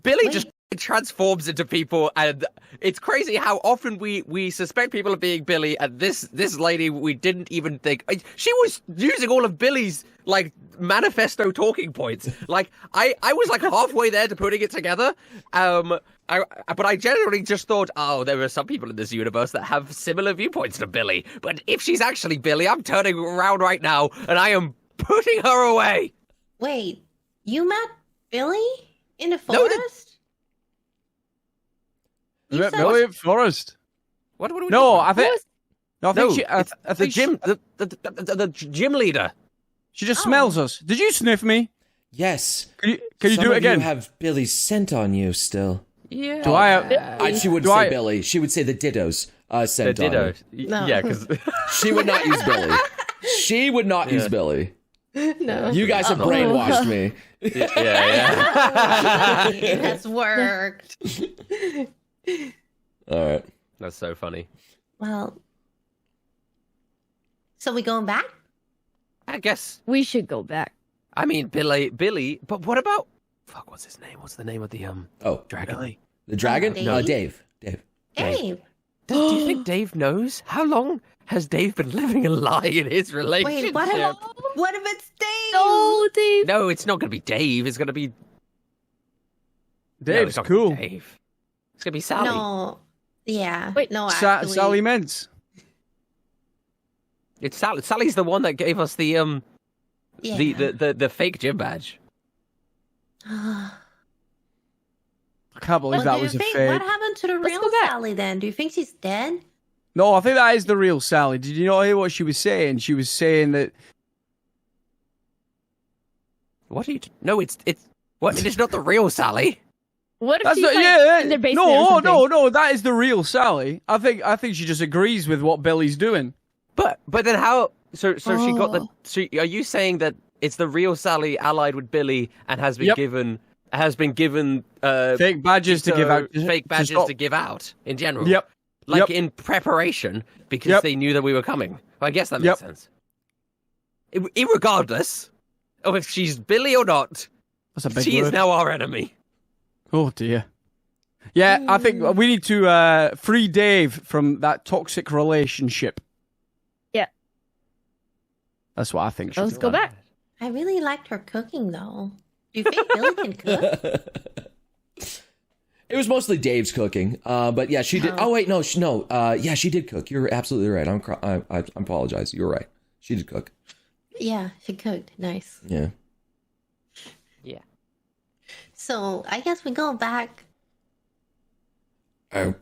Billy just transforms into people, and it's crazy how often we suspect people of being Billy, and this lady, we didn't even think. She was using all of Billy's, like, manifesto talking points. Like, I was, like, halfway there to putting it together, but I generally just thought, oh, there are some people in this universe that have similar viewpoints to Billy, but if she's actually Billy, I'm turning around right now, and I am putting her away. Wait, you met Billy in the forest? Billy Forest. What are we No, talking I think. No, I think No, she. I the think gym, the gym leader. She just smells us. Did you sniff me? Yes. Can you Some do it of again? You have Billy's scent on you still. Yeah. Do I? She wouldn't say Billy. She would say the Ditto's scent The on ditto. you. No. Yeah, because She would not use Billy. She would not use Billy. No. You guys have brainwashed me. yeah. It has worked. All right. That's so funny. Well, so we going back? I guess. We should go back. I mean, Billy. But what about? Fuck, what's his name? What's the name of the dragon? Billy. The dragon? Dave. Dave. Dave. Do you think Dave knows? How long has Dave been living a lie in his relationship? Wait, what if it's Dave? No, Dave. No, it's not going to be Dave. It's going to be Dave's it's not gonna cool. be Dave. It's going to be Sally. No. Yeah. Wait, no, actually. Salamence. It's Sally. Sally's the one that gave us the the fake gym badge. I can't believe Well, that do was you a think, fake. what happened to the Let's real go back. Sally then? Do you think she's dead? No, I think that is the real Sally. Did you not hear what she was saying? She was saying that. What are you? No, it's what? It is not the real Sally. What if That's she's not, like yeah. in their basement or something? No. That is the real Sally. I think she just agrees with what Billy's doing. But then how? So she got the. Oh. So are you saying that it's the real Sally allied with Billy and has been Yep. given Fake badges to give out. fake badges stop. to give out in general? Yep. Like Yep. in preparation because Yep. they knew that we were coming. Well, I guess that Yep. makes sense. Irregardless of if she's Billy or not, That's a big she word. is now our enemy. Oh dear. Yeah, I think we need to free Dave from that toxic relationship. Yeah. That's what I think. Let's go back. I really liked her cooking, though. Do you think Billy can cook? It was mostly Dave's cooking, but yeah, she did. Oh wait, no, yeah, she did cook. You're absolutely right. I apologize. You're right. She did cook. Yeah, she cooked. Nice. Yeah. Yeah. So I guess we go back. Or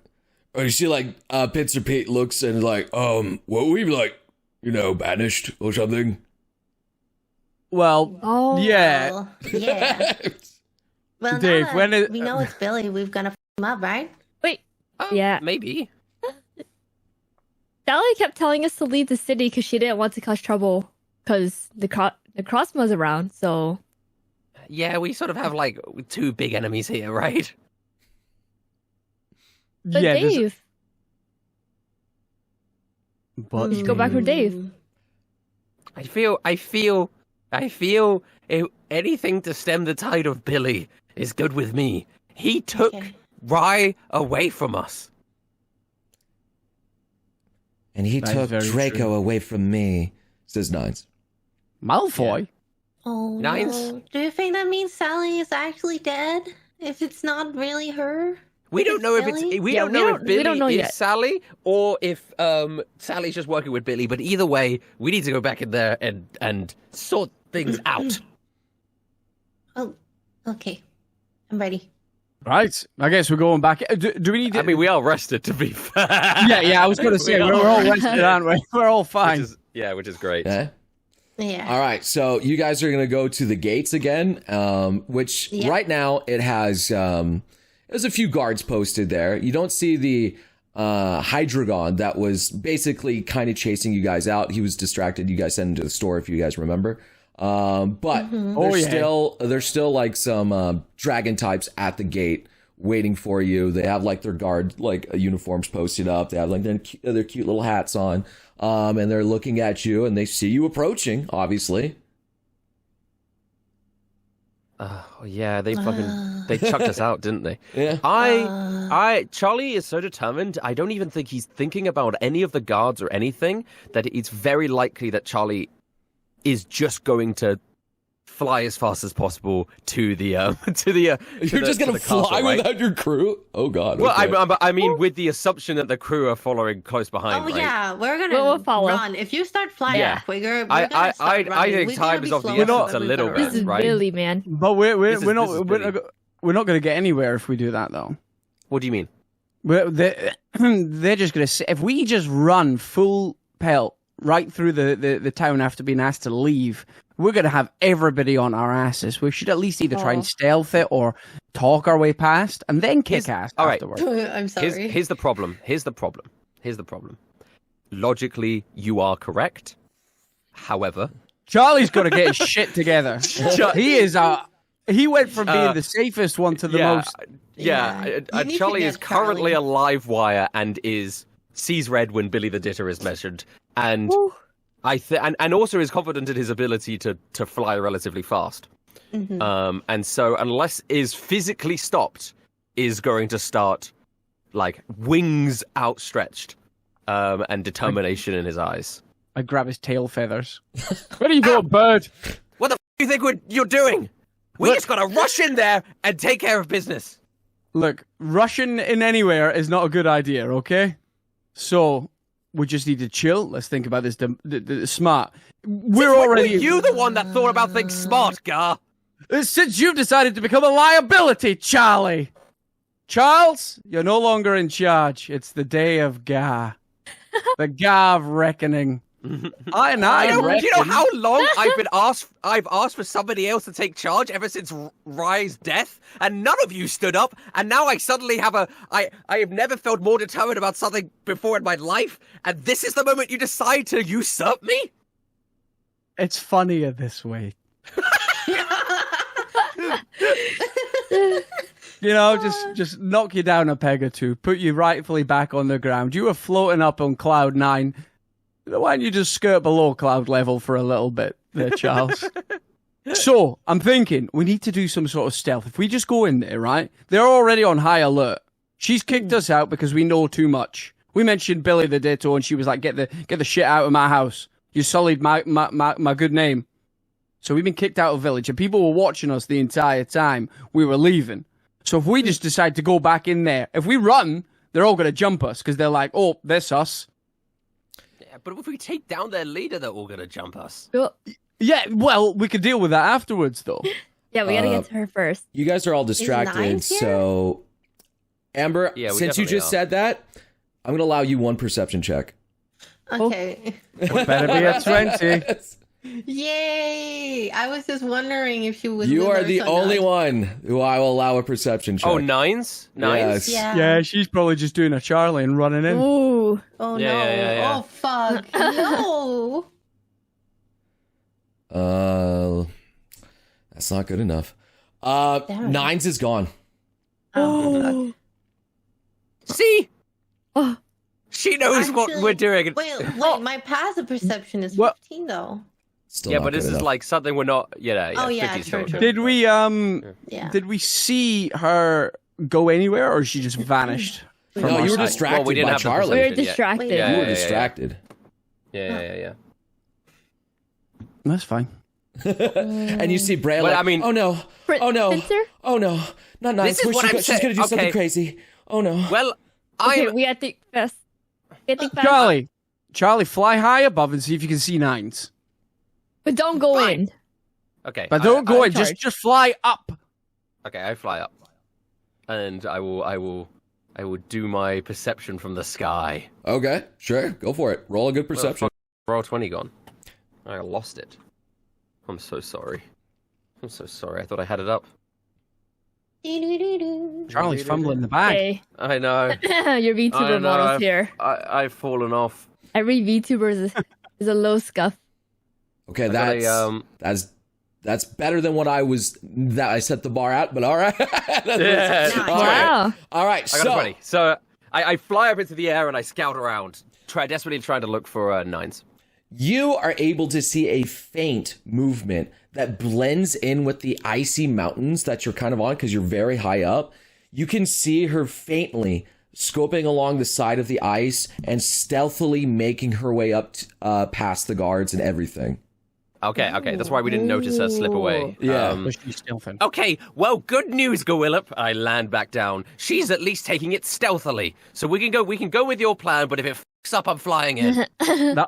you see, like, Pincer Pete looks and is like, were we like, banished or something? Well, Oh. yeah. Well, yeah. Well, Dave, now when that it- we know it's Billy, we've gonna f him up, right? Wait. Oh, Yeah. maybe. Sally kept telling us to leave the city because she didn't want to cause trouble because the Crossmow's around. So Yeah, we sort of have like two big enemies here, right? But Yeah, there's- Dave. But Just go back for Dave. I feel if anything to stem the tide of Billy is good with me. He took Rye away from us. And he That is took very Draco true. away from me, says Nines. Malfoy. Oh, Nines? no. Do you think that means Sally is actually dead? If it's not really her? We don't know if Billy? it's we Yeah, don't we know don't- if we Billy don't know is yet. Sally or if Sally's just working with Billy. But either way, we need to go back in there and sort things out. Oh, okay. I'm ready. Right. I guess we're going back. Do we need to... I mean, we are rested to be fair. yeah, I was going to say, we're all rested, aren't we? We're all fine. Which is great. Yeah. Yeah. All right, so you guys are gonna go to the gates again, which right now it has there's a few guards posted there. You don't see the Hydreigon that was basically kind of chasing you guys out. He was distracted. You guys sent him to the store, if you guys remember. But there's still like some dragon types at the gate waiting for you. They have like their guard uniforms posted up. They have like their cute little hats on. And they're looking at you and they see you approaching, obviously. Yeah, they chucked us out, didn't they? Yeah. Charlie is so determined. I don't even think he's thinking about any of the guards or anything. That it's very likely that Charlie is just going to fly as fast as possible to the You're just gonna castle, fly right? without your crew? Oh god. Well, okay. I mean, with the assumption that the crew are following close behind. Oh right? yeah, we're gonna We'll follow. run. If you start flying, Yeah. we're gonna I start running. think We're time gonna is be of the slower essence than a we little better bit. This is right? Billy, man. But This is we're not Billy. we're not going to get anywhere if we do that, though. What do you mean? They're just going to... If we just run full pelt right through the town after being asked to leave, we're going to have everybody on our asses. We should at least either try and stealth it or talk our way past and then kick ass all right. afterwards. I'm sorry. Here's the problem. Logically, you are correct. However, Charlie's got to get his shit together. He went from being the safest one to the most... Yeah. You need to Charlie get is currently Charlie. a live wire and sees red when Billy the Ditter is measured, and and also is confident in his ability to fly relatively fast. And so, unless is physically stopped, is going to start like wings outstretched, and determination in his eyes. I grab his tail feathers. Where do you go, bird? What the do you think you're doing? We just gotta rush in there and take care of business. Look, rushing in anywhere is not a good idea, okay? So, we just need to chill. Let's think about this smart. We're already... Were you the one that thought about things smart, Gar? Since you've decided to become a liability, Charlie! Charles, you're no longer in charge. It's the day of Gar. The Gar of reckoning. Do you know how long I've asked for somebody else to take charge ever since Rye's death, and none of you stood up, and now I suddenly have I have never felt more determined about something before in my life, and this is the moment you decide to usurp me? It's funnier this way. You know, just knock you down a peg or two, put you rightfully back on the ground. You were floating up on cloud 9. Why don't you just skirt below cloud level for a little bit there, Charles? So, I'm thinking, we need to do some sort of stealth. If we just go in there, right? They're already on high alert. She's kicked us out because we know too much. We mentioned Billy the Ditto, and she was like, get the shit out of my house. You sullied my good name. So we've been kicked out of village, and people were watching us the entire time we were leaving. So if we just decide to go back in there, if we run, they're all going to jump us, because they're like, oh, that's us. Yeah, but if we take down their leader, they're all gonna jump us. Well, Yeah, well, we could deal with that afterwards, though. yeah, we gotta get to her first. You guys are all distracted, Nines here? so Amber, Yeah, we since you definitely just are. said that, I'm gonna allow you one perception check. Okay. Better be a 20. Yay! I was just wondering if she was. You with are us the or only not. one who I will allow a perception check. Oh, nines? Yes. Yeah. Yeah, she's probably just doing a Charlie and running in. Ooh. Oh Yeah, no! yeah. Oh fuck! No! That's not good enough. Damn. Nines is gone. Oh, fuck. See? Oh, She knows what Actually, we're doing. Wait, my passive perception is What? 15 though. Still Yeah, not but this good is enough. like something we're not. Yeah. Oh, yeah, 50 's true, still- true. Did we Yeah. did we see her go anywhere, or she just vanished? No, from our you were sight? distracted Well, we didn't by have the Charlie. we were Position, yeah. distracted. Yeah, You were yeah, yeah. distracted. Yeah. That's fine. And you see Brea Well, like, I mean- oh no, oh no, Spencer? oh no, not nice. This is what I'm She's saying. gonna do something Okay. crazy. Oh no. Well, Okay, I'm. we have to fast. Getting fast. Charlie, fly high above and see if you can see nines. But don't go Fine. in. Okay. But don't go in. charge. Just fly up. Okay, I fly up, and I will do my perception from the sky. Okay, sure, go for it. Roll a good perception. Roll 20 gone. I lost it. I'm so sorry. I thought I had it up. Charlie's fumbling the bag. Okay. I know. Your I VTuber know, model's here. I've fallen off. Every VTuber is a low scuff. Okay, I got that's better than what I set the bar at. But all right. Yeah. All right. Wow. All right. I got a 20. So I fly up into the air and I scout around, desperately trying to look for nines. You are able to see a faint movement that blends in with the icy mountains that you're kind of on because you're very high up. You can see her faintly scoping along the side of the ice and stealthily making her way up past the guards and everything. Okay. That's why we didn't notice her slip away. Yeah. But she's stealthing. Okay, well, good news, Gwillip. I land back down. She's at least taking it stealthily, so we can go with your plan. But if it fucks up, I'm flying in.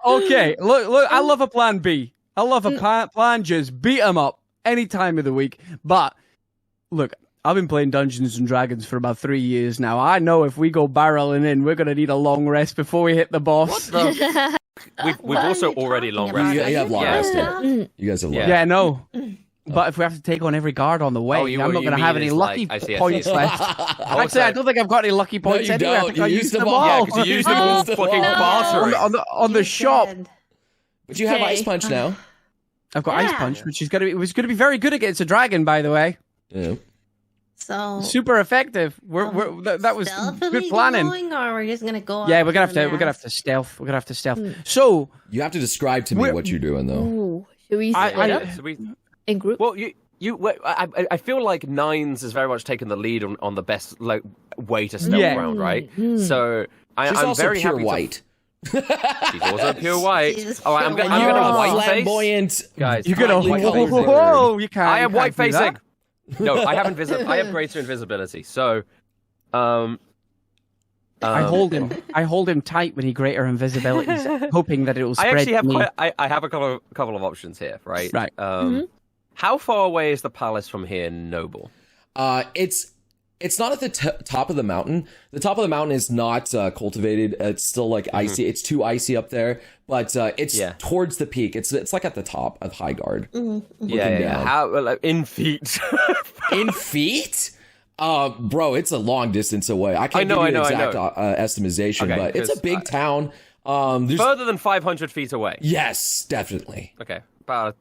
Okay, look. I love a plan B. I love a plan. Just beat them up any time of the week. But look, I've been playing Dungeons and Dragons for about 3 years now. I know if we go barreling in, we're gonna need a long rest before we hit the boss. We've also already long rested. You have long Yeah. rested. You guys have long. Yeah. Yeah, no. But if we have to take on every guard on the way, Oh, I'm not you going to mean have any it's lucky like- I see. points left. Actually, I don't think I've got any lucky points you anyway. I don't. think You I used used them them all. all. Yeah, because you used them all Oh, fucking no. bartering. on the shop. But you have Okay. ice punch now. I've got Ice Yeah. Punch, which is going to be, it was going to be very good against a dragon, by the way. Yeah. So Super effective. That was stealthily good planning. going, or we're just gonna go. Yeah, up we're gonna to have the to stealth. We're gonna have to stealth. So You have to describe to me We're- what you're doing, though. Ooh. Should we split up So in group? well, I feel like Nines has very much taken the lead on the best way to stealth Yeah. around, right? Mm. So She's I'm also very pure happy white. She's also pure white. She's Oh, I'm pure gonna white. white face. Flamboyant. Guys, you're gonna. White white facing. Whoa, you can't. I am you can't white do that. facing. No, I have I have greater invisibility. So, I hold him tight when he greater invisibilities, hoping that it will I spread. actually have to me. I have a couple of options here, right? Right. How far away is the palace from here, Noble? It's not at the top of the mountain. The top of the mountain is not cultivated. It's still like icy. It's too icy up there, but it's towards the peak. It's like at the top of High Guard. Yeah. down. How in feet? In feet? Bro, it's a long distance away. I can't I know, give you I exact know. estimation, Okay, but it's a 'cause big town. There's Further than 500 feet away. yes, definitely. Okay, about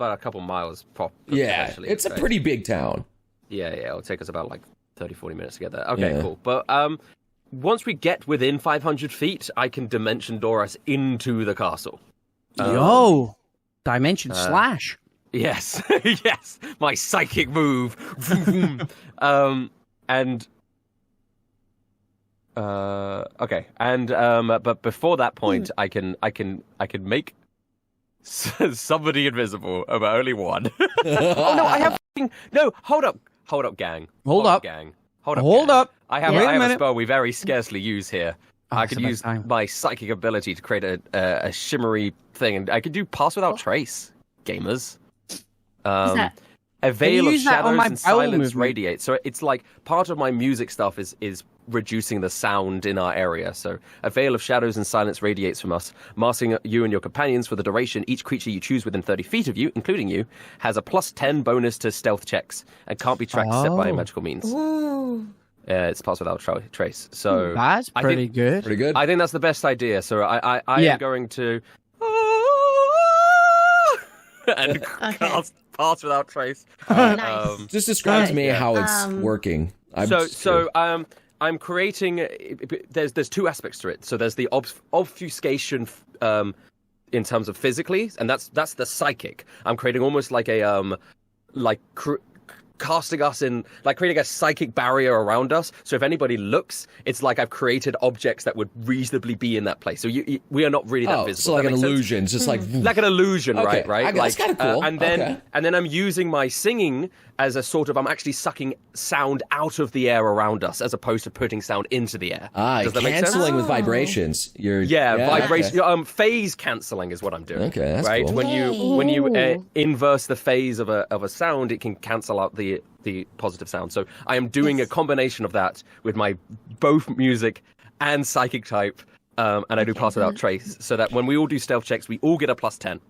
a couple miles. Yeah, potentially, it's a right? pretty big town. Yeah. It'll take us about like 30-40 minutes to get there. Okay, Yeah. cool. But once we get within 500 feet, I can dimension door us into the castle. Yo, dimension slash. Yes, yes, my psychic move. And okay, and but before that point, I can make somebody invisible, but only one. Oh no, I have no. Hold up, gang. Hold up. gang. Hold gang. up. I have Wait a I have a minute. spell we very scarcely use here. I it's could about use time. my psychic ability to create a shimmery thing, and I could do pass without trace, gamers. that? A veil of use that on shadows my and bowel silence movement? radiates. So it's like part of my music stuff is reducing the sound in our area. So a veil of shadows and silence radiates from us, masking you and your companions for the duration. Each creature you choose within 30 feet of you, including you, has a +10 bonus to stealth checks and can't be tracked except by Oh. magical means. Ooh. It's pass without trace. So That's I pretty think- good. Pretty good. I think that's the best idea. So I Yeah. am going to and Okay. cast pass without trace. Nice. Just describe to me yeah. how it's working. I'm So just curious. I'm creating. There's two aspects to it. So there's the obfuscation in terms of physically, and that's the psychic. I'm creating almost like a casting us in, like creating a psychic barrier around us. So if anybody looks, it's like I've created objects that would reasonably be in that place. So we are not really that visible. So like an illusion, just like an illusion, okay. right? That's kind of cool. And then I'm using my singing as a sort of, I'm actually sucking sound out of the air around us as opposed to putting sound into the air. Does that make sense? Canceling with vibrations. Vibration. Okay. Phase canceling is what I'm doing. Okay, that's right. cool. When you inverse the phase of a sound, it can cancel out the positive sound. So I am doing a combination of that with my both music and psychic type, and I do pass without trace, so that when we all do stealth checks, we all get a +10,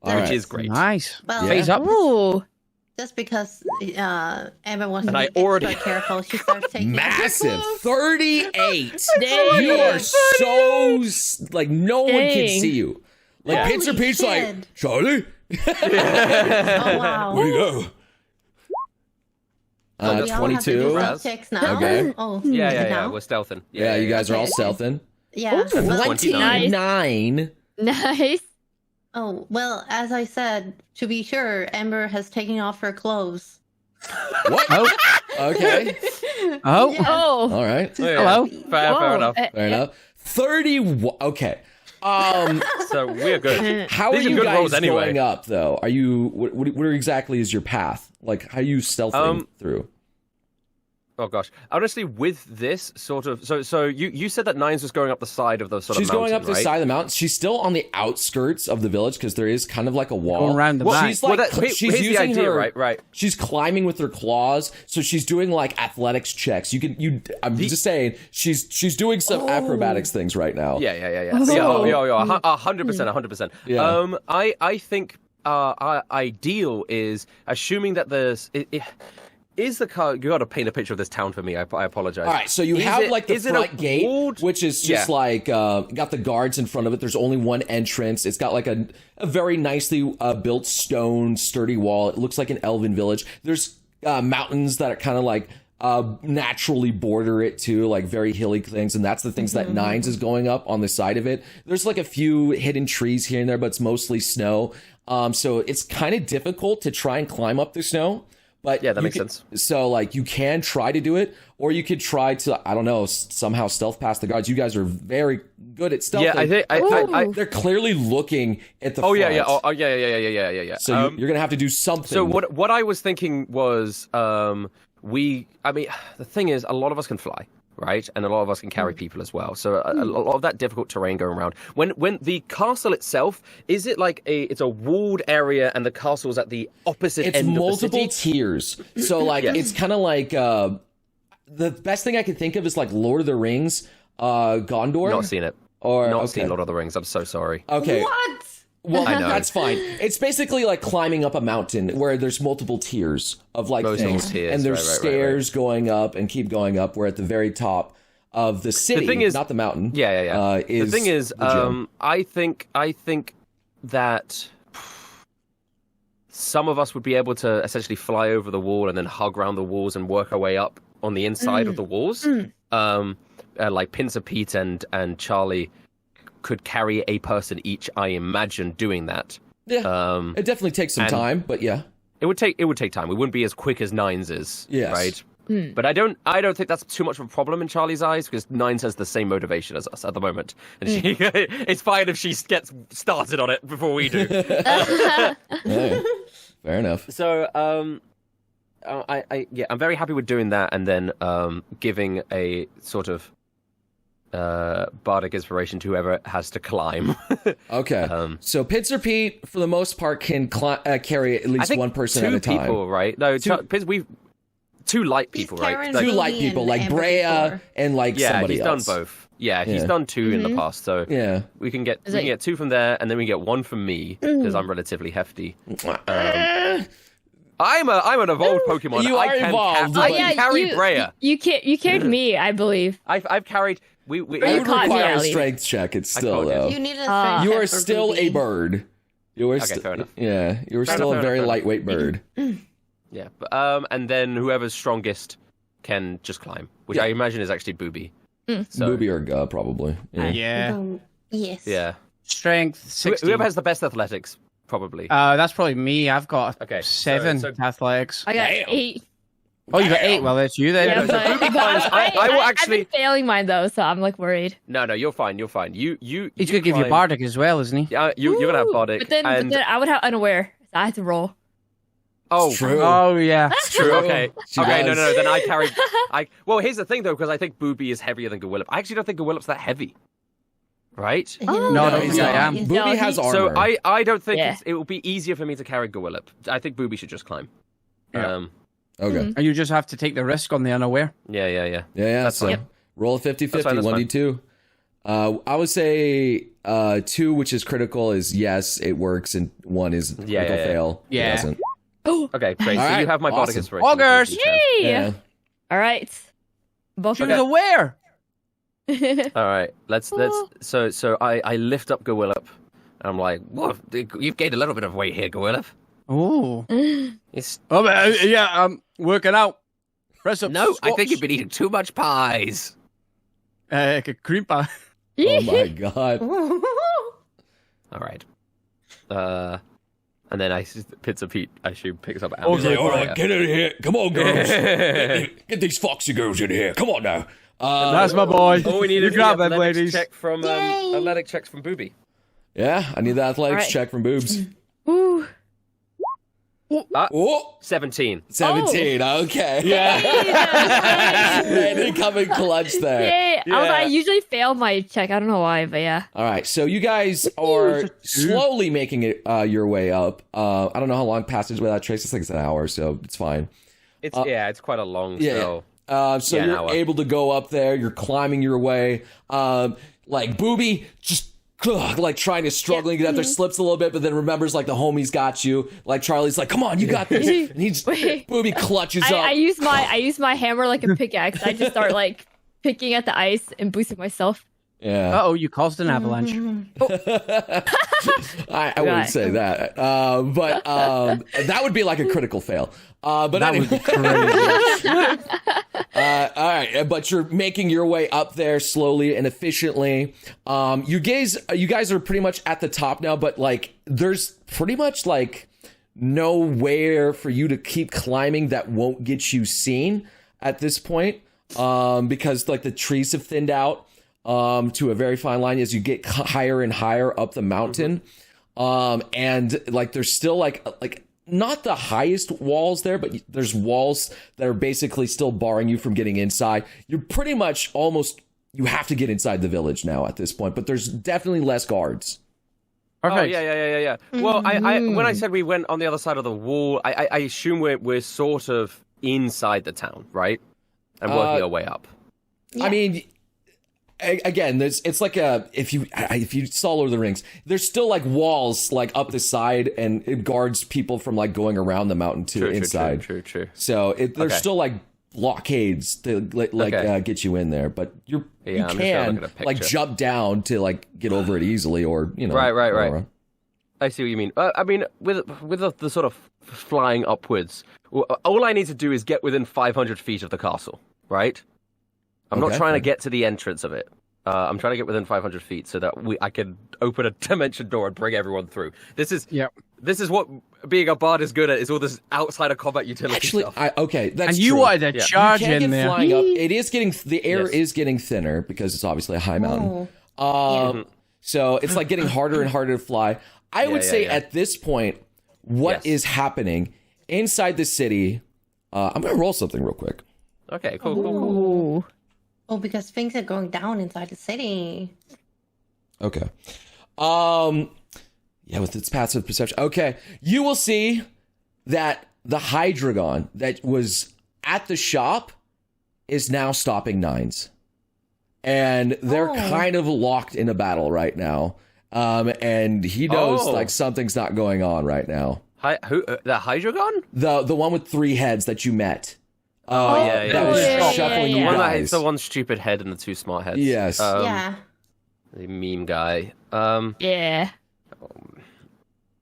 which is great. Nice. Well, Phase up. Ooh. just because Emma wants to And be extra careful, she starts taking Massive 38. Dang. You are so like no one can see you. Like Yeah. Pincer Holy Pete's like shit. Charlie. Oh wow. Where you go? We all have to do 22. stealth checks now. Okay. Oh, Yeah. now? We're stealthing. Yeah, you guys are all Okay. stealthing. Yeah. Ooh. well- 29. Nice. Oh well, as I said, to be sure, Ember has taken off her clothes. What? Oh, Okay. oh. Yeah. Oh. All right. Hello. Fair Whoa. enough. Fair enough. 31. Okay. So we're good. How These are are you good guys rolls anyway. going up though? Are you what exactly is your path? Like how are you stealthing through? Oh gosh, honestly, with this sort of, so you said that Nines was going up the side of the sort She's of mountain, going up the right? side of the mountain. She's still on the outskirts of the village because there is kind of like a wall. Going around the back. She's like here's she's the using idea, her right? She's climbing with her claws, so she's doing like athletics checks. I'm just saying she's doing some acrobatics things right now. Yeah. Oh. Yeah, 100%. Yeah. I think our ideal is assuming that there's. Is the car? You got to paint a picture of this town for me. I apologize. All right, so you have like the front gate, walled- which is just like got the guards in front of it. There's only one entrance. It's got like a very nicely built stone, sturdy wall. It looks like an elven village. There's mountains that are kind of like naturally border it too, like very hilly things, and that's the things that Nines is going up on the side of it. There's like a few hidden trees here and there, but it's mostly snow. So it's kind of difficult to try and climb up the snow. But Yeah, that makes sense. So, like, you can try to do it, or you could try to, I don't know, somehow stealth past the guards. You guys are very good at stealthing. Yeah, I think I They're clearly looking at the Oh front. yeah. Oh yeah. So you're gonna have to do something. So what I was thinking was, I mean, the thing is, a lot of us can fly, right? And a lot of us can carry people as well. So a lot of that difficult terrain going around. When the castle itself, is it like it's a walled area and the castle's at the opposite it's end multiple of the city? tiers. So like Yes. it's kind of like the best thing I can think of is like Lord of the Rings, Gondor. Not seen it. Or Not seen Lord of the Rings. I'm so sorry. Okay. What? Well, I know. that's fine. It's basically like climbing up a mountain where there's multiple tiers of like Multiple things, tiers, and there's right. stairs going up and keep going up. We're at the very top of the city, thing is- not the mountain. Yeah. The Is thing is, the gym. I think that some of us would be able to essentially fly over the wall and then hug around the walls and work our way up on the inside of the walls. Like Pincer Pete and Charlie could carry a person each. I imagine doing that. Yeah, it definitely takes some and- time, but yeah. It would take time. We wouldn't be as quick as Nines is, Yes. right? But I don't think that's too much of a problem in Charlie's eyes because Nines has the same motivation as us at the moment, and she it's fine if she gets started on it before we do. Hey, fair enough. So I'm very happy with doing that, and then giving a sort of bardic inspiration to whoever has to climb. Okay, so Pincer Pete, for the most part, can carry at I least think one person two at a time. people, right? No, we've two light people, right? carrying Like- Two me light and people, like Amber Brea before. and like yeah, somebody he's else. done both. Yeah, he's Yeah. done two in the past, so Yeah. we can get Is it- two from there, and then we get one from me because I'm relatively hefty. I'm an evolved Pokemon. You I are can evolved, I but- can carry Brea. You carried me, I believe. I've carried. We It would caught me, require a at least. strength check. It's I still caught you. though. You need a You strength are check for still Ruby. a bird. You are Okay, fair enough. Yeah, you are Fair still enough, a very fair enough. lightweight bird. Yeah, and then whoever's strongest can just climb, which I imagine is actually Booby. So, Booby or Guh, probably. Yeah. Yes. yeah. Strength 16. Whoever has the best athletics, probably. That's probably me. I've got Okay, 7 so- athletics. I got Damn. 8. Oh, you got 8. Well, that's you then. Yeah, so but Booby climbs. I will actually. I've been failing mine though, so I'm like worried. No, you're fine. You're fine. You. He's gonna give you climb- Bardic as well, isn't he? Yeah, you're gonna have Ooh, Bardic. But then I would have unaware. So I had to roll. Oh, True. Oh yeah. true. Okay. She Okay. does. No. Then I carried. Well, here's the thing though, because I think Booby is heavier than Gwillip. I actually don't think Gwillip's that heavy. Right. Oh. No, No, he's not. I am. He's- Booby No, has he- armor. So I don't think Yeah. it will be easier for me to carry Gwillip. I think Booby should just climb. Yeah. Okay. And you just have to take the risk on the unaware. Yeah. Yeah, That's so fine. roll a 50-50, That's fine, that's 1d2. I would say 2, which is critical, is yes, it works, and 1 is critical yeah. fail. It Yeah. doesn't. Okay, great. All So right, you have my Bardic awesome. inspiration. Augers! Yay! Yeah. All right. Both She of was them. aware. All right, let's. So I lift up Gwillip, and I'm like, "Whoa, you've gained a little bit of weight here, Gwillip." Oh. It's Oh, yeah. I'm working out. Press up. no, I think squats. you've been eating too much pies. Cream pie. Oh my god. All right. And then Pizza Pete, I assume, picks up. Okay, He's like, all right, Yeah. get in here. Come on, girls. Get these foxy girls in here. Come on now. That's my boy. All we need You is grab the them, athletics ladies. check from Yay. athletic checks from Booby. Yeah, I need the athletics Alright. check from boobs. Ooh. Oh, 17. 17. Okay. Yeah. They come in clutch there. Yay. Yeah. I usually fail my check. I don't know why, but yeah. All right, so you guys are slowly making it your way up. I don't know how long passage without trace. It's like it's an hour, so it's fine. It's it's quite a long Yeah. spell. So Yeah, an you're hour. able to go up there. You're climbing your way. Like Booby, just like trying to struggling to get up there, slips a little bit, but then remembers like the homies got you. Like Charlie's like, "Come on, you got this," and he's Wait. Booby clutches up. I use my hammer like a pickaxe. I just start like picking at the ice and boosting myself. Yeah, Uh-oh, you caused an avalanche. I wouldn't Right. say that, but that would be like a critical fail. But That anyway. would be crazy. All right, but you're making your way up there slowly and efficiently. You guys are pretty much at the top now, but like there's pretty much like nowhere for you to keep climbing that won't get you seen at this point, because like the trees have thinned out to a very fine line as you get higher and higher up the mountain, and like there's still like not the highest walls there, but there's walls that are basically still barring you from getting inside. You're pretty much you have to get inside the village now at this point, but there's definitely less guards. Perfect. Oh yeah. Well, I when I said we went on the other side of the wall, I assume we're sort of inside the town, right? And working our way up. I mean, again, it's like if you saw Lord of the Rings, there's still like walls like up the side, and it guards people from like going around the mountain to inside. True. So there's Okay. still like blockades to Okay. get you in there, but you Yeah, I'm just gonna can look at a like picture. jump down to like get over it easily, or Right. whatever. I see what you mean. I mean, with the sort of flying upwards, all I need to do is get within 500 feet of the castle, right? I'm not Okay. trying to get to the entrance of it. I'm trying to get within 500 feet so that I can open a dimension door and bring everyone through. This is what being a bard is good at, is all this outside of combat utility Actually, stuff. that's And you true. wanted to Yeah. charge You can in get there. flying up. It is getting the air Yes. is getting thinner because it's obviously a high mountain. Oh. So it's like getting harder and harder to fly. I would say yeah. at this point, what is Yes. happening inside the city? I'm gonna roll something real quick. Okay, cool. Ooh. Oh, because things are going down inside the city. Okay. Yeah, with its passive perception. Okay, you will see that the Hydreigon that was at the shop is now stopping nines. And they're kind of locked in a battle right now. And he knows like something's not going on right now. Who? The Hydreigon? The one with 3 heads that you met. yeah. That was Yeah. shuffling The you one that guys. hits the one stupid head and the 2 smart heads. Yes. Yeah. The meme guy. Yeah.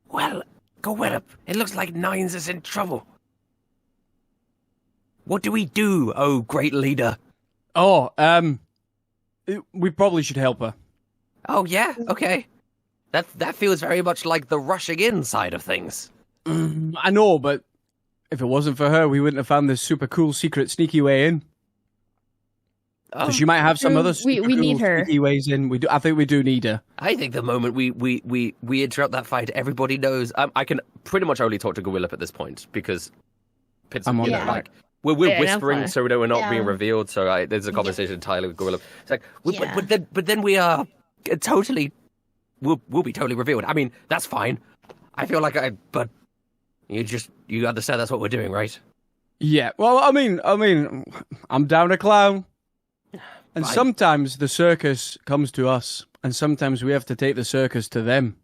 Well, go with up. It looks like Nines is in trouble. What do we do, oh great leader? Oh, we probably should help her. Oh yeah, okay. That feels very much like the rushing in side of things. I know, but if it wasn't for her, we wouldn't have found this super cool, secret, sneaky way in. So she might have some True. other We super cool, need her. sneaky ways in. We do. I think we do need her. I think the moment we interrupt that fight, everybody knows. I can pretty much only talk to Gwillip at this point because I'm on you know, that. like we're Yeah, whispering, I'm so we know we're not Yeah. being revealed. So there's a conversation entirely with Gwillip. It's like, Yeah. but then we are totally. We'll be totally revealed. I mean, that's fine. I feel like but you understand that's what we're doing, right? Yeah. Well, I mean, I'm down a clown, and Fine. sometimes the circus comes to us, and sometimes we have to take the circus to them.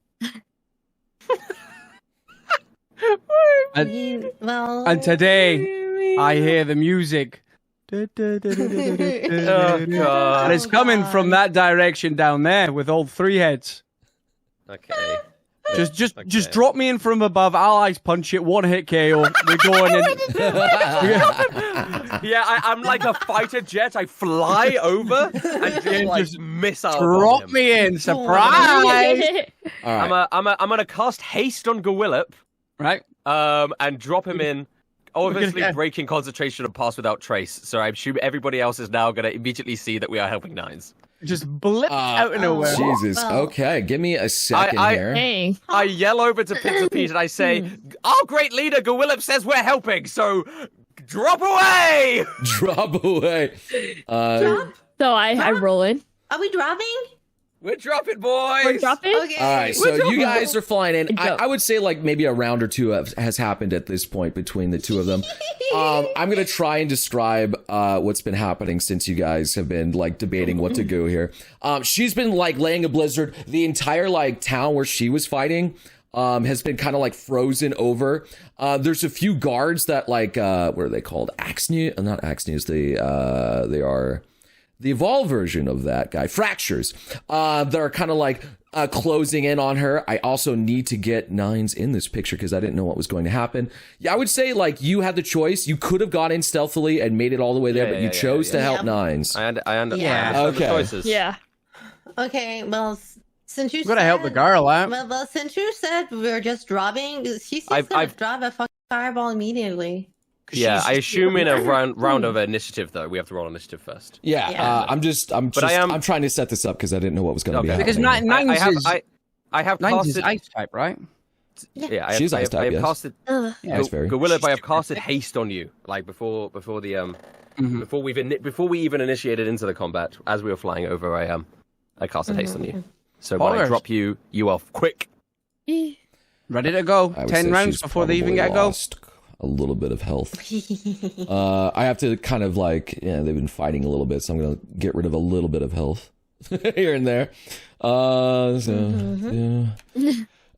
Well, And today, I hear the music. God. And it's coming from that direction down there with all three heads. Okay. Just drop me in from above. I'll ice punch it. One hit KO. We're going in. Yeah, I'm like a fighter jet. I fly over and just missile. Drop me in. Surprise. All right. I'm gonna cast haste on Gwillip, Right. and drop him in. Obviously, breaking concentration and pass without trace. So I assume everybody else is now gonna immediately see that we are helping Nines. Just blip out of nowhere. Jesus. Well. Okay, give me a second I- here. Hey. I yell over to Pizza Pete and I say, "Our great leader Gwillip says we're helping, so drop away." Drop away. drop? So I roll in. Are we dropping? We're dropping, boys. We're dropping. Okay. All right, so you guys are flying in. Good job. I would say like maybe a round or two has happened at this point between the two of them. I'm gonna try and describe what's been happening since you guys have been like debating what to do here. She's been like laying a blizzard. The entire like town where she was fighting has been kind of like frozen over. There's a few guards that like what are they called? Axnews? Not Axnews. They are the evolved version of that guy, Fractures, that are kind of like closing in on her. I also need to get Nines in this picture because I didn't know what was going to happen. Yeah, I would say like you had the choice. You could have gone in stealthily and made it all the way there, but you chose to help Nines. I understand Yeah. the choices. Yeah. Okay, well, since you You gotta help the girl out. Well, since you said we were just dropping, she's just gonna drop a fucking fireball immediately. Yeah, I assume in a round of initiative though, we have to roll initiative first. Yeah, Yeah. I'm trying to set this up because I didn't know what was going to be happening. Because Nines I have Nines is casted. ice type, right? Yeah, I She's ice type, I have yes. casted. Yeah, it's very. Gwillip, I have casted haste on you, like before the before we even initiated into the combat. As we were flying over, I casted haste on you. So when I Orders. drop you, you are quick. Ready to go. I would 10 say rounds she's before they even probably get go. lost a little bit of health. I have to kind of like, they've been fighting a little bit, so I'm gonna get rid of a little bit of health here and there. Yeah.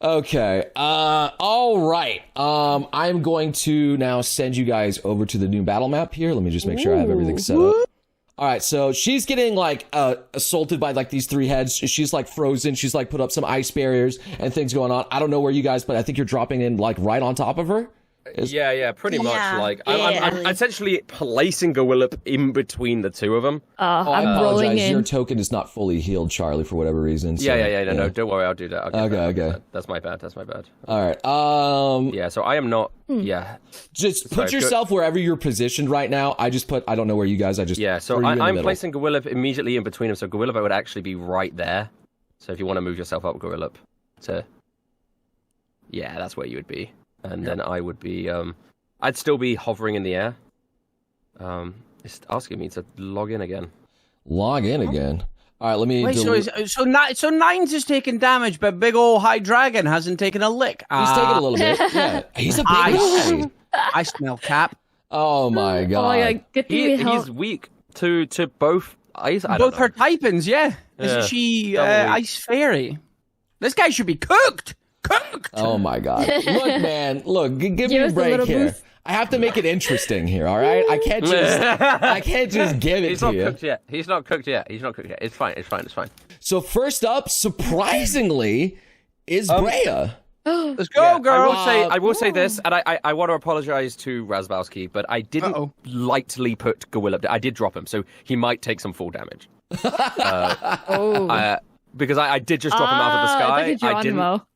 Okay. All right. I'm going to now send you guys over to the new battle map here. Let me just make sure I have everything set up. All right, so she's getting like assaulted by like these three heads. She's like frozen. She's like put up some ice barriers and things going on. I don't know where you guys, but I think you're dropping in like right on top of her. Yeah, pretty much. Yeah, Like yeah. I'm essentially placing Gwillip in between the two of them. I'm rolling in. Your token is not fully healed, Charlie, for whatever reason. So, No, don't worry, I'll do that. Okay. That's my bad. All right. Yeah, so I am not. Yeah, Just Sorry, put yourself wherever you're positioned right now. I don't know where you guys. yeah. So threw you in the I'm middle. placing Gwillip immediately in between them. So Gwillip would actually be right there. So if you want to move yourself up, Gwillip, yeah, that's where you would be, and then I would be. I'd still be hovering in the air. It's asking me to log in again. Log in again. All right, let me. Wait, so Nines is taking damage, but big old high dragon hasn't taken a lick. He's taking a little bit. Yeah, he's a big guy. I smell cap. Oh my god. Oh my god, good thing we He's helped. weak to both. I don't Both know. her typings, yeah. Yeah, Isn't she double weak. ice fairy? This guy should be cooked. Cooked. Oh my god. Look, man. Look, give me Give a us a break little here. boost. I have to make it interesting here. All right. I can't just give it He's to not you. cooked yet. He's not cooked yet. It's fine. So first up, surprisingly, is Brea. Let's go, Yeah, girl. I will say this, and I want to apologize to Razzbowski, but I didn't lightly put Gorilla. I did drop him, so he might take some fall damage. Because I did just drop him out of the sky.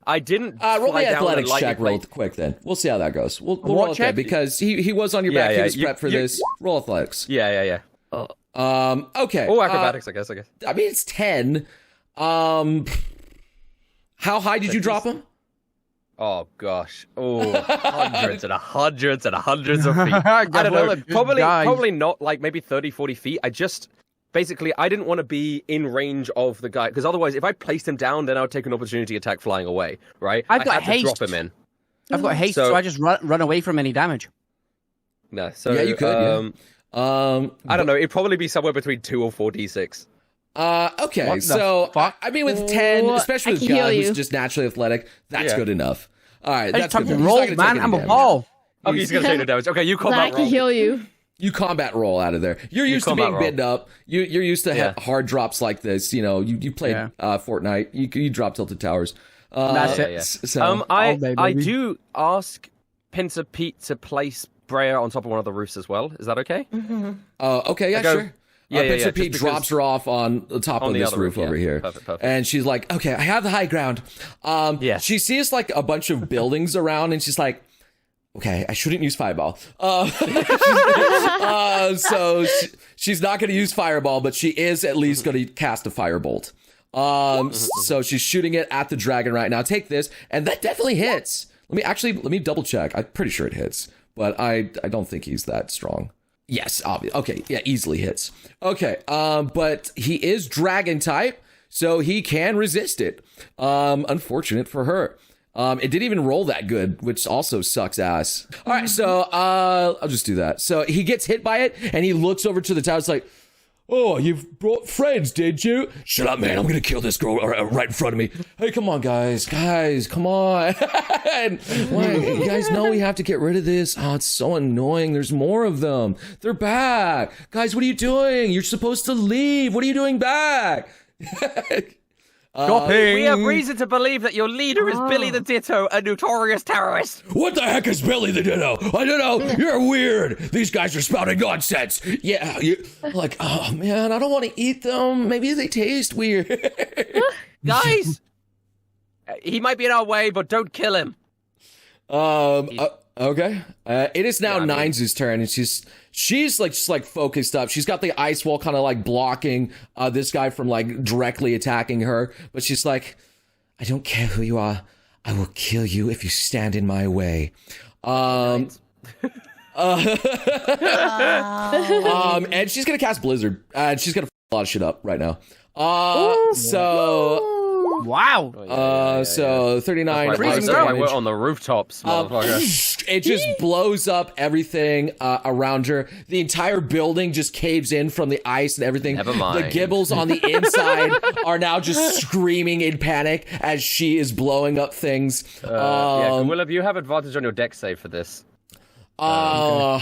I didn't. Roll fly the down athletics and check lightly real quick then. We'll see how that goes. We'll What roll it check? there because he was on your back. He was prepped for this. Roll athletics. Yeah. Okay. Oh, acrobatics, I guess. I mean, it's 10. How high did you drop him? Oh gosh! Oh, hundreds and hundreds and hundreds of feet. I don't know. Probably not like maybe 30, 40 feet. Basically, I didn't want to be in range of the guy because otherwise, if I placed him down, then I would take an opportunity attack flying away. Right? I've got I had haste. to drop him in. I've got haste, so I just run away from any damage. No, so Yeah, you could. I don't know. It'd probably be somewhere between 2 or 4 d6. Okay, so I mean, with 10, especially with a guy who's just naturally athletic, that's good enough. All right, that's good. Roll, man. I'm a ball. Oh, he's gonna take no damage. Okay, you combat I can heal you. You combat roll out of there. You're used to being bitten up. You're used to hard drops like this. You know, you played Fortnite. You drop tilted towers. That's it. So, I do ask Pincer Pete to place Brea on top of one of the roofs as well. Is that okay? Okay, yeah, sure. Pincer Pete drops her off on the top of this roof over here. Perfect. And she's like, okay, I have the high ground. She sees like a bunch of buildings around and she's like, okay, I shouldn't use Fireball. So she's not going to use Fireball, but she is at least going to cast a Firebolt. So she's shooting it at the dragon right now. Take this, and that definitely hits. Let me double check. I'm pretty sure it hits, but I don't think he's that strong. Yes, obvious. Okay, yeah, easily hits. Okay, but he is dragon type, so he can resist it. Unfortunate for her. It didn't even roll that good, which also sucks ass. All right, so I'll just do that. So he gets hit by it, and he looks over to the tower. It's like, oh, you've brought friends, did you? Shut up, man. I'm going to kill this girl right in front of me. Hey, come on, guys, come on. You guys know we have to get rid of this. Oh, it's so annoying. There's more of them. They're back. Guys, what are you doing? You're supposed to leave. What are you doing back? We have reason to believe that your leader is Billy the Ditto, a notorious terrorist. What the heck is Billy the Ditto? I don't know. You're weird. These guys are spouting nonsense. Yeah, like, oh man, I don't want to eat them. Maybe they taste weird. Guys, he might be in our way, but don't kill him. Okay. It is now Nines' turn, and she's like just like focused up. She's got the ice wall kind of like blocking this guy from like directly attacking her, but she's like, I don't care who you are. I will kill you if you stand in my way. And she's gonna cast Blizzard, and she's gonna f a lot of shit up right now. Wow. So 39. We're on the rooftops, motherfucker. It just blows up everything around her. The entire building just caves in from the ice and everything. Never mind. The Gibbles on the inside are now just screaming in panic as she is blowing up things. Willem, you have advantage on your deck save for this. Are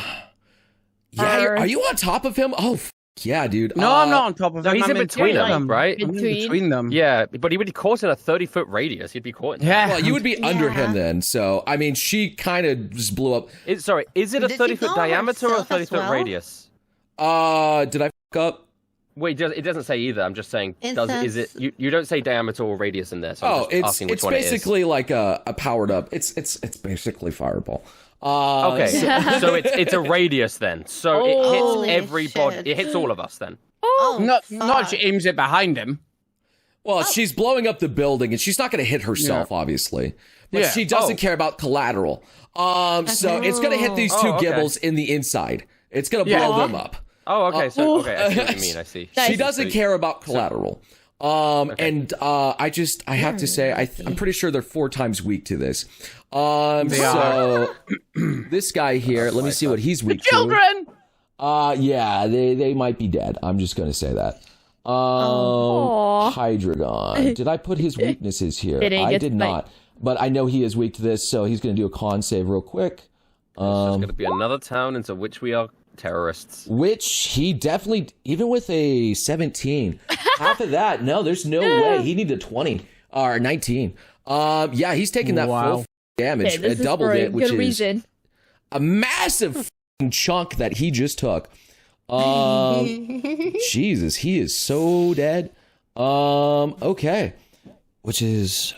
you on top of him? Oh, yeah, dude. No, I'm not on top of them. He's in between them, right? Between them. Yeah, but he would be caught in a 30-foot radius. He'd be caught. Yeah. Well, you would be under him then. So, I mean, she kind of just blew up. Is it a 30-foot diameter or a 30-foot radius? Did I fuck up? Wait, it doesn't say either. I'm just saying, is it? You don't say diameter or radius in there. So I'm just asking which one it is. It's basically like a powered up. It's basically Fireball. Okay, so it's a radius then. So it hits everybody. It hits all of us then. Not she aims it behind him. Well, she's blowing up the building, and she's not going to hit herself, obviously. But she doesn't care about collateral. So it's going to hit these two Gibbles in the inside. It's going to blow them up. Oh, okay. I see what you mean. I see. She doesn't care about collateral. And I have to say, I'm pretty sure they're 4 times weak to this. So this guy here, let me see what he's weak to. Children! Yeah, they might be dead. I'm just going to say that. Hydreigon. Did I put his weaknesses here? I did not. But I know he is weak to this, so he's going to do a con save real quick. There's going to be another town into which we are terrorists. Which he definitely, even with a 17, half of that, no, there's no way. He needed 20 or 19. Yeah, he's taking that full damage. Okay, this It doubled is for it, which good is reason. a massive chunk that he just took. Jesus, he is so dead. Okay. Which is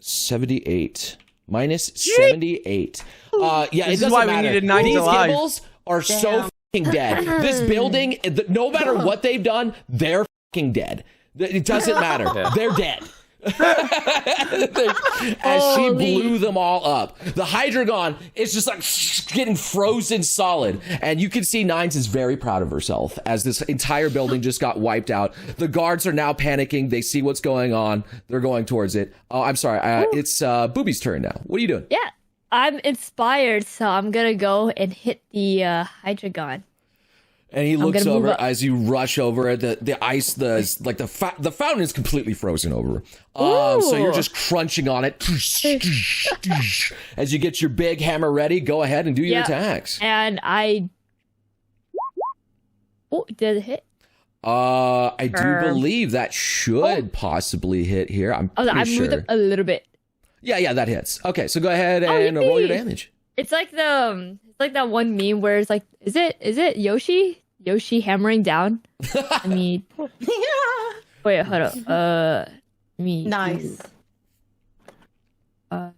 78. Minus 78. Yeah, This it is doesn't why we matter. needed 9 These alive. gibbles are so fucking dead. This building, no matter what they've done, they're fucking dead. It doesn't matter. They're dead. As she blew them all up. The Hydreigon is just like getting frozen solid. And you can see Nines is very proud of herself as this entire building just got wiped out. The guards are now panicking. They see what's going on. They're going towards it. Oh, I'm sorry. It's Booby's turn now. What are you doing? Yeah, I'm inspired, so I'm gonna go and hit the Hydreigon. And he looks gonna move over up. as you rush over. The ice, the fountain is completely frozen over. So you're just crunching on it. As you get your big hammer ready, go ahead and do your attacks. And I... Oh, did it hit? I do believe that should possibly hit here. I'm pretty I sure. moved up a little bit. Yeah, that hits. Okay, so go ahead and roll your yippee. damage. It's like that one meme where it's like, is it Yoshi? Yoshi hammering down? I mean, wait, hold up. Nice. Here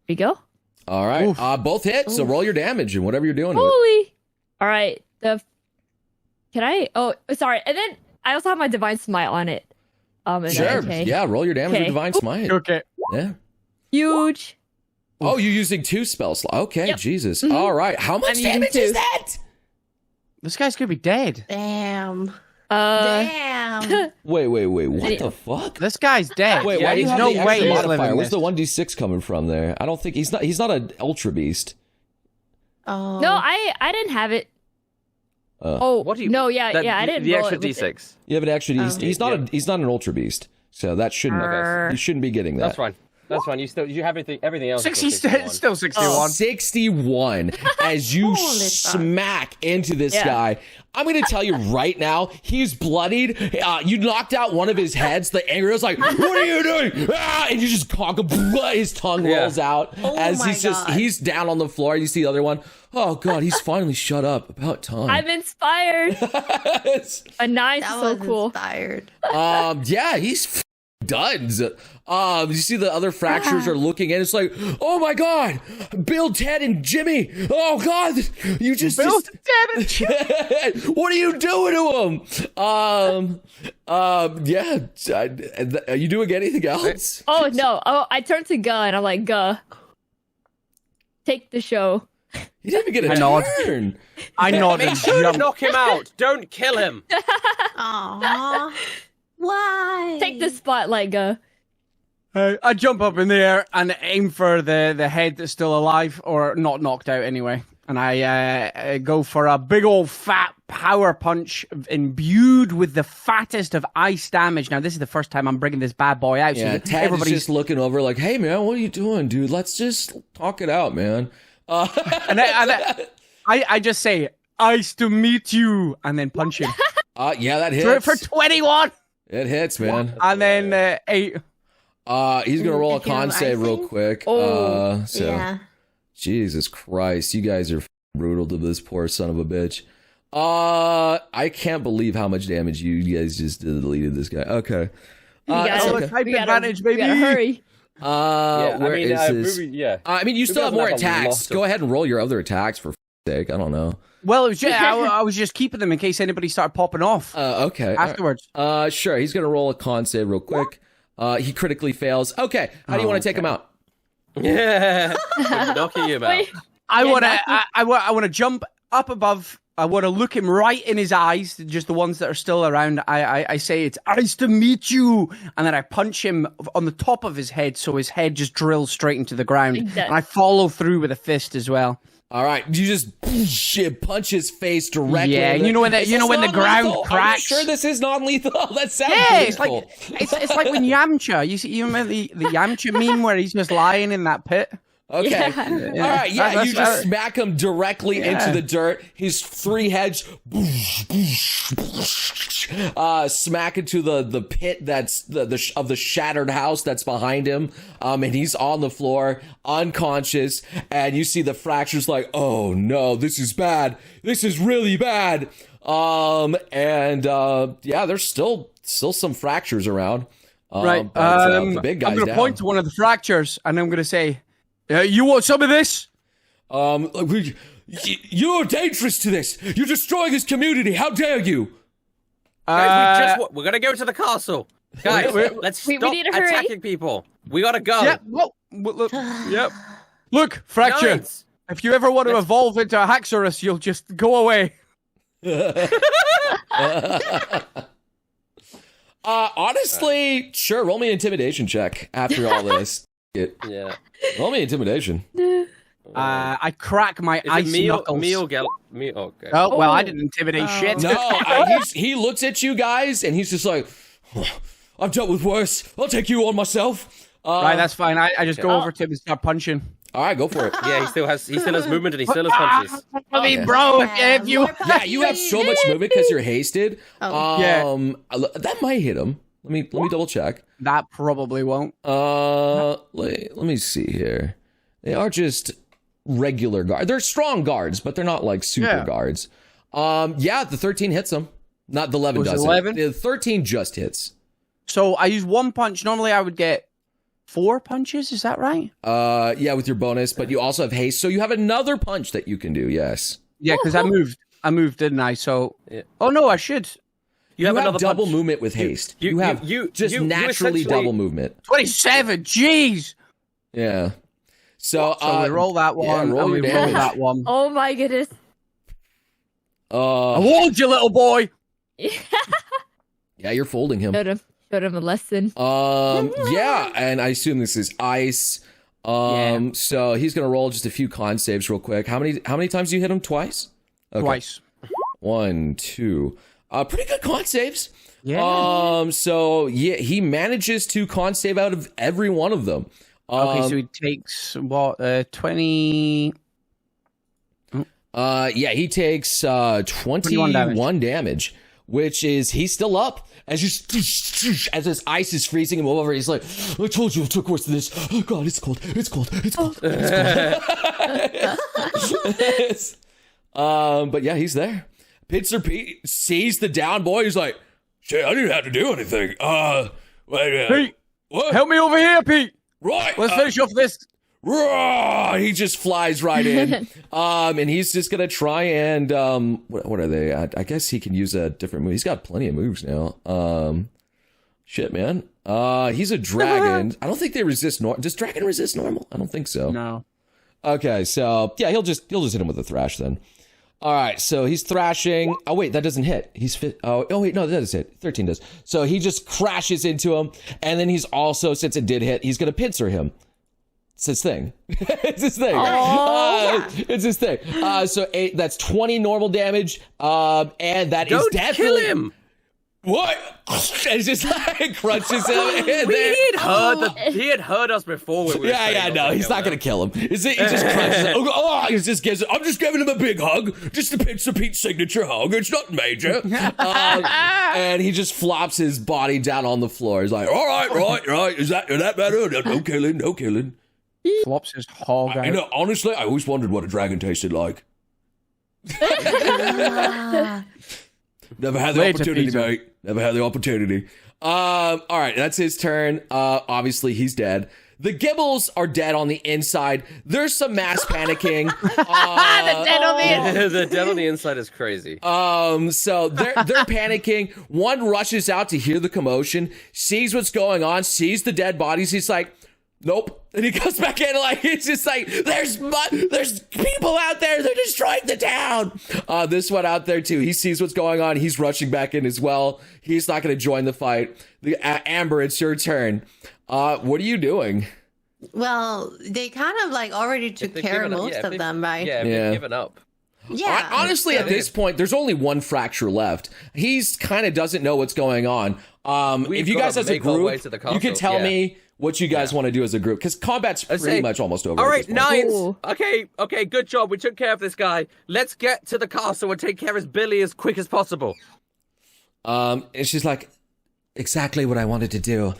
we go. All right, both hit. So roll your damage and whatever you're doing. With it. Holy! All right. Can I? Oh, sorry. And then I also have my divine smite on it. Sure. Okay. Yeah, roll your damage Okay. with divine smite. Okay. Yeah. Huge. Oh, you're using 2 spell slots. Okay, Yep. Jesus. All right. How much I'm using damage is 2. that? This guy's gonna be dead. Damn. Damn. Wait. What the fuck? This guy's dead. Wait, yeah, why do you there's have no the way extra he's modifier? living Where's this. the 1d6 coming from there? I don't think he's not an ultra beast. Oh. No, I didn't have it. What do you? No, yeah, I didn't. The roll extra it with it. d6. You have an extra he's not an ultra beast. So that shouldn't you shouldn't be getting that. That's fine. That's fine. You have everything else. 60, is 61. still 61. 61 as you smack into this guy. I'm going to tell you right now, he's bloodied. You knocked out one of his heads. The anger is like, what are you doing? And you just conk him. His tongue rolls out as he's down on the floor. You see the other one. Oh, God, he's finally shut up. About time. I'm inspired. A 9 is so cool. Inspired. Yeah, he's done. You see the other fractures are looking at it. It's like, oh my God, Bill, Ted, and Jimmy. Oh God, you just Bill, Ted, and Jimmy. What are you doing to him? Yeah. Are you doing anything else? Oh no! Oh, I turned to Guh and I'm like, Guh, take the show. He didn't even get a I nod. turn. I nodded. Make sure to knock him out. Don't kill him. Aww. Why? Take the spotlight, Guh. I jump up in the air and aim for the head that's still alive, or not knocked out anyway. And I go for a big old fat power punch imbued with the fattest of ice damage. Now, this is the first time I'm bringing this bad boy out. Yeah, So Ted's everybody's just looking over like, hey man, what are you doing, dude? Let's just talk it out, man. and I just say, "Nice to meet you," and then punch him. Yeah, that hits. For 21. It hits, man. And then 8. He's gonna roll a If you con have save real icing? quick. Oh. Yeah. Jesus Christ, you guys are brutal to this poor son of a bitch. I can't believe how much damage you guys just deleted this guy. Okay. gotta- okay. Type advantage, we gotta baby. hurry. Where is this? Yeah. I mean, you still have doesn't more have a lot attacks. of- Go ahead and roll your other attacks for sake. I don't know. Well, it was just, I was just keeping them in case anybody started popping off Okay. afterwards. Sure. He's gonna roll a con save real quick. He critically fails. Okay. How do you want to take him out? Yeah. Knocking him out. Wait. I Yeah, want to. nothing. I want to jump up above. I want to look him right in his eyes, just the ones that are still around. I say it's nice to meet you, and then I punch him on the top of his head, so his head just drills straight into the ground. Like that. And I follow through with a fist as well. All right. You just punch his face directly. Yeah, in the- you know when the Is you know this when the ground non-lethal? cracks. Are you sure this is non-lethal? That sounds Yeah, it's lethal. like it's like when Yamcha. You remember the Yamcha meme where he's just lying in that pit. Okay. Yeah. All right. Yeah, you just smack him directly into the dirt. His 3 heads smack into the pit that's of the shattered house that's behind him. And he's on the floor, unconscious. And you see the fractures like, oh no, this is bad. This is really bad. There's still some fractures around. Right. The big guy's I'm going to down. point to one of the fractures, and I'm going to say, you want some of this? You're dangerous to this. You're destroying this community. How dare you? Guys, we're gonna go to the castle. Guys, let's we stop need to hurry. attacking people. We gotta go. Yeah, look, yep. Look, fracture. Nice. If you ever want to evolve into a Haxorus, you'll just go away. Honestly, sure. Roll me an intimidation check after all this. Yeah. Roll me intimidation. I crack my ice knuckles. Okay. Oh, well, I didn't intimidate shit. No, he looks at you guys and he's just like, I've dealt with worse. I'll take you on myself. Right, that's fine. I just go over to him and start punching. All right, go for it. Yeah, he still has movement and he still has punches. I mean, bro, if you... Yeah, you have so much movement because you're hasted. Yeah. That might hit him. Let me double check. That probably won't. Let me see here. They are just regular guards. They're strong guards, but they're not like super guards. The 13 hits him. Not the 11 doesn't. 11? The 13 just hits. So I use 1 punch. Normally I would get 4 punches. Is that right? Yeah, with your bonus, but you also have haste, so you have another punch that you can do. Yes. Yeah, because I moved, didn't I? So. Yeah. Oh no, I should. You have another double punch. movement with haste. You have just naturally double movement. 27. Jeez. Yeah. So we roll that one. roll and your roll damage. that one. Oh my goodness. I warned you, little boy. Yeah, you're folding him. Showed him a lesson. Yeah, and I assume this is ice. So he's gonna roll just a few con saves real quick. How many times do you hit him? Twice? Okay. Twice. 1, 2. Pretty good con saves. Yeah. So yeah, he manages to con save out of every one of them. Okay, so he takes what? 20. He takes 21 damage, which is he's still up. As this ice is freezing him over, he's like, I told you it took worse than this. Oh god, it's cold. It's cold. It's cold. It's cold. But yeah, he's there. Pincer Pete sees the down boy. He's like, shit, I didn't have to do anything. Pete, what? help me over here, Pete. Right. Let's finish off this. He just flies right in. And he's just gonna try and what are they? I guess he can use a different move. He's got plenty of moves now. Shit, man. He's a dragon. I don't think they resist does dragon resist normal? I don't think so. No. Okay, so yeah, he'll just hit him with a thrash then. All right, so he's thrashing. Oh wait, that doesn't hit. He's fit. Oh wait, no, that does hit. 13 does. So he just crashes into him, and then he's also, since it did hit, he's gonna pincer him. It's his thing. It's his thing. It's his thing. So 8, that's 20 normal damage. And that is definitely. Kill him. What? It's just like crunches him. And He had heard us before. When we were no, he's not gonna kill him. He just crunches him. I'm just giving him a big hug, just to pinch the Pete signature hug. It's not major. And he just flops his body down on the floor. He's like, all right. Is that better? No killing. Flops his hog out. You know, honestly, I always wondered what a dragon tasted like. Never had the opportunity, mate. Never had the opportunity. All right, that's his turn. Obviously, he's dead. The Gibbles are dead on the inside. There's some mass panicking. The dead on the inside is crazy. So they're panicking. One rushes out to hear the commotion, sees what's going on, sees the dead bodies. He's like, nope. And he goes back in, like, it's just like, there's people out there, they're destroying the town. This one out there too, he sees what's going on, he's rushing back in as well. He's not going to join the fight. Amber, it's your turn. What are you doing? Well, they kind of like already took care of most of them, right? Yeah, they've given up. Yeah. Honestly, at this point, there's only one fracture left. He's kind of doesn't know what's going on. If you guys as a group, you can tell me what you guys want to do as a group, because combat's pretty much almost over. All at right, this point. Nines. Okay, good job. We took care of this guy. Let's get to the castle and take care of his Billy as quick as possible. And she's like, exactly what I wanted to do.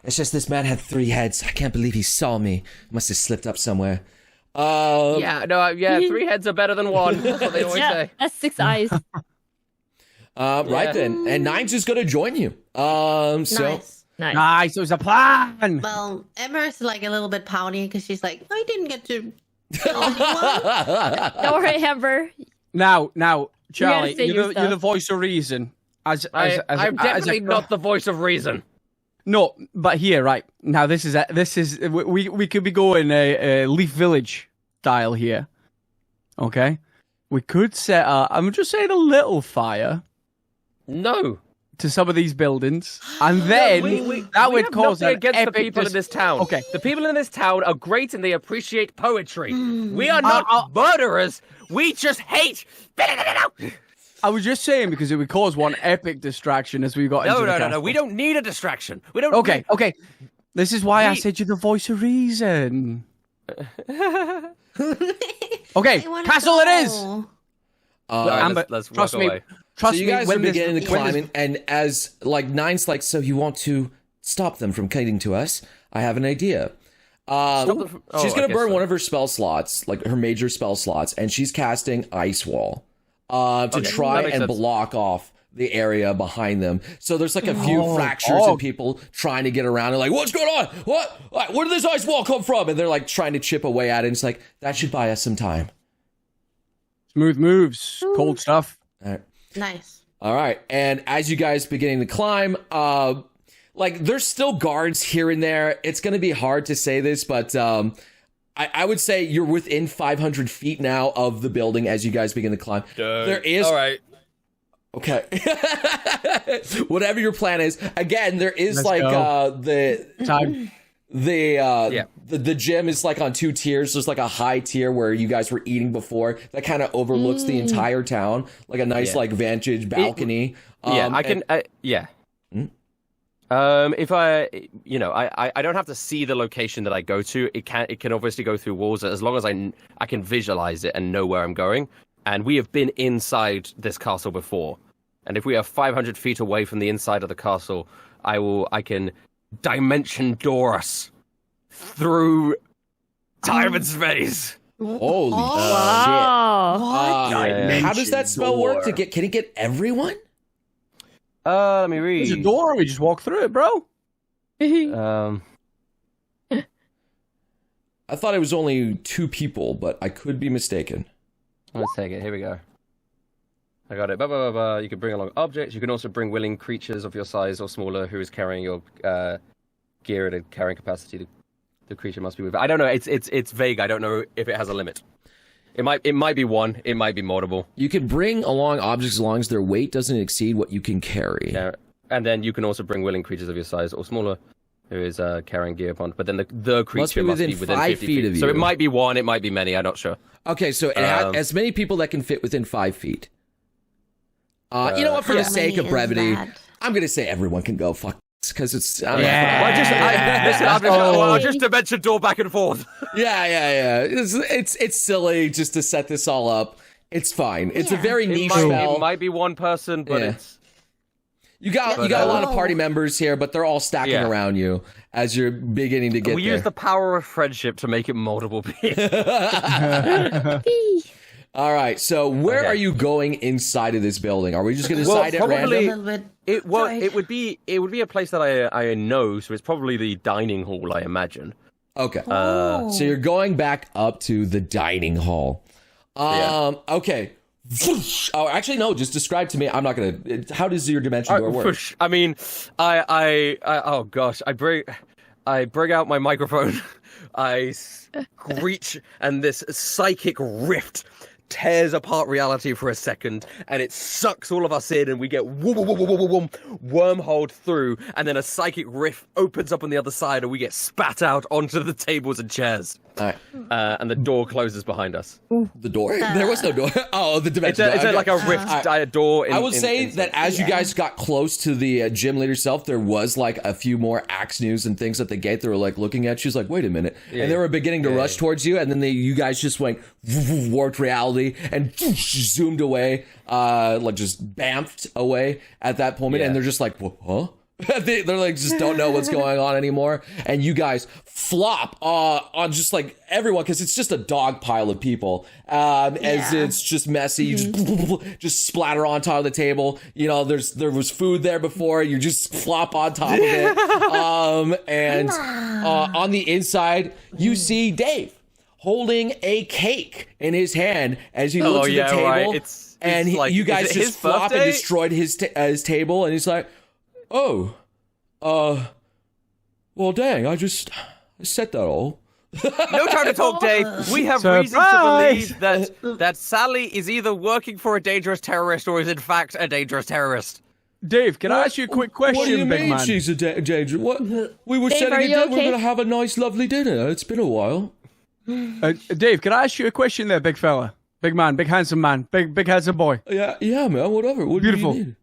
It's just this man had 3 heads. I can't believe he saw me. Must have slipped up somewhere. 3 heads are better than 1. That's what they always say. That's 6 eyes. Right then. And Nine's just going to join you. So. Nice. It was a plan. Well, Emma's like a little bit pouty because she's like, I didn't get to kill anyone. Don't worry, Amber. Now, Charlie, say you're the voice of reason. I'm definitely not the voice of reason. No, but here, right now, this is we could be going a Leaf Village style here. Okay, we could set I'm just saying a little fire. No. To some of these buildings, and then that would cause an against epic the people in this town. Okay, the people in this town are great and they appreciate poetry. We are not murderers. We just hate. I was just saying because it would cause one epic distraction as we got into the castle. No. We don't need a distraction. We don't. Okay. This is why I said you're the voice of reason. Okay, castle it is. Amber, let's trust walk me. away. Trust so you me, guys are beginning to climb, and as like Nine's like, so you want to stop them from coming to us? I have an idea. She's gonna burn one of her spell slots, like her major spell slots, and she's casting Ice Wall to try and block off the area behind them. So there's like a few fractures and people trying to get around and like, what's going on? What? Where did this ice wall come from? And they're like trying to chip away at it. And it's like, that should buy us some time. Smooth moves, cold stuff. All right. Nice. All right. And as you guys beginning to climb, like there's still guards here and there. It's going to be hard to say this, but I would say you're within 500 feet now of the building as you guys begin to climb. There is... All right. Okay. Whatever your plan is. Again, there is the time. The gym is like on 2 tiers. There's like a high tier where you guys were eating before that kind of overlooks the entire town, like a nice like vantage balcony. I can. If I don't have to see the location that I go to. It can obviously go through walls as long as I can visualize it and know where I'm going. And we have been inside this castle before. And if we are 500 feet away from the inside of the castle, I can dimension door us through time and space. Holy shit! How does that spell work? Can it get everyone? Let me read. There's a door. We just walk through it, bro. I thought it was only 2 people, but I could be mistaken. Let's take it. Here we go. I got it. You can bring along objects. You can also bring willing creatures of your size or smaller who is carrying your gear at a carrying capacity. The creature must be with. I don't know. It's vague. I don't know if it has a limit. It might be 1. It might be multiple. You can bring along objects as long as their weight doesn't exceed what you can carry. Yeah. And then you can also bring willing creatures of your size or smaller who is carrying gear upon. But then the creature must be within 5 50 feet of you. So it might be 1. It might be many. I'm not sure. Okay, so it has as many people that can fit within 5 feet. You know what? For the sake of brevity, I'm going to say everyone can go. Fuck, because it's. I'll just dimension door back and forth. Yeah. It's silly just to set this all up. It's fine. It's a very niche spell. It might be 1 person, but it's. You got a lot of party members here, but they're all stacking around you as you're beginning to get We there. use the power of friendship to make it multiple people. All right, so where are you going inside of this building? Are we just going to decide at random? It would be a place that I know, so it's probably the dining hall, I imagine. Okay. So you're going back up to the dining hall. Okay. Oh, actually, no. Just describe to me. I'm not gonna. How does your dimension door work? I mean, oh gosh, I bring out my microphone. I screech, and this psychic rift tears apart reality for a second, and it sucks all of us in, and we get wormholed through, and then a psychic rift opens up on the other side, and we get spat out onto the tables and chairs. All right. And the door closes behind us. The door? There was no door. Oh, the dimension. It's like a rift door. I will say that as you guys got close to the gym leader self, there was like a few more axe news and things at the gate. They were like looking at you, like, wait a minute. And they were beginning to rush towards you. And then you guys just went warped reality and zoomed away, like just bamfed away at that moment. And they're just like, huh? They're like, just don't know what's going on anymore. And you guys flop on just like everyone, because it's just a dog pile of people. As it's just messy. You just splatter on top of the table. You know, there was food there before. You just flop on top of it. And on the inside, you see Dave holding a cake in his hand as he looks at the table. Right. It's like, you guys just flop and destroyed his table. And he's like, oh, well, dang, I said that all. No time to talk, Dave. We have reason to believe that Sally is either working for a dangerous terrorist or is in fact a dangerous terrorist. Dave, can I ask you a quick question, what do you big mean man? she's a danger? What? We were setting it down. We're going to have a nice, lovely dinner. It's been a while. Dave, can I ask you a question there, big fella? Big man, big handsome man, big handsome boy. Yeah, man, whatever. What Beautiful. do you need?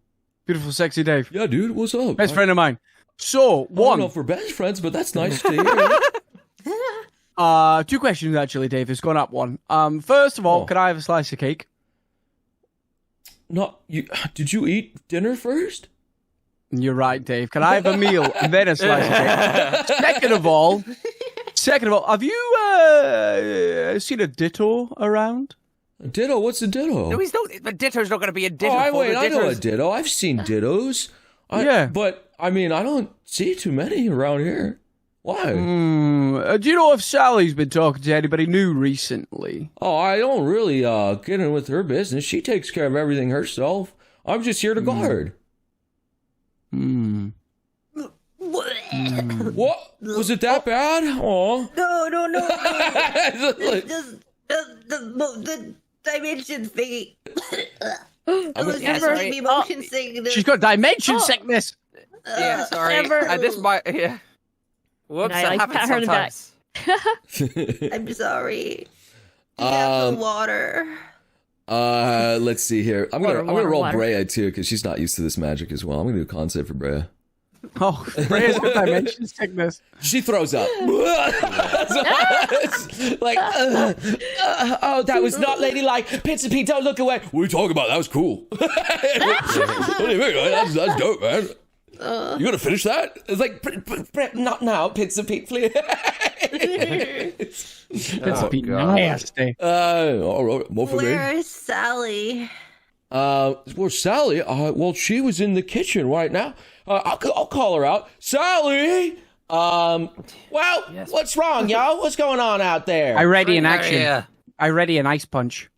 Beautiful, sexy Dave. Yeah, dude, what's up? Best friend of mine. So, I don't know if we're best friends, but that's nice to hear. 2 questions, actually, Dave. It's gone up one. First of all, can I have a slice of cake? Did you eat dinner first? You're right, Dave. Can I have a meal and then a slice of cake? Second of all, have you seen a ditto around? A ditto? What's a ditto? No, he's not. But Ditto's not going to be a ditto. I know a ditto. I've seen dittos. But I mean, I don't see too many around here. Why? Do you know if Sally's been talking to anybody new recently? Oh, I don't really get in with her business. She takes care of everything herself. I'm just here to guard. What? Was it that bad? Oh. No. The dimension thingy. It was just the emotion sickness. She's got dimension sickness. Yeah, sorry. This might. Yeah. Whoops, that happens sometimes. I'm sorry. The water. Let's see here. I'm gonna roll Brea too, because she's not used to this magic as well. I'm gonna do a con save for Brea. Oh, Brea's got dimension sickness. She throws up. Like, oh, that was not ladylike. Pizza Pete, don't look away. What are you talking about? That was cool. What do you mean? That's dope, man. You gonna finish that? It's like, not now, Pizza Pete, please. Pizza Pete, nasty. More for me. Where is Sally? Well, Sally, well, she was in the kitchen right now. I'll call her out. Sally! What's wrong, y'all? What's going on out there? I ready in action. I ready an ice punch.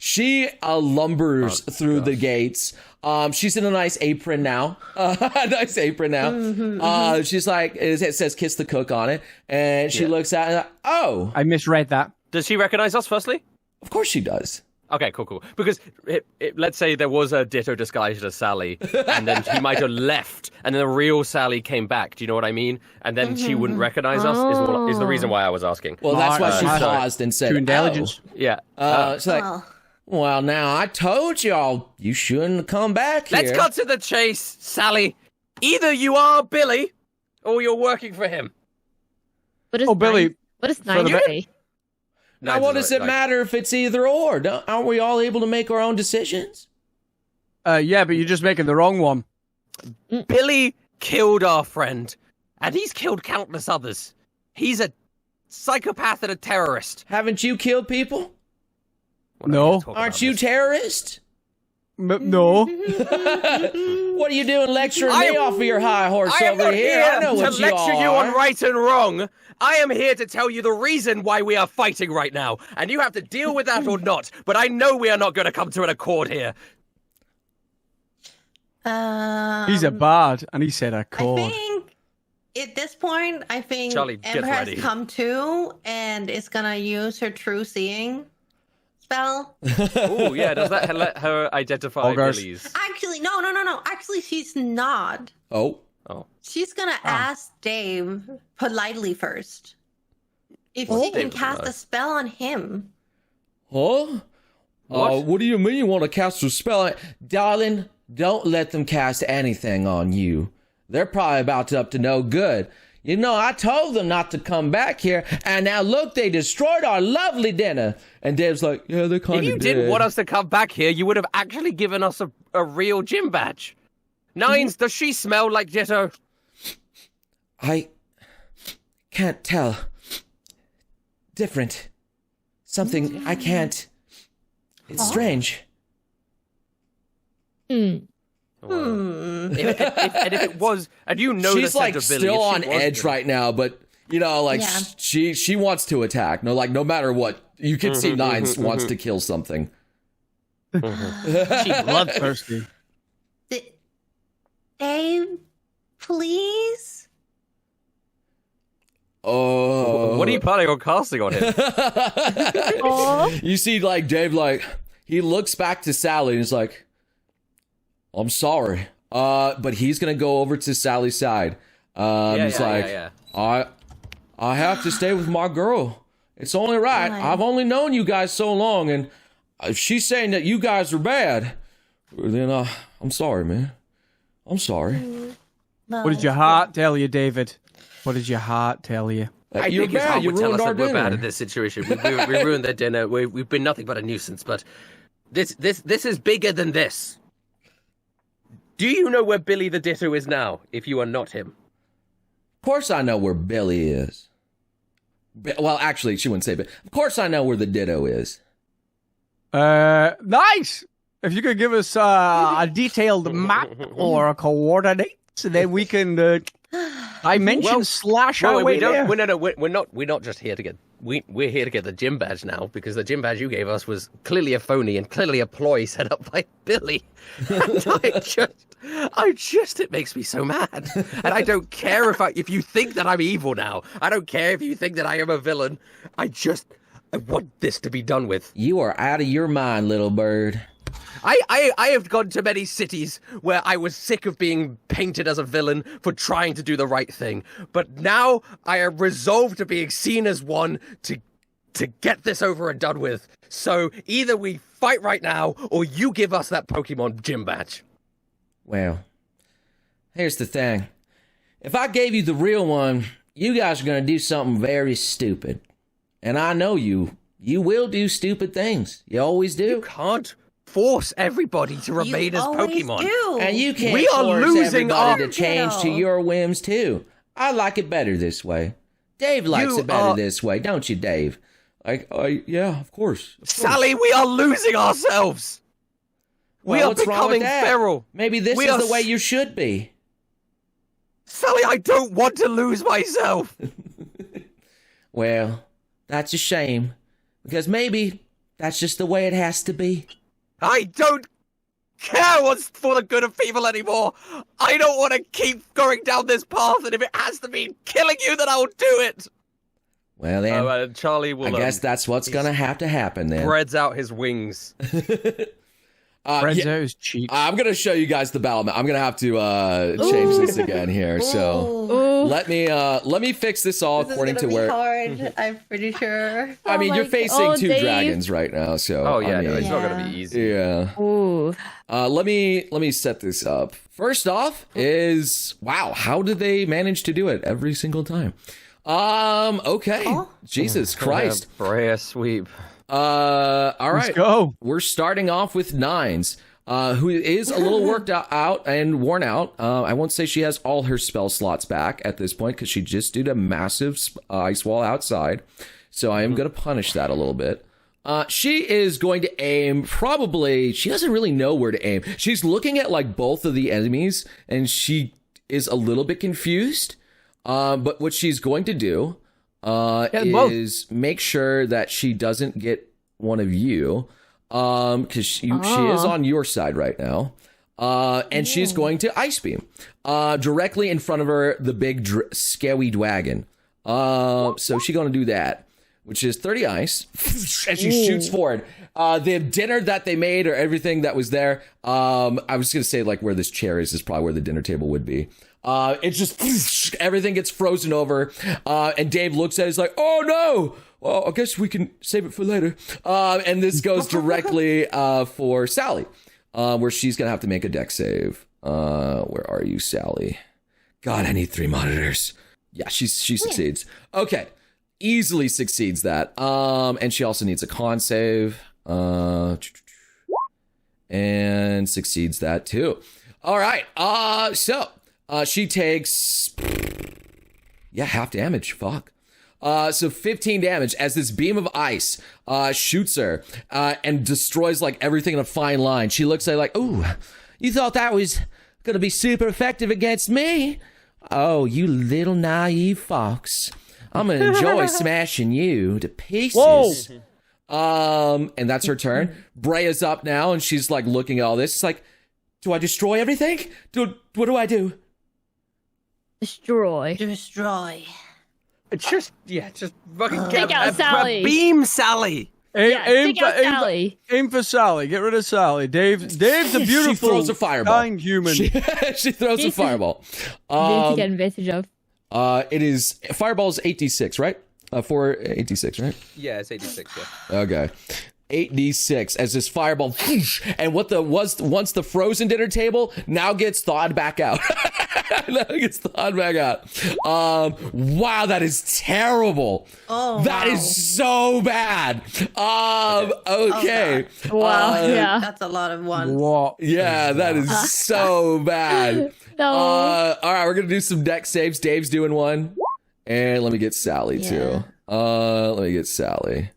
She lumbers through the gates. She's in a nice apron now. She's like, it says "Kiss the Cook" on it, and she looks at it. Oh, I misread that. Does she recognize us? Firstly, of course she does. Okay, cool. Because let's say there was a ditto disguised as Sally, and then she might have left, and then the real Sally came back. Do you know what I mean? And then she wouldn't recognize us. Is the reason why I was asking. Well, that's why she paused and said, "Too intelligent." Oh. Yeah. She's like, well, now I told y'all you shouldn't come back here. Let's cut to the chase, Sally. Either you are Billy, or you're working for him. Billy. What is 9 Now, what does it matter if it's either or? Aren't we all able to make our own decisions? Yeah, but you're just making the wrong one. Billy killed our friend, and he's killed countless others. He's a psychopath and a terrorist. Haven't you killed people? No. Aren't you terrorists? No. What are you doing lecturing me off of your high horse over here? I know what you are. To lecture you on right and wrong. I am here to tell you the reason why we are fighting right now, and you have to deal with that or not. But I know we are not going to come to an accord here. He's a bard, and he said accord. I think at this point, Charlie, Ember get ready. has come to and is gonna use her true seeing. spell. Oh, yeah. Does that let her identify Ogres. Billy's? Actually, no. Actually, she's not. Oh. She's gonna ask Dave politely first if she can cast a spell on him. Huh? What do you mean you want to cast a spell? Darling, don't let them cast anything on you. They're probably about to up to no good. You know, I told them not to come back here, and now look, they destroyed our lovely dinner. And Dave's like, yeah, they kind of If you didn't want us to come back here, you would have actually given us a real gym badge. Nines, does she smell like Ditto? I can't tell. Different. Something I can't. It's strange. And if it was, and you know She's the like scent of Billy, still if she on was edge Billy. right now, but you know, like she wants to attack. No matter what, you can see Nines wants to kill something. She bloodthirsty. Dave, please. Oh, What are you planning on casting on him? You see, like Dave, like he looks back to Sally and he's like, "I'm sorry," but he's gonna go over to Sally's side. He's like, I have to stay with my girl. It's only right. I've only known you guys so long, and if she's saying that you guys are bad, then I'm sorry, man. I'm sorry. What did your heart tell you, David? What did your heart tell you? You're think his bad. heart You would tell ruined us our that we're bad dinner. at this situation. We ruined their dinner. We've been nothing but a nuisance. But this is bigger than this. Do you know where Billy the Ditto is now? If you are not him, Of course I know where Billy is. Well, actually, she wouldn't say, but of course I know where the Ditto is. Nice. If you could give us a detailed map or coordinates, then we can dimension slash our way there. we're not just here to get. We're here to get the gym badge now, because the gym badge you gave us was clearly a phony and clearly a ploy set up by Billy. And it makes me so mad. And I don't care if you think that I'm evil now. I don't care if you think that I am a villain. I want this to be done with. You are out of your mind, little bird. I have gone to many cities where I was sick of being painted as a villain for trying to do the right thing. But now I am resolved to being seen as one to get this over and done with. So either we fight right now or you give us that Pokemon gym badge. Well, here's the thing. If I gave you the real one, you guys are going to do something very stupid. And I know you. You will do stupid things. You always do. You can't force everybody to remain as Pokemon. Do. And you can't We are force losing everybody our to change to Ditto. your whims, too. I like it better this way. Dave likes You it better are- this way, don't you, Dave? Like, yeah, of course. Sally, we are losing ourselves. We are what's wrong with becoming that? feral. Maybe this We is are the way you should be. Sally, I don't want to lose myself. Well, that's a shame. Because maybe that's just the way it has to be. I don't care what's for the good of people anymore. I don't want to keep going down this path, and if it has to mean killing you, then I'll do it. Well, then, Charlie will. I guess that's what's going to have to happen then. Spreads out his wings. Spreads yeah, out his cheeks. I'm going to show you guys the battle map. I'm going to have to change this again here. So Ooh. let me fix this all This is according gonna to be where. hard. I'm pretty sure. I mean, you're facing two Dave. dragons right now, so. Oh yeah, I no, mean, it's not gonna be easy. yeah. Ooh. Let me set this up. First off is wow, how did they manage to do it every single time? Okay. Jesus Christ. Brea sweep. All right. Let's go. We're starting off with Nines, who is a little worked out and worn out. I won't say she has all her spell slots back at this point because she just did a massive ice wall outside. So I am going to punish that a little bit. She is going to aim probably, she doesn't really know where to aim. She's looking at like both of the enemies and she is a little bit confused. But what she's going to do is make sure that she doesn't get one of you. Because she is on your side right now. And she's going to Ice Beam. Directly in front of her, the big scary dragon. So she's going to do that, which is 30 ice. And she shoots forward. The dinner that they made or everything that was there. I was gonna say like where this chair is probably where the dinner table would be. It's just everything gets frozen over, and Dave looks at it, he's like, "Oh no! Well, I guess we can save it for later." And this goes directly for Sally, where she's gonna have to make a deck save. Where are you, Sally? God, I need 3 monitors. Yeah, she succeeds. Okay, easily succeeds that. And she also needs a con save. And succeeds that too. All right. So she takes half damage. Fuck. So 15 damage as this beam of ice shoots her and destroys like everything in a fine line. She looks like, "Ooh, you thought that was gonna be super effective against me? Oh, you little naive fox. I'm gonna enjoy smashing you to pieces." Whoa. And that's her turn. Brea's up now, and she's like looking at all this. It's like, do I destroy everything? What do I do? Destroy. Just fucking Take out Sally. Beam Sally. Aim take out Sally. Aim for Sally. Get rid of Sally. Dave's a beautiful, She throws a fireball. kind human. She throws a fireball. To get advantage of. It is fireball is 8d6, right? 8d6, right? Yeah, it's 86. Yeah. Okay. 8d6 as this fireball, and what once the frozen dinner table now gets thawed back out. Wow, that is terrible. Oh, that wow. is so bad. Okay. Wow, yeah. That's a lot of ones. What? Yeah, that is so bad. No. All right, we're gonna do some deck saves. Dave's doing one, and let me get Sally too. Let me get Sally.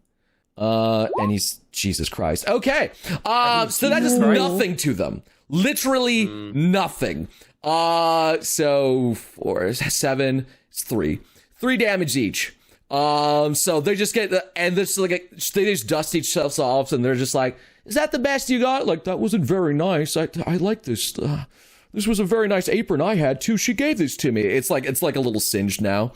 And he's Jesus Christ. Okay. So that does nothing to them. Literally nothing. So 4, 7, it's 3 damage each. So they just get and this like they just dust each other off, and they're just like, "Is that the best you got?" Like, "That wasn't very nice. I like this. This was a very nice apron I had too. She gave this to me." It's like a little singed now.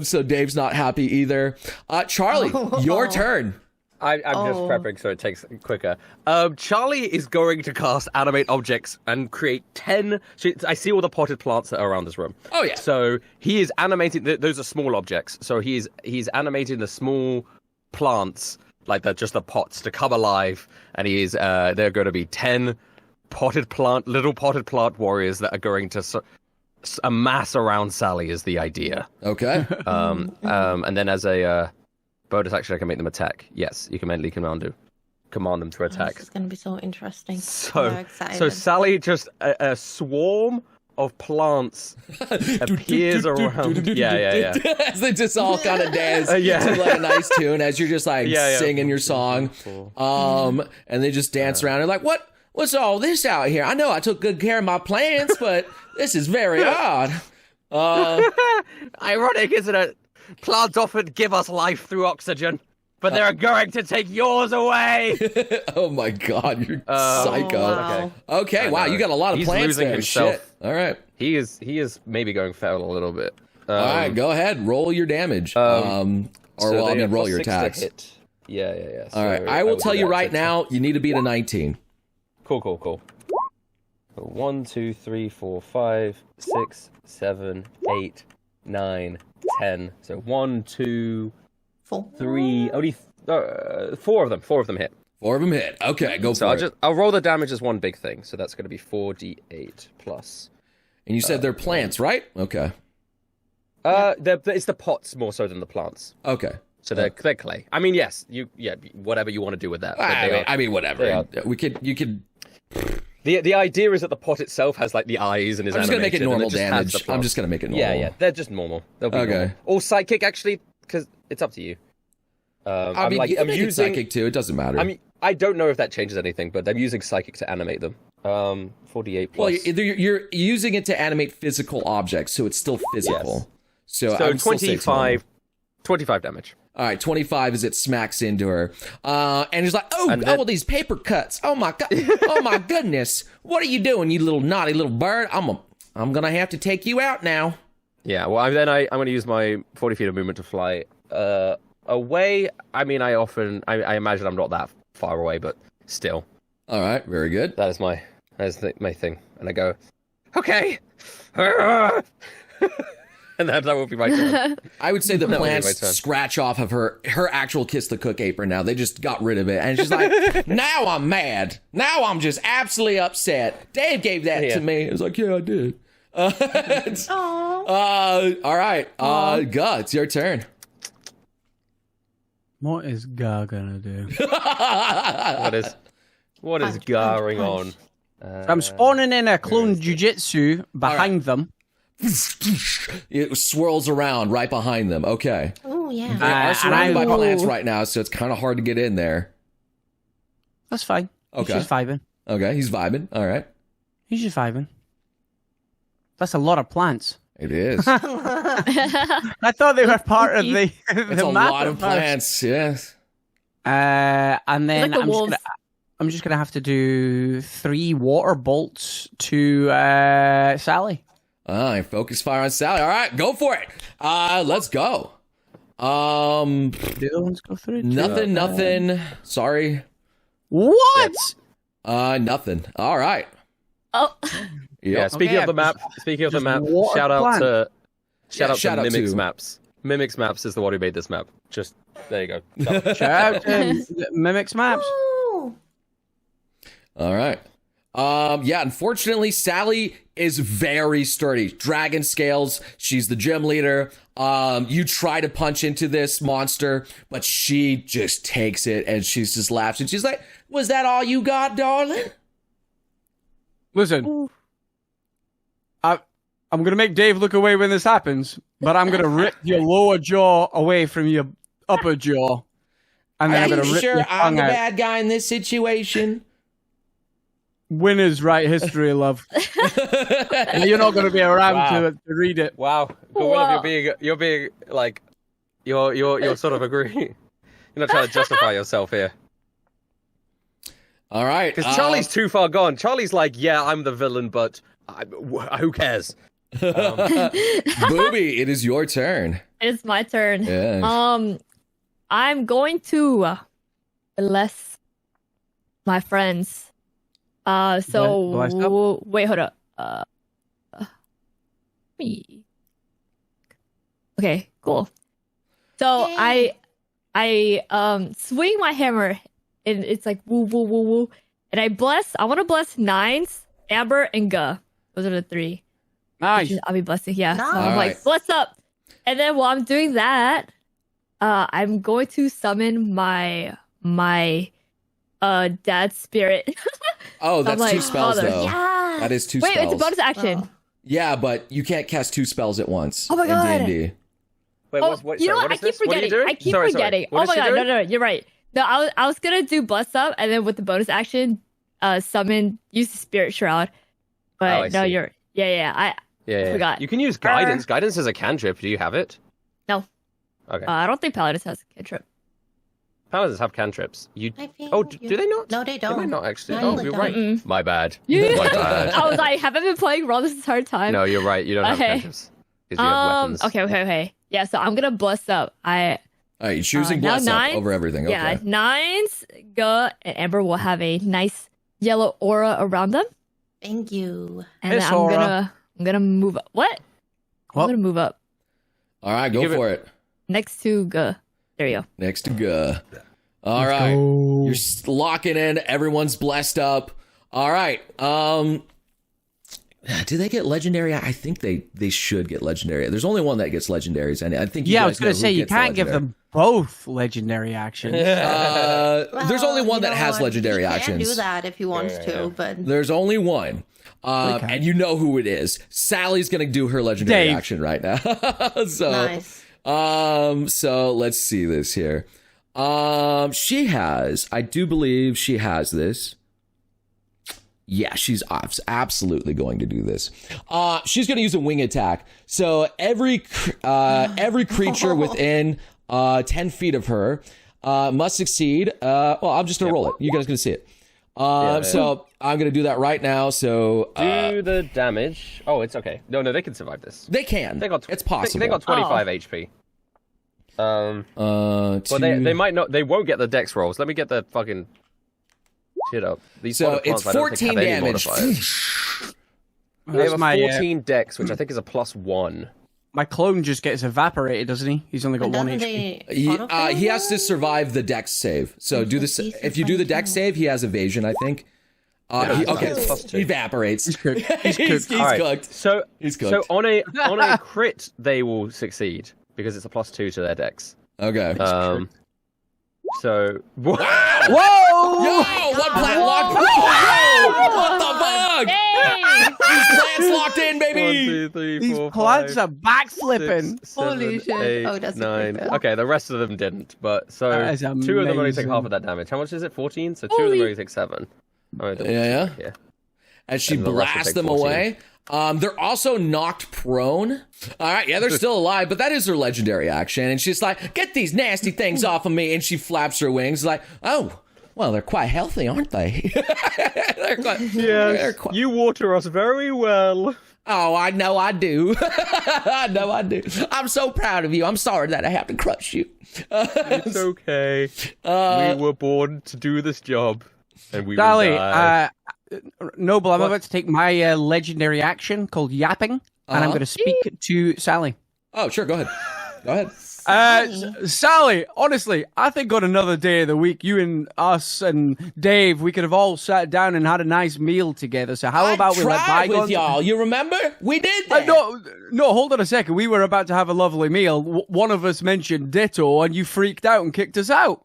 So Dave's not happy either. Charlie, your turn. I'm just prepping so it takes quicker. Charlie is going to cast Animate Objects and create 10... I see all the potted plants that are around this room. Oh, yeah. So he is animating... Those are small objects. So he's animating the small plants, like just the pots, to come alive. And they're going to be 10 little potted plant warriors that are going to amass around Sally is the idea. Okay. And then as a... bonus action, I can make them attack. Yes, you can mentally command them to attack. This is going to be so interesting. So Sally, just a swarm of plants appears around. Yeah. As they just all kind of dance to like a nice tune as you're just like singing your song. And they just dance around and like, what's all this out here? I know I took good care of my plants, but this is very odd. Ironic, isn't it? Plants often give us life through oxygen, but they're going to take yours away. Oh my God, you're psycho. Wow. Okay, wow, you got a lot of He's plants losing there. himself. Shit. All right. He is maybe going feral a little bit. All right, go ahead. Roll your damage. Roll your attacks. Yeah. All right, I will tell you right now, you need to beat a 19. Cool. 1, 2, 3, 4, 5, 6, 7, 8, 9, 10. So 1, 2, 3. Only 4 of them. 4 of them hit. 4 of them hit. Okay, go for it. I'll roll the damage as one big thing. So that's going to be 4d8 plus. And you said they're plants, right? Okay. It's the pots more so than the plants. Okay. So they're clay. I mean, yes, whatever you want to do with that. I mean, whatever. You could. The idea is that the pot itself has like the eyes and is. I'm just gonna make it animated, normal damage. I'm just gonna make it normal. Yeah, they're just normal. They'll be Okay. normal. Or psychic, actually, because it's up to you. I mean, you can make it psychic too. It doesn't matter. I mean, I don't know if that changes anything, but I'm using psychic to animate them. 48 plus. Well, you're using it to animate physical objects, so it's still physical. Yes. So 25 damage. All right, 25 as it smacks into her. And he's like, all these paper cuts. Oh my God. Oh my goodness. What are you doing, you little naughty little bird? I'm going to have to take you out now. Yeah, well, I'm going to use my 40 feet of movement to fly away. I mean, I imagine I'm not that far away, but still. All right, very good. That is my thing. And I go, okay. And that will be my turn. I would say the That would be plants my turn. scratch off of her actual Kiss the Cook apron now. They just got rid of it. And she's like, now I'm mad. Now I'm just absolutely upset. Dave gave that to me. It was like, yeah, I did. All right. Guh, it's your turn. What is Gar gonna do? What is going on? I'm spawning in a clone jujitsu behind them. It swirls around right behind them. Okay. Oh, yeah. They are surrounded by plants right now, so it's kind of hard to get in there. That's fine. Okay. He's just vibing. Okay, he's vibing. All right. He's just vibing. That's a lot of plants. It is. I thought they were part of the It's a map lot of at first. plants, yes. And then Like the I'm just, wolves. gonna, I'm just gonna have to do 3 water bolts to Sally. Focus fire on Sally. All right, go for it. Let's go. Do the other ones go through? Nothing. Sorry. What? Nothing. All right. Oh, Yeah, speaking of the map, water shout out plant. to Mimics to- Maps. Mimics Maps is the one who made this map. Just there you go. Shout out to Mimics Maps. Ooh. All right. Yeah, unfortunately, Sally is very sturdy. Dragon scales. She's the gym leader. You try to punch into this monster, but she just takes it and she's just laughs. And she's like, was that all you got, darling? Listen, I'm gonna make Dave look away when this happens, but I'm gonna rip your lower jaw away from your upper jaw, and then I'm gonna rip your tongue out. bad guy in this situation? Winners write history, love. And you're not gonna be around to read it. Wow, but Willem, you're being like, you're sort of agreeing. You're not trying to justify yourself here. All right. Because Charlie's too far gone. Charlie's like, yeah, I'm the villain, but who cares? Booby, it is your turn. it's my turn. Yeah. I'm going to bless my friends. Bless up? Wait, hold up. Okay, cool. So Yay. I swing my hammer and it's like woo woo woo woo, and I want to bless Nines, Amber, and Guh. Those are the 3. Nice. I'll be blessing. Yeah. So I'm Nice. like, bless up. And then while I'm doing that, I'm going to summon my dad's spirit. Oh, that's like, 2 spells, father. though. Yeah. That is 2 Wait, spells. it's a bonus action. Oh. Yeah, but you can't cast 2 spells at once. Oh my God. In D&D. Wait, Oh, you know what? I keep forgetting. Oh my God, no, you're right. No, I was gonna do bless up, and then with the bonus action, summon, use the spirit shroud. But I no, see. you're I forgot. You can use guidance. Guidance is a cantrip. Do you have it? No. Okay. I don't think Paladins has a cantrip. Paladins have cantrips. I think Do they not? No, they don't. They might not actually. No, Oh, they you're don't. right. Mm-mm. My bad. Yeah. My bad. I was like, have I been playing Raw this entire time? No, you're right. You don't have Okay. cantrips because you have weapons. Okay. Yeah, so I'm gonna bless up. All right, you're choosing now bless up 9s? over everything. Yeah, Okay. Nines, Guh, and Amber will have a nice yellow aura around them, Thank you. and Miss then aura. I'm gonna move up. What? I'm What? gonna move up All right, go Give it- for it. next to Guh. There you go. Next to Guh. All right. You're locking in. Everyone's blessed up. All right. Do they get legendary? I think they should get legendary. There's only one that gets legendaries, and I think you Yeah, I guys was gonna know who say you gets the can't give legendary. them both legendary actions. There's only one you that know has what? legendary He actions. can do that if he wants to, but There's only one. Okay. And you know who it is. Sally's gonna do her legendary Dave. action right now. So nice. so let's see this here. I do believe she has this. Yeah, she's absolutely going to do this. She's going to use a wing attack. So every creature within 10 feet of her must succeed. Well, I'm just going to roll it. You guys going to see it. So I'm going to do that right now. So Do the damage. Oh, it's okay. No, they can survive this. they can. They got. It's possible. They got 25 HP. Well, they might not. They won't get the dex rolls. Let me get the fucking shit up. These So plants, it's 14 damage. They have a my, 14 dex, which I think is a +1. My clone just gets evaporated, doesn't he? He's only got one HP. He has to survive the dex save. So do this. If you do the dex save, he has evasion, I think. He evaporates. He's cooked. He's cooked. So He's so cooked. on a crit, they will succeed because it's a +2 to their dex. Okay. So Whoa! Yo, one plant locked. Whoa! What the fuck? Hey! These plants locked in, 1, baby. 2, 3, These 4, plants 5, are backflipping. 6, Holy 7, shit. 8, Oh, that's a 9. good fail. Okay, the rest of them didn't, but so That is 2 of them only take amazing. half of that damage. How much is it? 14. So 2 of them Holy- only take 7. Yeah. Yeah. As she And the rest will blasts take them 14. away. They're also knocked prone. All right, yeah, they're still alive, but that is her legendary action. And she's like, "Get these nasty things off of me!" And she flaps her wings, like, "Oh, well, they're quite healthy, aren't they?" Yes, you water us very well. Oh, I know I do. I know I do. I'm so proud of you. I'm sorry that I have to crush you. It's okay. We were born to do this job, and we will Sally, die. Noble, I'm about to take my legendary action called Yapping, and I'm going to speak to Sally. Oh, sure, go ahead. Go ahead. Sally, honestly, I think on another day of the week, you and us and Dave, we could have all sat down and had a nice meal together. So how about we let tried bygones? with y'all? You remember? We did that. No, hold on a second. We were about to have a lovely meal. One of us mentioned Ditto, and you freaked out and kicked us out.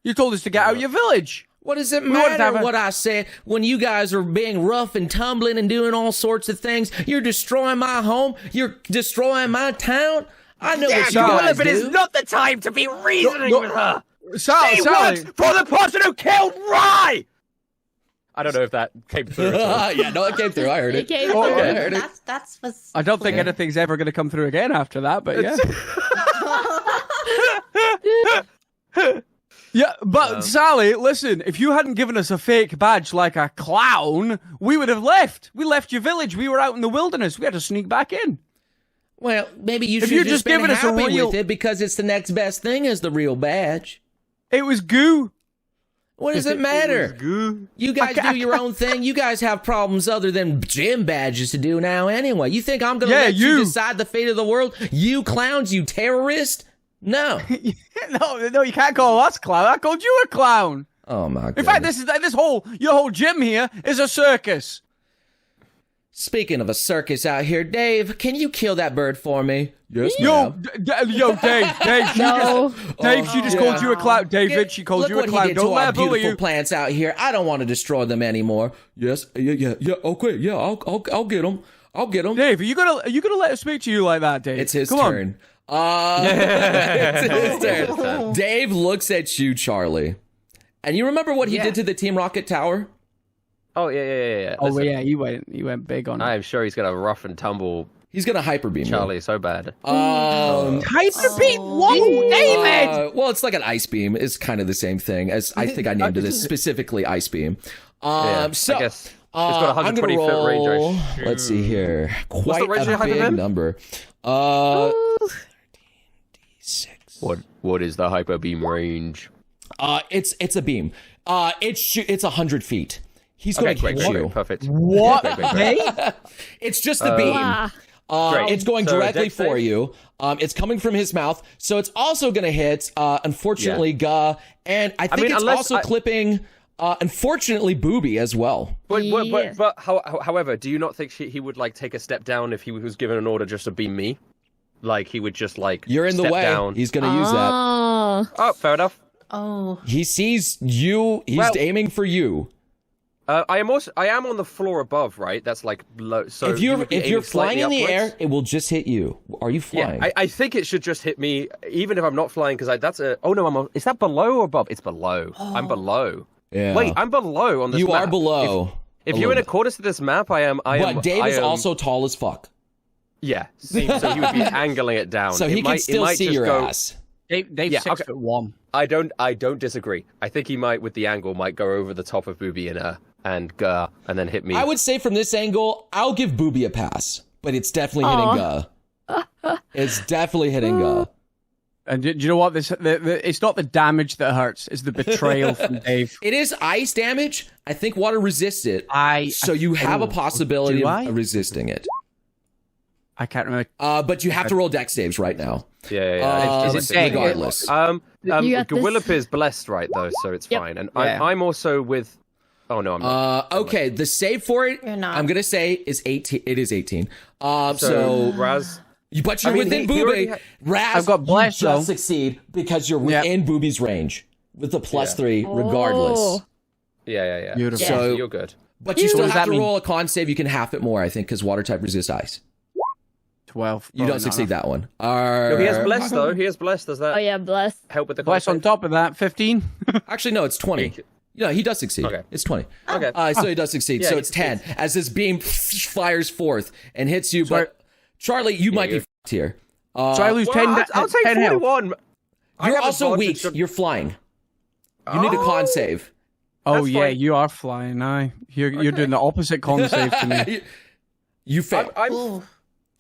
You told us to get out your village. What does it wanted to have matter a- what I said when you guys are being rough and tumbling and doing all sorts of things? You're destroying my home. You're destroying my town. I know what you guys but it's do. not the time to be reasoning with her. Sally, She Sally. works for the person who killed Rye. I don't know if that came through. At all. Yeah, no, it came through. I heard It it. came Oh, through. okay. I heard it. That's what's. I don't think anything's ever going to come through again after that, but yeah. Yeah, but Sally, listen, if you hadn't given us a fake badge like a clown, we would have left. We left your village. We were out in the wilderness. We had to sneak back in. Well, maybe you If should you're just just been giving us a happy real- with it because it's the next best thing as the real badge. It was goo. What does it matter? You guys do your own thing. You guys have problems other than gym badges to do now anyway. You think I'm going to Yeah, let you you. decide the fate of the world? You clowns, you terrorist? No. No, you can't call us clown. I called you a clown. Oh my god. In fact, your whole gym here is a circus. Speaking of a circus out here, Dave, can you kill that bird for me? Yes, Yo, ma'am. Dave, No. she just called you a clown. David, she called Look you a what clown. he did Don't to let our her bully beautiful you. plants out here. I don't want to destroy them anymore. Yes, yeah. Okay, yeah, I'll get them. I'll get them. Dave, are you gonna let her speak to you like that, Dave? It's his Come on. turn. It's his turn. Dave looks at you, Charlie, and you remember what he did to the Team Rocket Tower? Oh yeah. Oh Listen, yeah, he went big on it. I'm sure he's gonna rough and tumble He's gonna hyper beam Charlie so bad. Hyper beat. Whoa, David. Well, it's like an ice beam. It's kind of the same thing as I think I named it as specifically ice beam. Yeah, So I guess it's got I'm gonna 120 foot range. roll. I assume. Let's see here. Quite range of a hyper big beam? number. 13d6. What is the hyper beam range? It's a beam. It's 100 feet. He's Okay, going to hit you. perfect. What? Great. It's just a beam. Great. It's going So, directly dex for save? you. It's coming from his mouth, so it's also going to hit. Unfortunately, Guh, and I think mean, it's unless also clipping. Unfortunately, Booby as well. But however, do you not think he would like take a step down if he was given an order just to beam me? Like he would just like You're in the step way. down. He's going to use that. Oh, fair enough. Oh. He sees you. He's aiming for you. I am on the floor above, right? That's like low. So If he you're would be if you're aiming slightly flying in the upwards. air, it will just hit you. Are you flying? Yeah, I think it should just hit me, even if I'm not flying, because that's a. Oh no, is that below or above? It's below. I'm below. Yeah. Wait, I'm below on this You map. are below. If a you're in little accordance to this map, I am. But Dave I is am- also tall as fuck, Yeah, so he would be angling it down. so he can still see your ass. Dave's Yeah, 6'1". I don't disagree. I think he might, with the angle, might go over the top of Booby and Guh, and then hit me. I would say from this angle, I'll give Booby a pass, but it's definitely hitting Guh. It's definitely hitting Guh. And do you know what? It's not the damage that hurts; it's the betrayal from Dave. It is ice damage. I think water resists it. So you have a possibility of resisting it. I can't remember. But you have to roll dex saves right now. Yeah. Is it regardless? Gwillip is blessed, right? Though, so it's fine. And I'm also with. Oh no, I'm not. Okay, the save for it. You're not. I'm gonna say is 18. It is 18. So Raz. But you're within Booby. Raz, I've got bless, you just though. succeed because you're within Booby's range with the +3, regardless. Oh. Yeah. Beautiful. So you're good. But you still does have that to mean? roll a con save. You can half it more, I think, because water type resists ice. 12. You don't succeed that one. No, he has blessed though. He has blessed. Does that Oh yeah, bless. help with the Bless on concept? top of that, 15. Actually, no, it's 20. No, he does succeed. Okay. It's 20. Okay. So he does succeed. Yeah, So it's 10 as this beam fires forth and hits you. But Charlie, you might be f***ed here. So I lose 10 I'll take 10 health. 41. I You're have also advantage weak. on- You're flying. You need a con save. Oh, That's yeah, fine. you are flying now. You're doing the opposite con save to me. You fail. Ooh.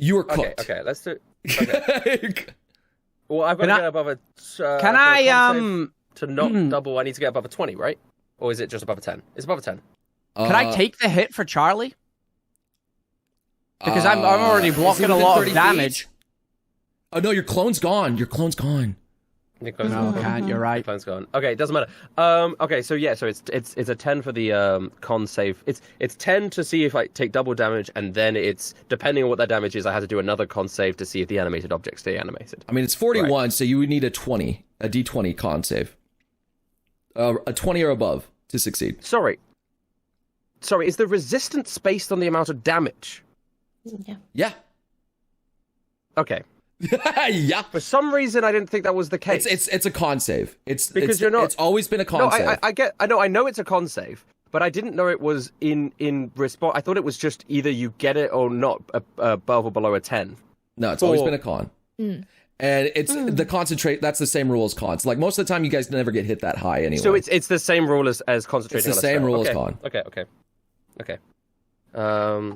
You were cooked. Okay, let's do. Okay. Well, I've got Can to I- get above a. Can I, to not double, I need to get above a 20, right? Or is it just above a 10? It's above a 10. Can I take the hit for Charlie? Because I'm already blocking a lot of damage. Oh no, your clone's gone. Your clone's gone. No, I can't. You're right. Phone's gone. Okay, it doesn't matter. Okay, so yeah, so it's a 10 for the con save. It's 10 to see if I take double damage, and then it's depending on what that damage is, I have to do another con save to see if the animated objects stay animated. I mean, it's 41, so you would need a d20 con save. A 20 or above to succeed. Sorry, is the resistance based on the amount of damage? Yeah. Okay. Yeah. For some reason, I didn't think that was the case. It's a con save. Because you're not. It's always been a con save. I know it's a con save, but I didn't know it was in response. I thought it was just either you get it or not above or below a 10. No, it's always been a con. And it's the concentrate. That's the same rule as cons. Like most of the time, you guys never get hit that high anyway. So it's the same rule as concentrating. It's the on a same spell. rule as con. Okay.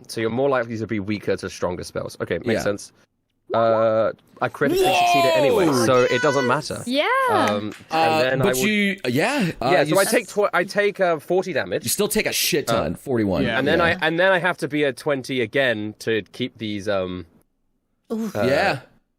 So you're more likely to be weaker to stronger spells. Okay, makes sense. I critically succeeded anyway, so it doesn't matter. Yeah. And then but so I take 40 damage. You still take a shit ton. 41. Yeah. And then I have to be at 20 again to keep these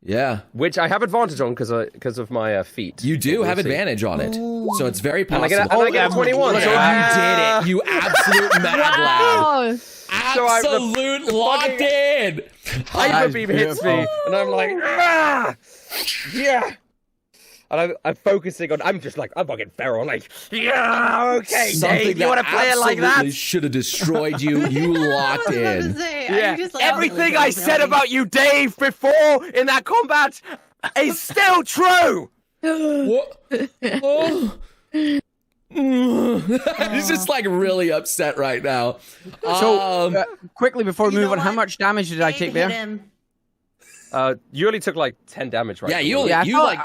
yeah. which I have advantage on because of my feet. You do have advantage on it, so it's very And I possible. get a 21. So you did it. You absolute mad lad. Wow. Absolute locked in. Hyper beam hits me, and I'm like, yeah. And I'm focusing on. I'm just like, I'm fucking feral. Like, yeah, okay, Dave, you want to play it like that? Should have destroyed you. You locked in. Everything I said about you, Dave, before in that combat is still true. What? He's just like really upset right now. So, quickly before we You move know on, how what? much damage did I Dave take hit there? him. You only took like 10 damage, right? Yeah,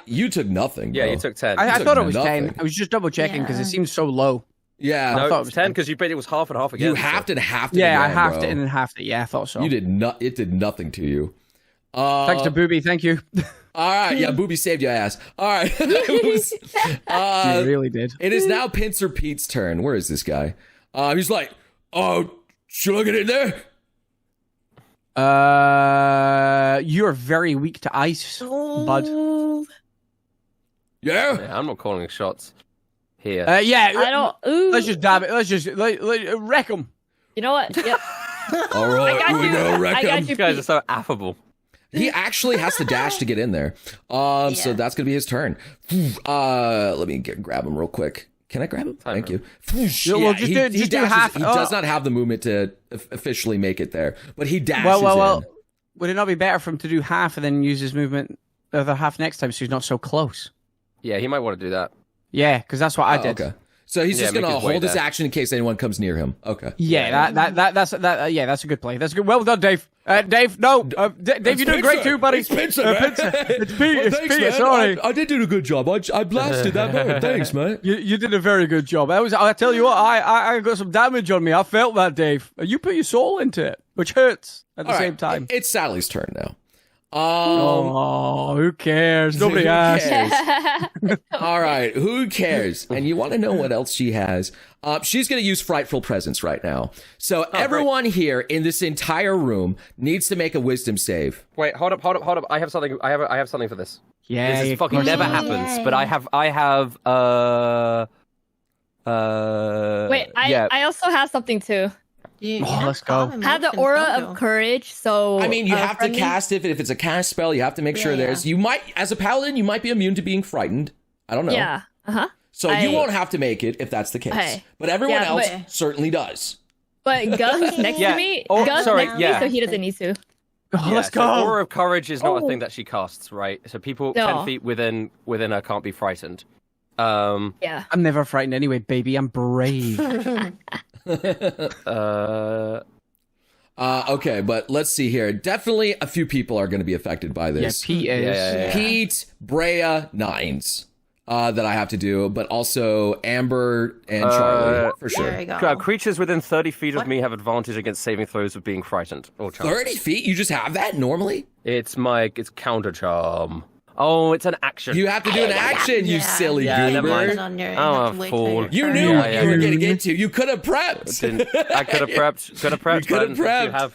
you took nothing. Yeah, bro. you took 10. I took thought it was nothing. 10. I was just double checking because Yeah. it seems so low. Yeah, I no, thought it was 10 because it was half and half again. you halved it. Yeah, I again, halved bro. it and then halved it. Yeah, I thought so. You did not. It did nothing to you. Thanks to Booby, thank you. All right, yeah, Booby saved your ass. All right, You really did. it is now Pincer Pete's turn. Where is this guy? He's like, oh, should I get in there? You're very weak to ice, bud. Yeah. Yeah, I'm not calling shots here. Yeah, I don't. Ooh. let's just dab it. Let's just wreck him. You know what? Yep. All right, I got we you. go wreck I got him. you. You guys are so affable. He actually has to dash to get in there. So that's gonna be his turn. Let me grab him real quick. Can I grab him? Thank you. well, just do dashes. half- He does not have the movement to officially make it there, but he dashes Well. in. Would it not be better for him to do half and then use his movement the other half next time so he's not so close? Yeah, he might want to do that. Yeah, because that's what I did. Okay. So he's just make gonna his way hold his there. action in case anyone comes near him. Okay. Yeah, that's a good play. That's good. Well done, Dave. Dave, no, Dave, you're doing great too, buddy. It's Pincer, man. It's Pete. Well, It's thanks, Pete. man. Sorry. I did do a good job. I blasted that man. Thanks, man. You did a very good job. I tell you what, I got some damage on me. I felt that, Dave. You put your soul into it, which hurts at the All same right, time. It's Sally's turn now. Who cares? Nobody Who asked. cares? All right, who cares? And you want to know what else she has? She's going to use Frightful Presence right now. So everyone here in this entire room needs to make a wisdom save. Wait, hold up. I have something. I have something for this. Yeah, This of fucking course never you do. happens. But I have. Wait, I also have something too. Let's go. I have the aura of courage, so... I mean, you have to friendly- cast it. If it's a cast spell, you have to make sure there's... You might, as a paladin, you might be immune to being frightened. I don't know. Yeah, So you won't have to make it if that's the case. Okay. But everyone Yeah, else but- certainly does. But Gun's next Yeah. to me. Oh, Gun's sorry, next to yeah. me, so he doesn't need to. Let's So go. Aura of Courage is not a Oh. thing that she casts, right? So people No. 10 feet within her can't be frightened. Yeah. I'm never frightened anyway, baby. I'm brave. Okay, but let's see here. Definitely a few people are going to be affected by Yeah, this. Pete is. Yeah. Pete, Brea, Nines that I have to do, but also Amber and Charlie, for sure. There we go. Creatures within 30 feet of me have advantage against saving throws of being frightened. Or charmed. 30 feet? You just have that normally? It's counter charm. Oh, it's an action. You have to do an action, you Yeah. silly Yeah, never goober. mind. You I'm have a to wait fool. till your You turn. knew Yeah, what yeah, you were yeah. getting into. You could have prepped. I could have prepped. You could have prepped.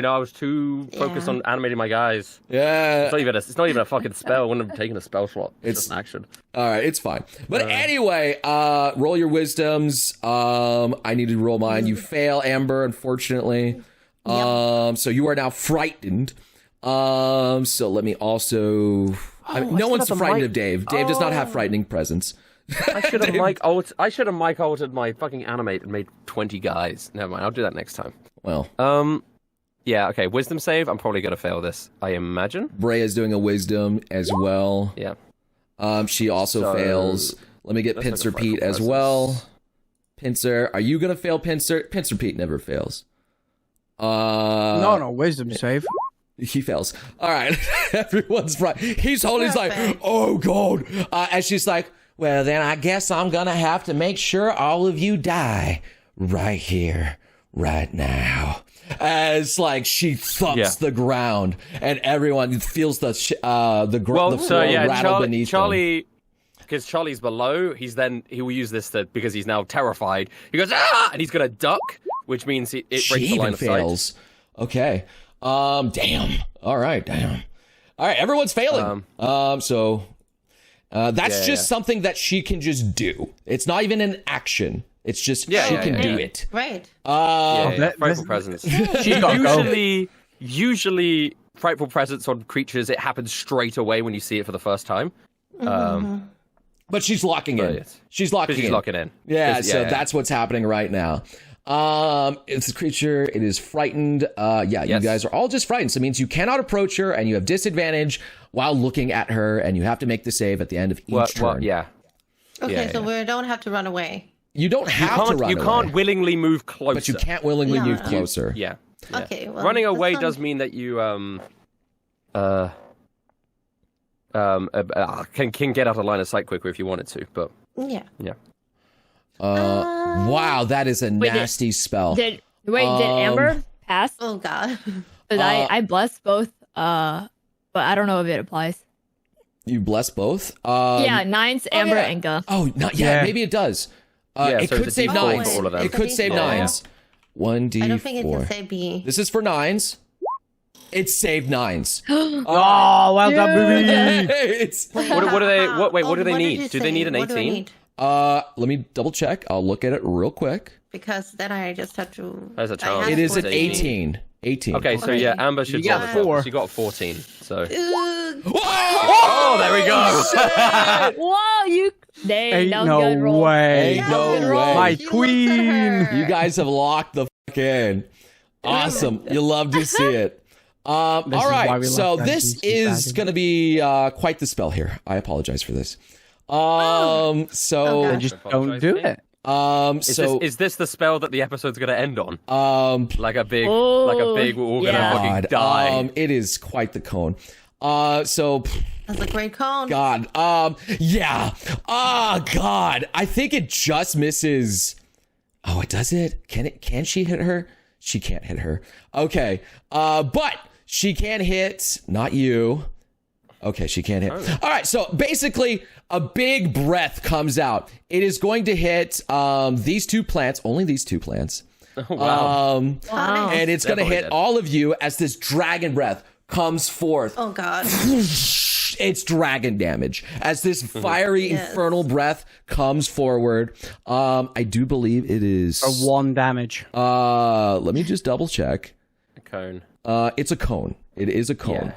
I was too focused Yeah. on animating my guys. Yeah. It's not even a fucking spell. I wouldn't have taken a spell slot. It's just an action. All right, it's fine. But anyway, roll your wisdoms. I need to roll mine. You fail, Amber, unfortunately. So you are now frightened. So let me also... no one's frightened of Dave. Dave does not have frightening presence. I should have mic altered my fucking animate and made 20 guys. Never mind. I'll do that next time. Well, Yeah. Okay. Wisdom save. I'm probably gonna fail this. I imagine. Brea is doing a wisdom as well. Yeah. She also So, fails. Let me get let's look Pincer at Pete Frightful as Presence. well. Pincer, are you gonna fail Pincer? Pincer Pete never fails. No, wisdom save. He fails. All right. Everyone's right. He's holding. He's like, Perfect. oh, God. And she's like, well, then I guess I'm going to have to make sure all of you die right here, right now. As like she thumps the ground and everyone feels the floor rattle beneath them. Charlie, because Charlie's below, he will use this because he's now terrified. He goes, ah! And he's going to duck, which means it breaks She the line even of sight. fails. Okay. Damn. All right. Damn. All right. Everyone's failing. So that's just something that she can just do. It's not even an action. It's just she can do it. Right. Frightful presence. Gotta Usually, frightful presence on creatures, it happens straight away when you see it for the first time. But she's locking in. But- She's locking in. Yeah, 'Cause- so that's what's happening right now. It's a creature. It is frightened. You guys are all just frightened. So it means you cannot approach her, and you have disadvantage while looking at her, and you have to make the save at the end of each turn. Okay, so we don't have to run away. You don't have to run You away, can't willingly move closer. but you can't willingly move closer. Yeah. Okay, well, Running this away one- does mean that you can get out of line of sight quicker if you wanted to, but Yeah. Wow, that is a nasty spell. Did Amber pass? Oh God. Because I blessed both, but I don't know if it applies. You bless both? Yeah, Nines, Amber, yeah. and Gun. Oh, maybe it does. It so could it's a save D4 nines. for all of them. It could save Yeah. nines. 1d4. I don't think it can say B. This is for nines. It saved nines. Oh, well done, baby. It's what do they? What do they did need? you Do they say? need an What do I 18? need? let me double check. I'll look at it real quick. Because then I just have to. There's a I chance. have It is an 14. 18. 18. Okay, so Okay. yeah, Amber should You got solve it. 4. She got 14. So Oh, there we go. Whoa, you. Dang, Ain't that was no good roll. way. Ain't no good roll. way. My She looks at queen. her. You guys have locked the fuck in. Awesome. You love to see it. All is why right. we So love this Dungeons and is Dragons. going to be quite the spell here. I apologize for this. Oh, So God. Just don't do it. Is this the spell that the episode's going to end on? Like a big, Oh, we're all going to yeah. fucking die. it is quite the cone. That's a great cone. God. Yeah. God. I think it just misses. Oh, it does it? Can she hit her? She can't hit her. Okay. But She can't hit. Not you. Okay, she can't hit. All right, so basically, a big breath comes out. It is going to hit these 2 plants, only these 2 plants. Wow. And it's going to hit dead. all of you as this dragon breath comes forth. Oh God. It's dragon damage as this fiery infernal breath comes forward. I do believe it is For 1 damage. let me just double check. A cone. It's a cone. It is a cone. Yeah.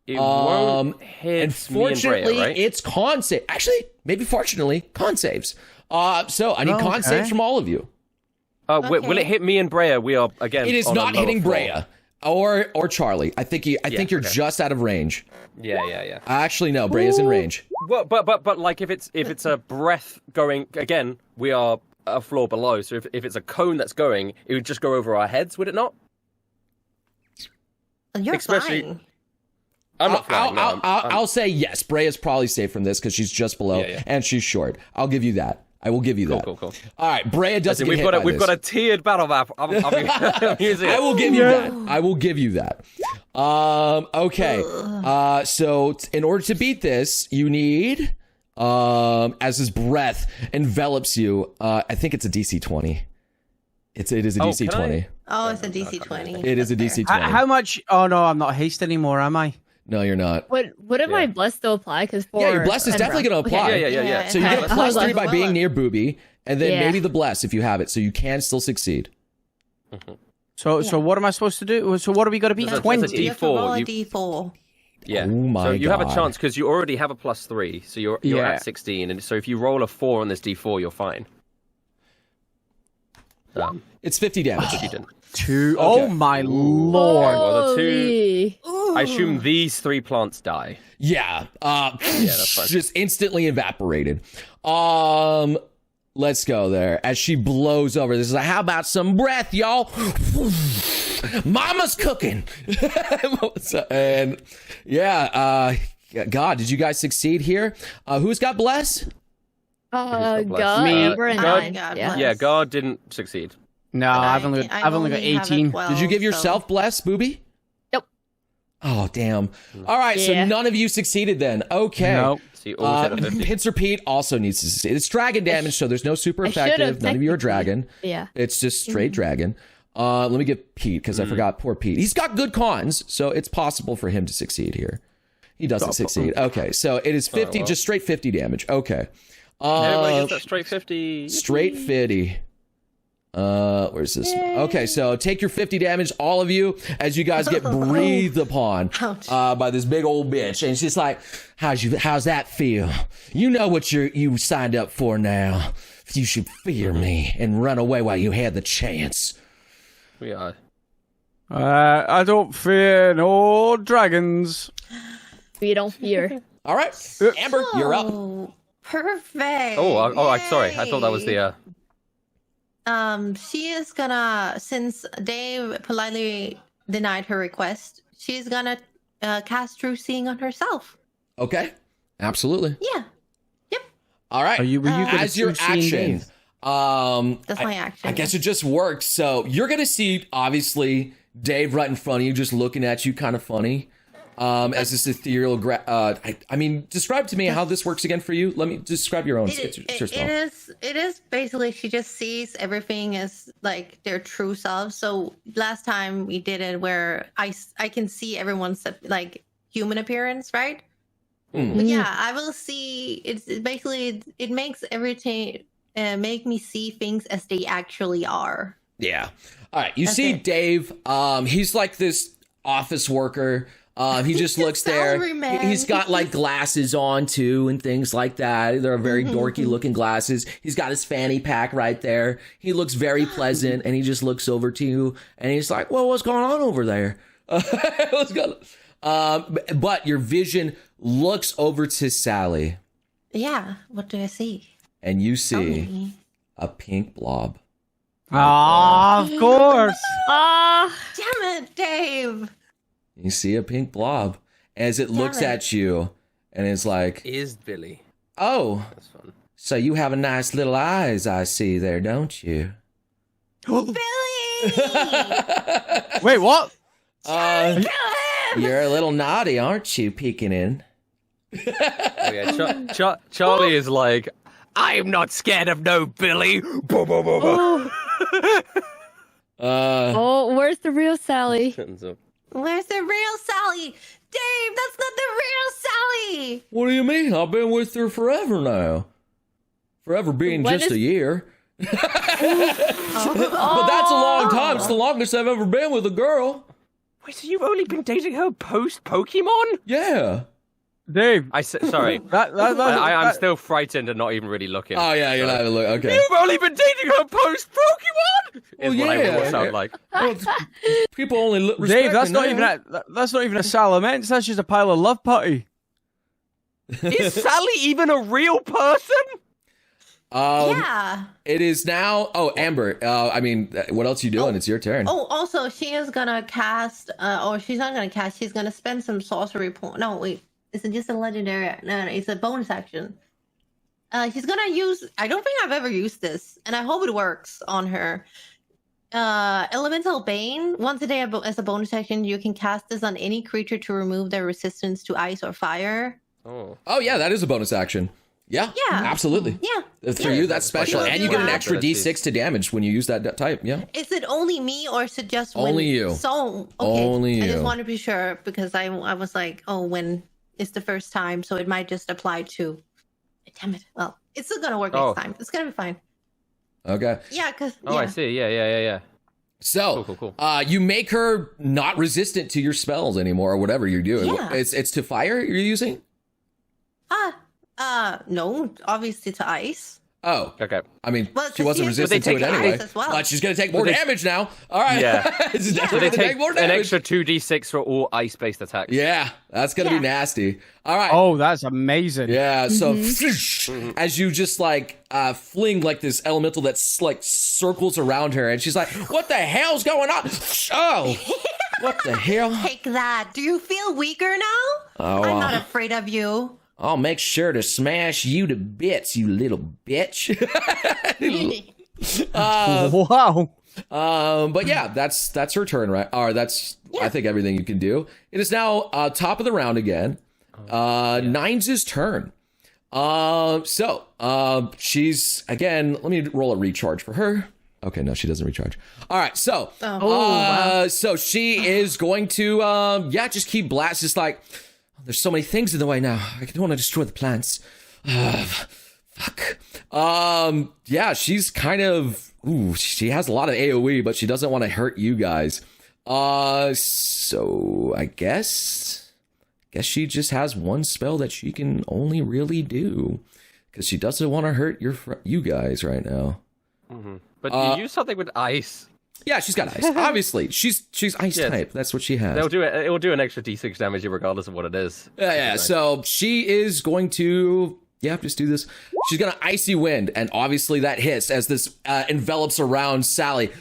It won't hit And fortunately, me and Brea, right? it's con save. Actually, maybe fortunately, con saves. So I need con saves from all of you. Will it hit me and Brea? We are again. It is on a not lower hitting floor. Brea or Charlie. I think you're just out of range. Yeah. Actually, no, Brea's in range. Well, but like if it's a breath going again, we are a floor below. So if it's a cone that's going, it would just go over our heads, would it not? You're Especially- fine. I'm not flying. No, I'll say yes. Brea's probably safe from this because she's just below and she's short. I'll give you that. I will give you that. Cool. All right, Brea doesn't get hit by We've this. got a tiered battle map. I'm using it. I will give you that. I will give you that. Okay. So in order to beat this, you need, as his breath envelops you, I think it's a DC 20. It is a DC 20. Oh, it's a DC 20. It is a DC 20. How much? Oh no, I'm not haste anymore, am I? No, you're not. Wouldn't my bless still apply? Because Your bless is definitely going to apply. Yeah. So you get a Okay. plus I was 3 by like, being near Booby, and then Yeah. maybe the bless if you have it, so you can still succeed. So what am I supposed to do? So what are we going to be? That's a 20. You have to roll a D4. D4. Yeah. Oh my So you have a God. chance because you already have a +3, so you're Yeah. at 16, and so if you roll a 4 on this D4, you're fine. It's 50 damage. But you didn't. 2. Oh my lord. Well, the 2. Holy. I assume these 3 plants die. Yeah. that's fine. Just instantly evaporated. Let's go there. As she blows over, this is like, how about some breath, y'all? Mama's cooking. And yeah, God, did you guys succeed here? Who's got bless? God, Me. Amber, and God- nine. God Yeah. bless. Yeah, God didn't succeed. No, I've only got have 18. 12, Did you give so- yourself bless, Booby? Nope. Oh, damn. All right, so Yeah. none of you succeeded then. Okay. Nope. So you all hit a 50. Pincer Pete also needs to succeed. It's dragon damage, so there's no super I should've effective. None of you are dragon. Yeah. It's just straight dragon. Let me get Pete, because I forgot poor Pete. He's got good cons, so it's possible for him to succeed here. He doesn't succeed. Okay, so it is 50, just straight 50 damage. Okay. Everybody gets that straight 50. Straight 50. Where's this? Okay, so take your 50 damage, all of you, as you guys get breathed upon by this big old bitch. And she's like, how's that feel? You know what you signed up for now. You should fear me and run away while you had the chance. We are. I don't fear no dragons. We don't fear. All right, Amber, you're up. Oh, perfect. Oh, sorry. I thought that was the. She is gonna, since Dave politely denied her request, she's gonna cast True Seeing on herself. Okay, absolutely. Yeah, All right. Were you good at As your true seeing, action, Dave? that's my action. I guess it just works. So you're gonna see, obviously, Dave right in front of you, just looking at you, kind of funny. As this ethereal, I mean, describe to me how this works again for you. Let me describe your own. It's your spell. It is basically she just sees everything as like their true self. So last time we did it where I can see everyone's like human appearance, right? But yeah, I will see. It's basically it makes everything make me see things as they actually are. Yeah. All right. You see Dave. He's like this office worker. He just looks there. Salaryman. He's got like glasses on too and things like that. They're very dorky looking glasses. He's got his fanny pack right there. He looks very pleasant and he just looks over to you and he's like, well, what's going on over there? What's going on? But your vision looks over to Sally Yeah. What do I see? and you Tell see me. a pink blob. Ah, of course. Damn it, Dave. You see a pink blob as it looks it. at you and it's like, Is Billy. oh, That's fun. so you have a nice little eyes I see there, don't you? Billy. Wait, what? Kill You're a little naughty, aren't you, peeking in? Oh, yeah. Charlie is like, I'm not scared of no Billy. Oh, where's the real Sally? Where's the real Sally? Dave, that's not the real Sally! What do you mean? I've been with her forever now. Forever being just a year. But that's a long time. It's the longest I've ever been with a girl. Wait, so you've only been dating her post-Pokemon? Yeah. Dave, Sorry. I'm still frightened and not even really looking. Oh, yeah, you're not even looking. Okay. You've only been dating her post-Pokemon? Is what I will sound like. Well, people only respect Dave, that's me not now. even a Salamence. That's just a pile of love putty. Is Sally even a real person? Yeah. It is now. Oh, Amber. I mean, what else are you doing? It's your turn. Oh, also, she is gonna cast, or she's not gonna cast, she's gonna spend some sorcery point. No, wait. It's just a legendary. No, it's a bonus action. She's gonna use. I don't think I've ever used this, and I hope it works on her. Elemental Bane. Once a day as a bonus action, you can cast this on any creature to remove their resistance to ice or fire. Oh, yeah, that is a bonus action. Yeah. Absolutely. Yeah. For you, that's special, Like and you get an that. extra D6 to damage when you use that type. Yeah. Is it only me, or is it just when Only you. So okay. Only I you. just want to be sure because I was like, oh, when it's the first time, so it might just apply to. Damn it! Well, it's still gonna work next time. It's gonna be fine. Okay. Yeah, because. Oh, I see. Yeah. So, Cool. You make her not resistant to your spells anymore, or whatever you're doing. Yeah. It's to fire you're using. No, obviously to ice. Oh, Okay. I mean, Well, she wasn't but they resistant to take it anyway. ice as well. But she's gonna take more damage now. All right. Yeah. She's So definitely they gonna take more an damage. extra 2d6 for all ice-based attacks. Yeah, that's gonna be nasty. All right. Oh, that's amazing. Yeah, so as you just like fling like this elemental that's like circles around her, and she's like, "What the hell's going on?" Oh, what the hell? Take that. Do you feel weaker now? Oh, I'm not afraid of you. I'll make sure to smash you to bits, you little bitch. Wow. But yeah, that's her turn, right? Or that's I think everything you can do. It is now top of the round again. Nines' turn. She's again. Let me roll a recharge for her. Okay, no, she doesn't recharge. All right, so so she is going to just keep blast. Just like there's so many things in the way now. I don't want to destroy the plants. Fuck. Yeah, she's kind of. Ooh, she has a lot of AOE, but she doesn't want to hurt you guys. So I guess she just has one spell that she can only really do because she doesn't want to hurt you guys right now. Mm-hmm. But you use something with ice. Yeah, she's got ice. Obviously, she's ice type. That's what she has. It will do an extra d6 damage regardless of what it is. Yeah. Nice. So she is going to just do this. She's gonna icy wind, and obviously that hits as this envelops around Sally,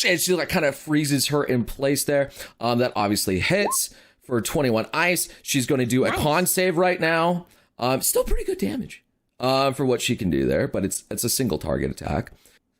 and she like kind of freezes her in place there. That obviously hits for 21 ice. She's going to do a con save right now. Still pretty good damage for what she can do there, but it's a single target attack.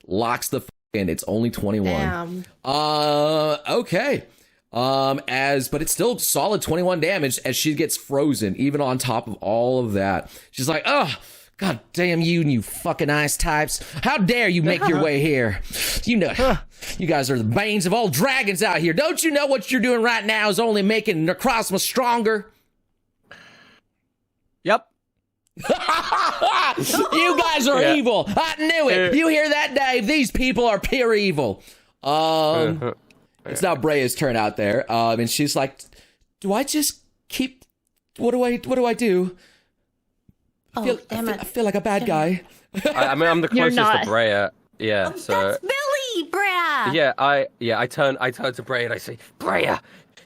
Locks the in. It's only 21. Damn. Okay. But it's still solid 21 damage as she gets frozen, even on top of all of that. She's like, oh, god damn you and you fucking ice types. How dare you make your way here? You know, you guys are the banes of all dragons out here. Don't you know what you're doing right now is only making Necrozma stronger? Yep. You guys are evil. I knew it. You hear that, Dave? These people are pure evil. It's now Brea's turn out there. And she's like, do I just keep, what do I do? I feel like a bad guy. I'm the closest to Brea. Yeah, Oh, so that's Billy, Brea. I turn to Brea and I say, Brea,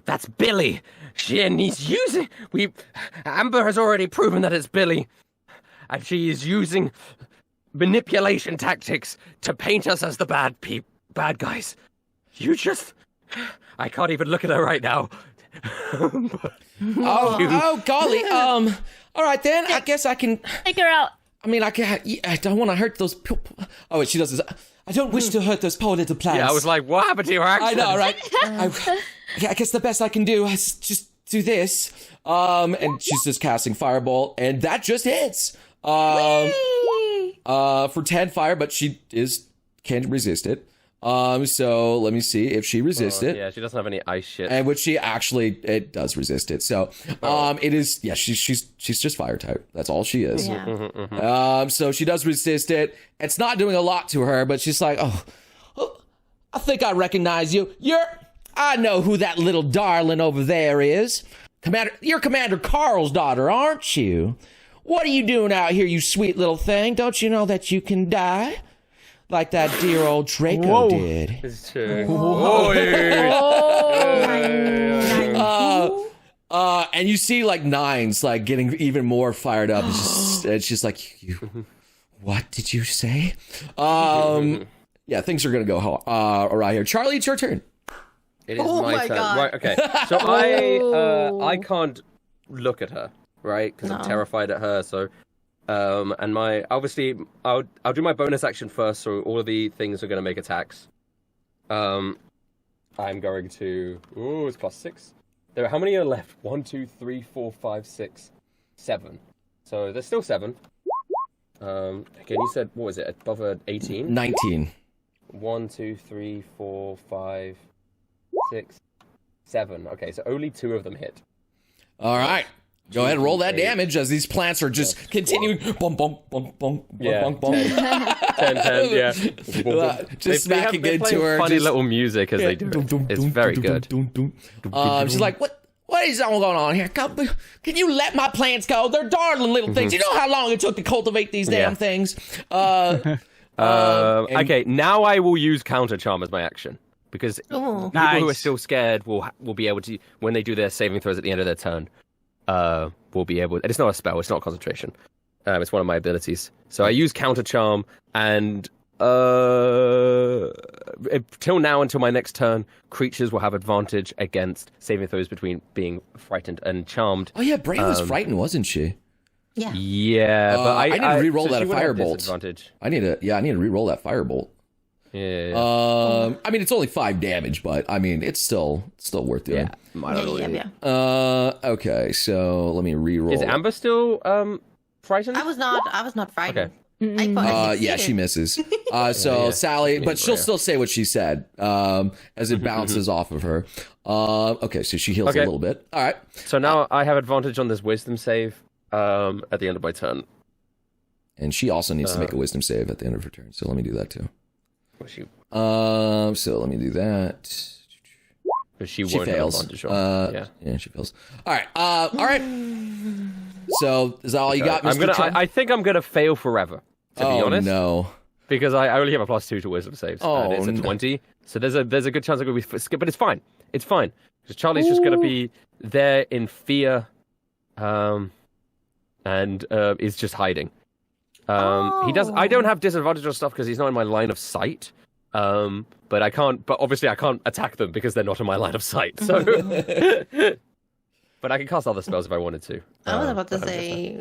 that's Billy. Amber has already proven that it's Billy. And she is using manipulation tactics to paint us as the bad guys. I can't even look at her right now. Oh, golly. All right then. I guess I can Take her out. I mean, I don't want to hurt those people. Oh, wait, she does this. I don't wish to hurt those poor little plants. Yeah, I was like, what happened to your accent? I know, right? I guess the best I can do is just do this. And she's just casting Firebolt, and that just hits. For 10 fire, but she can't resist it. So let me see if she resists it. Yeah, she doesn't have any ice shit. And which it does resist it. So, it is, she's just fire type. That's all she is. Yeah. So she does resist it. It's not doing a lot to her, but she's like, oh, I think I recognize you. I know who that little darling over there is. You're Commander Carl's daughter, aren't you? What are you doing out here, you sweet little thing? Don't you know that you can die? Like that dear old Draco did. It's true. And you see like Nines like getting even more fired up. It's just like, what did you say? Yeah, things are gonna go right here. Charlie, it's your turn. It is my turn. God. Right, okay. So I can't look at her, right? Because I'm terrified at her. So, and obviously I'll do my bonus action first. So all of the things are going to make attacks. I'm going to. Ooh, it's +6. How many are left? 1, 2, 3, 4, 5, 6, 7. So there's still 7. Again, you said what was it? Above an 18? 19. 1, 2, 3, 4, 5, 6, 7. Okay, so only 2 of them hit. All right. Go ahead and roll that damage as these plants are just continuing. Bum, bum, bum, bum, Yeah, bum, bum. 10, yeah. Just smacking into her. Funny just- little music as they do it. It's very good. She's like, what is all going on here? Can you let my plants go? They're darling little things. You know how long it took to cultivate these damn things? Okay, now I will use counter charm as my action. Because people who are still scared will be able to, when they do their saving throws at the end of their turn, will be able. It's not a spell. It's not concentration. It's one of my abilities. So I use counter charm, and till now, until my next turn, creatures will have advantage against saving throws between being frightened and charmed. Oh yeah, Brain was frightened, wasn't she? Yeah. Yeah, but I need to re-roll so that she wouldn't have firebolt. disadvantage. I need to re-roll that firebolt. Yeah. I mean, it's only 5 damage, but I mean, it's still worth doing. Yeah. Okay, so let me re-roll. Is Amber still frightened? I was not frightened. Okay. Yeah, she misses. So Sally, but she'll still say what she said as it bounces off of her. Okay, so she heals a little bit. All right. So now I have advantage on this wisdom save at the end of my turn. And she also needs to make a wisdom save at the end of her turn. So let me do that too. She So let me do that. she She won't fails. have advantage on. Yeah, she fails. All right. All right. So is that all you got, Mr. Trump? I think I'm gonna fail forever. To be honest, no. because I only have a +2 to wisdom saves. And it's a 20, so there's a good chance I'm gonna be skip, but it's fine. It's fine because Charlie's just gonna be there in fear, and is just hiding. He does. I don't have disadvantage on stuff because he's not in my line of sight. But I can't. But obviously, I can't attack them because they're not in my line of sight. So, but I can cast other spells if I wanted to. I was about to say,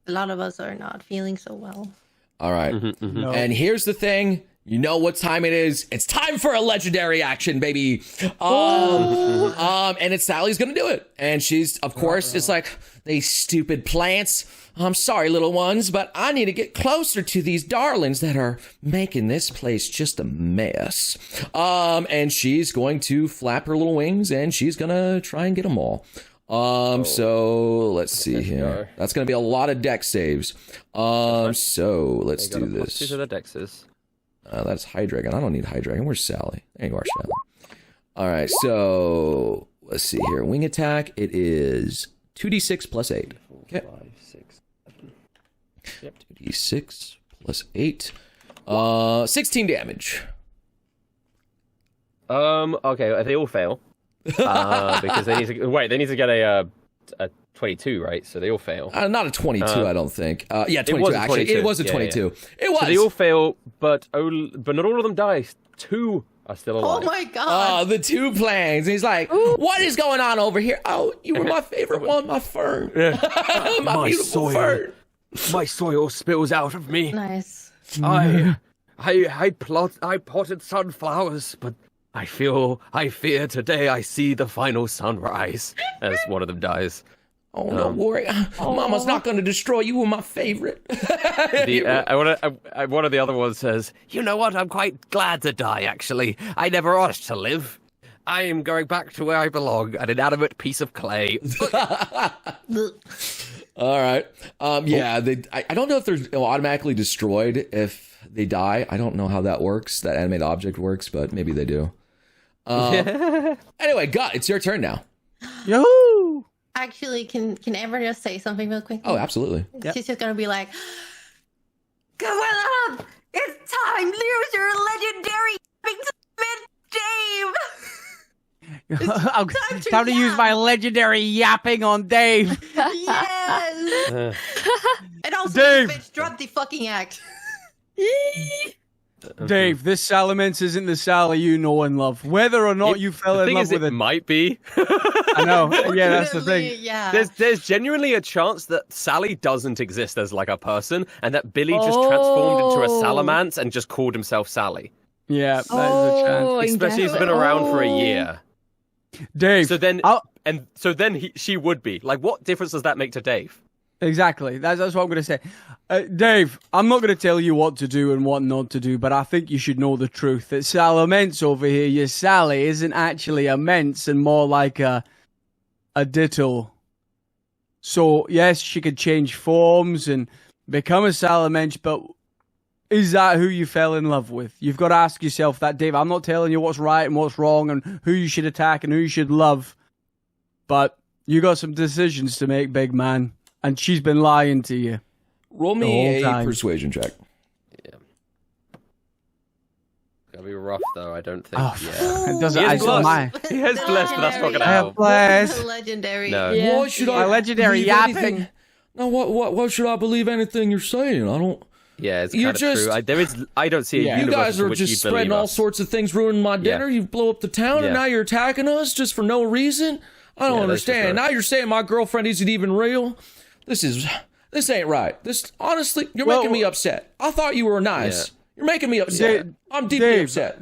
a lot of us are not feeling so well. All right. No. And here's the thing. You know what time it is. It's time for a legendary action, baby. And it's Sally's gonna do it. And she's, of course, it's like, these stupid plants. I'm sorry, little ones, but I need to get closer to these darlings that are making this place just a mess. And she's going to flap her little wings and she's gonna try and get them all. So let's see here. That's gonna be a lot of deck saves. So let's do this. These are the dexes. That's Hydreigon. I don't need Hydreigon. Where's Sally? There you are, Sally. All right, so let's see here. Wing attack. It is 2d6 plus 8. Okay. 5, 6, 7. Yep. 2d6 plus 8. 16 damage. Okay. They all fail. Because they need to wait. They need to get a 22, right? So they all fail. Not a 22, I don't think. Yeah, 22 it was a actually. 22. It was a 22. Yeah. It was. So they all fail, but not all of them die. 2 are still alive. Oh my god! The 2 plans. And he's like, what is going on over here? Oh, you were my favorite one, my fern. my beautiful soil. fern. My soil spills out of me. Nice. I I potted sunflowers, but I fear today I see the final sunrise. As one of them dies. Oh, don't worry. Mama's not going to destroy you. You were my favorite. One of the other ones says, "You know what? I'm quite glad to die, actually. I never asked to live. I am going back to where I belong, an inanimate piece of clay." All right. Yeah, I don't know if they're automatically destroyed if they die. I don't know how that works, that animate object works, but maybe they do. Anyway, God, it's your turn now. Yo! Actually, can Amber just say something real quick? Oh, absolutely. She's just gonna be like, "Come on up! It's time! Use your legendary Dave! Time to use my legendary yapping on Dave. Yes! And also, Dave! bitch, drop the fucking act. Dave, this Salamence isn't the Sally you know and love. Whether or not you fell in love with it might be. I know. Yeah, that's the thing. Yeah. There's genuinely a chance that Sally doesn't exist as like a person, and that Billy just transformed into a Salamence and just called himself Sally. Yeah, that is a chance. Especially if he's been around for a year. Dave. So then, she would be like. What difference does that make to Dave? Exactly. That's what I'm going to say. Dave, I'm not going to tell you what to do and what not to do, but I think you should know the truth. That Salamence over here, your Sally, isn't actually a Mence and more like a Ditto. So, yes, she could change forms and become a Salamence, but is that who you fell in love with? You've got to ask yourself that, Dave. I'm not telling you what's right and what's wrong and who you should attack and who you should love, but you got some decisions to make, big man. And she's been lying to you. Roll me a persuasion check. Yeah. Gonna be rough though. I don't think. Oh, Yeah. it doesn't. He has blessed, but that's not gonna I have help. blessed. Legendary. No. Yeah. Why should I My legendary believe anything? yapping. No, why should I believe anything you're saying? I don't. Yeah, it's You're kind of just- true. I don't see a You universe guys in are which just you'd spreading believe all us. sorts of things, ruining my dinner. You blow up the town, and Yeah. now you're attacking us just for no reason. I don't Yeah, that's just understand. right. Now you're saying my girlfriend isn't even real. This ain't right. This honestly, you're making me upset. I thought you were nice. Yeah. You're making me upset. I'm deeply Dave. upset.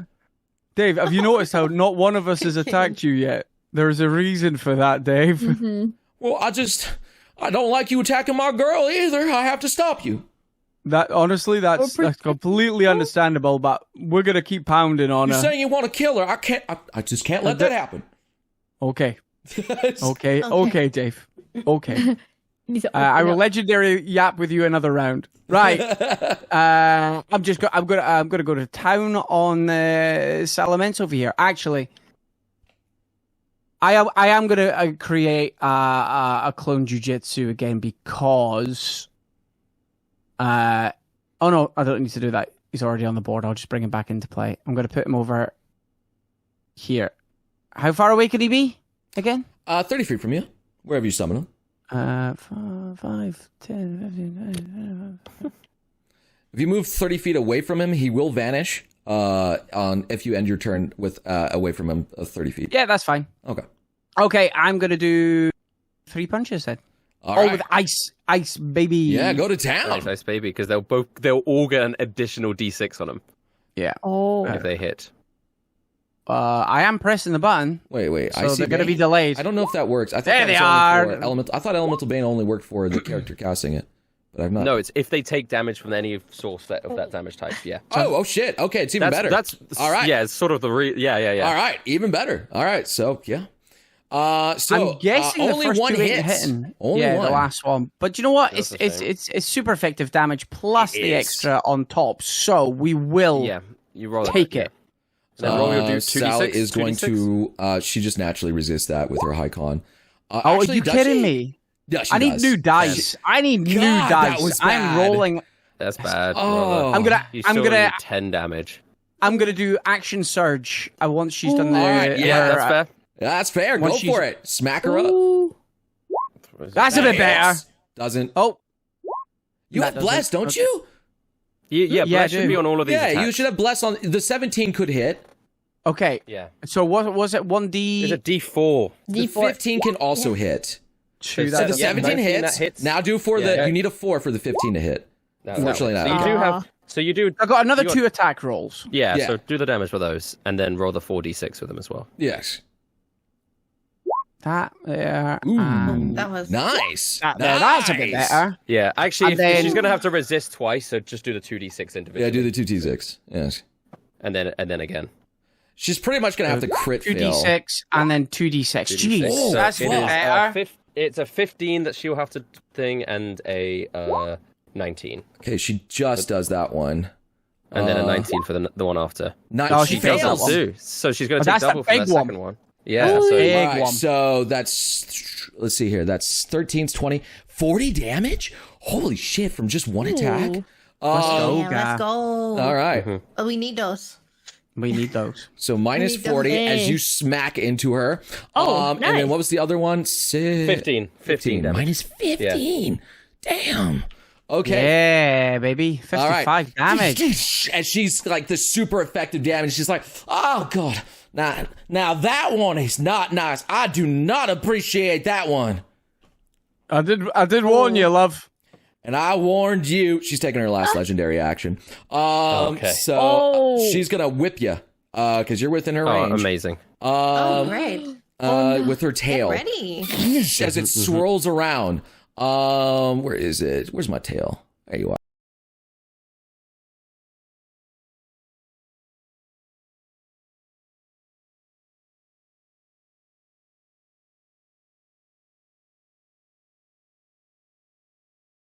Dave, have you noticed how not one of us has attacked you yet? There's a reason for that, Dave. Well, I don't like you attacking my girl either. I have to stop you. That honestly, that's completely understandable. But we're gonna keep pounding on You're her. saying you want to kill her. I just can't let that happen. Okay, okay, Dave. Okay. I will legendary yap with you another round. Right. I'm gonna go to town on Salamence over here. Actually, I am gonna create a clone jujitsu again because. Oh no, I don't need to do that. He's already on the board. I'll just bring him back into play. I'm gonna put him over here. How far away could he be again? 30 feet from you, wherever you summon him. 5, 10, 15. If you move 30 feet away from him, he will vanish. If you end your turn with away from him 30 feet. Yeah, that's fine. Okay. Okay, I'm gonna do 3 punches then. All right. With ice, baby. Yeah, go to town. Nice baby, because they'll all get an additional D6 on them Yeah. if they hit. I am pressing the button. Wait. So they're gonna be delayed. I don't know if that works. I thought There that was they only are. for Elemental. I thought Elemental Bane only worked for the character casting it, but I'm not. No, it's if they take damage from any source of that damage type. Yeah. Oh shit. Okay, it's even better. That's all right. Yeah, it's sort of the yeah. All right, even better. All right, so yeah. I'm guessing the only first one two ain't hit. hitting. Only yeah, one. the last one. But you know what? That's It's super effective damage plus It the is. extra on top. So we will Yeah, you roll take it. it. Then roll your do 2d6. Sally is going 2d6? to. She just naturally resists that with her high con. Oh, Actually, are you does kidding she? me? Yeah, she I need does. new dice. I need new God, dice. that was I'm bad. rolling. That's bad. Oh. I'm gonna. You I'm still gonna. need 10 damage. I'm gonna do action surge. Once she's done the. All right, Yeah, her, that's fair. That's fair. Go Once she's- for it. Smack her up. That's a bit better. Hits. Doesn't. Oh, You that have bless, doesn't- don't you? Yeah, Yeah, bless I should do. be on all of these Yeah, attacks. you should have bless on the 17 could hit. okay. Yeah. So what was it? 1D. There's a D4. The 15 can also hit. Two. So the That's 17 19 hits. that hits. Now do for Yeah. You need a 4 for the 15 to hit. No, Unfortunately, no. not. So you do have. So you do. I got another 2 attack rolls. Yeah, Yeah. so do the damage for those, and then roll the 4d6 with them as well. Yes. That there. That was Nice. That there. That's a bit better. Yeah, actually, And then- she's going to have to resist twice, so just do the 2d6 individually. Yeah, do the 2d6. Yes. and then again. She's pretty much gonna have to crit fail. 2d6 and then 2d6. 2d6. Jeez, Oh, that's It is better. it's a 15 that she'll have to thing, and a 19, Okay, she just does that one. and then a 19 for the one after. Oh, she she fails fails. that one. Too. So she's going Oh, to take that's the double for big that one. second one. Yeah. Ooh, So big Right, one. so that's, let's see here. That's 13's 20, 40 damage. Holy shit! From just one attack. Let's go, yeah, guy. let's go. All right. Oh, we need those. We need those. So minus need those 40 as days. you smack into her. Oh, And then nice. what was the other one? 15 damage. Minus 15. Damn. Okay. Yeah, baby. 55 All right. damage. And she's like the super effective damage. She's like, oh god, now that one is not nice. I do not appreciate that one. I did warn you, love. And I warned you. She's taking her last legendary action. Okay. So Oh. she's gonna whip you, because you're within her Oh, range. amazing. Oh, great. With her tail, Ready. as it swirls around. Where is it? Where's my tail? There you are.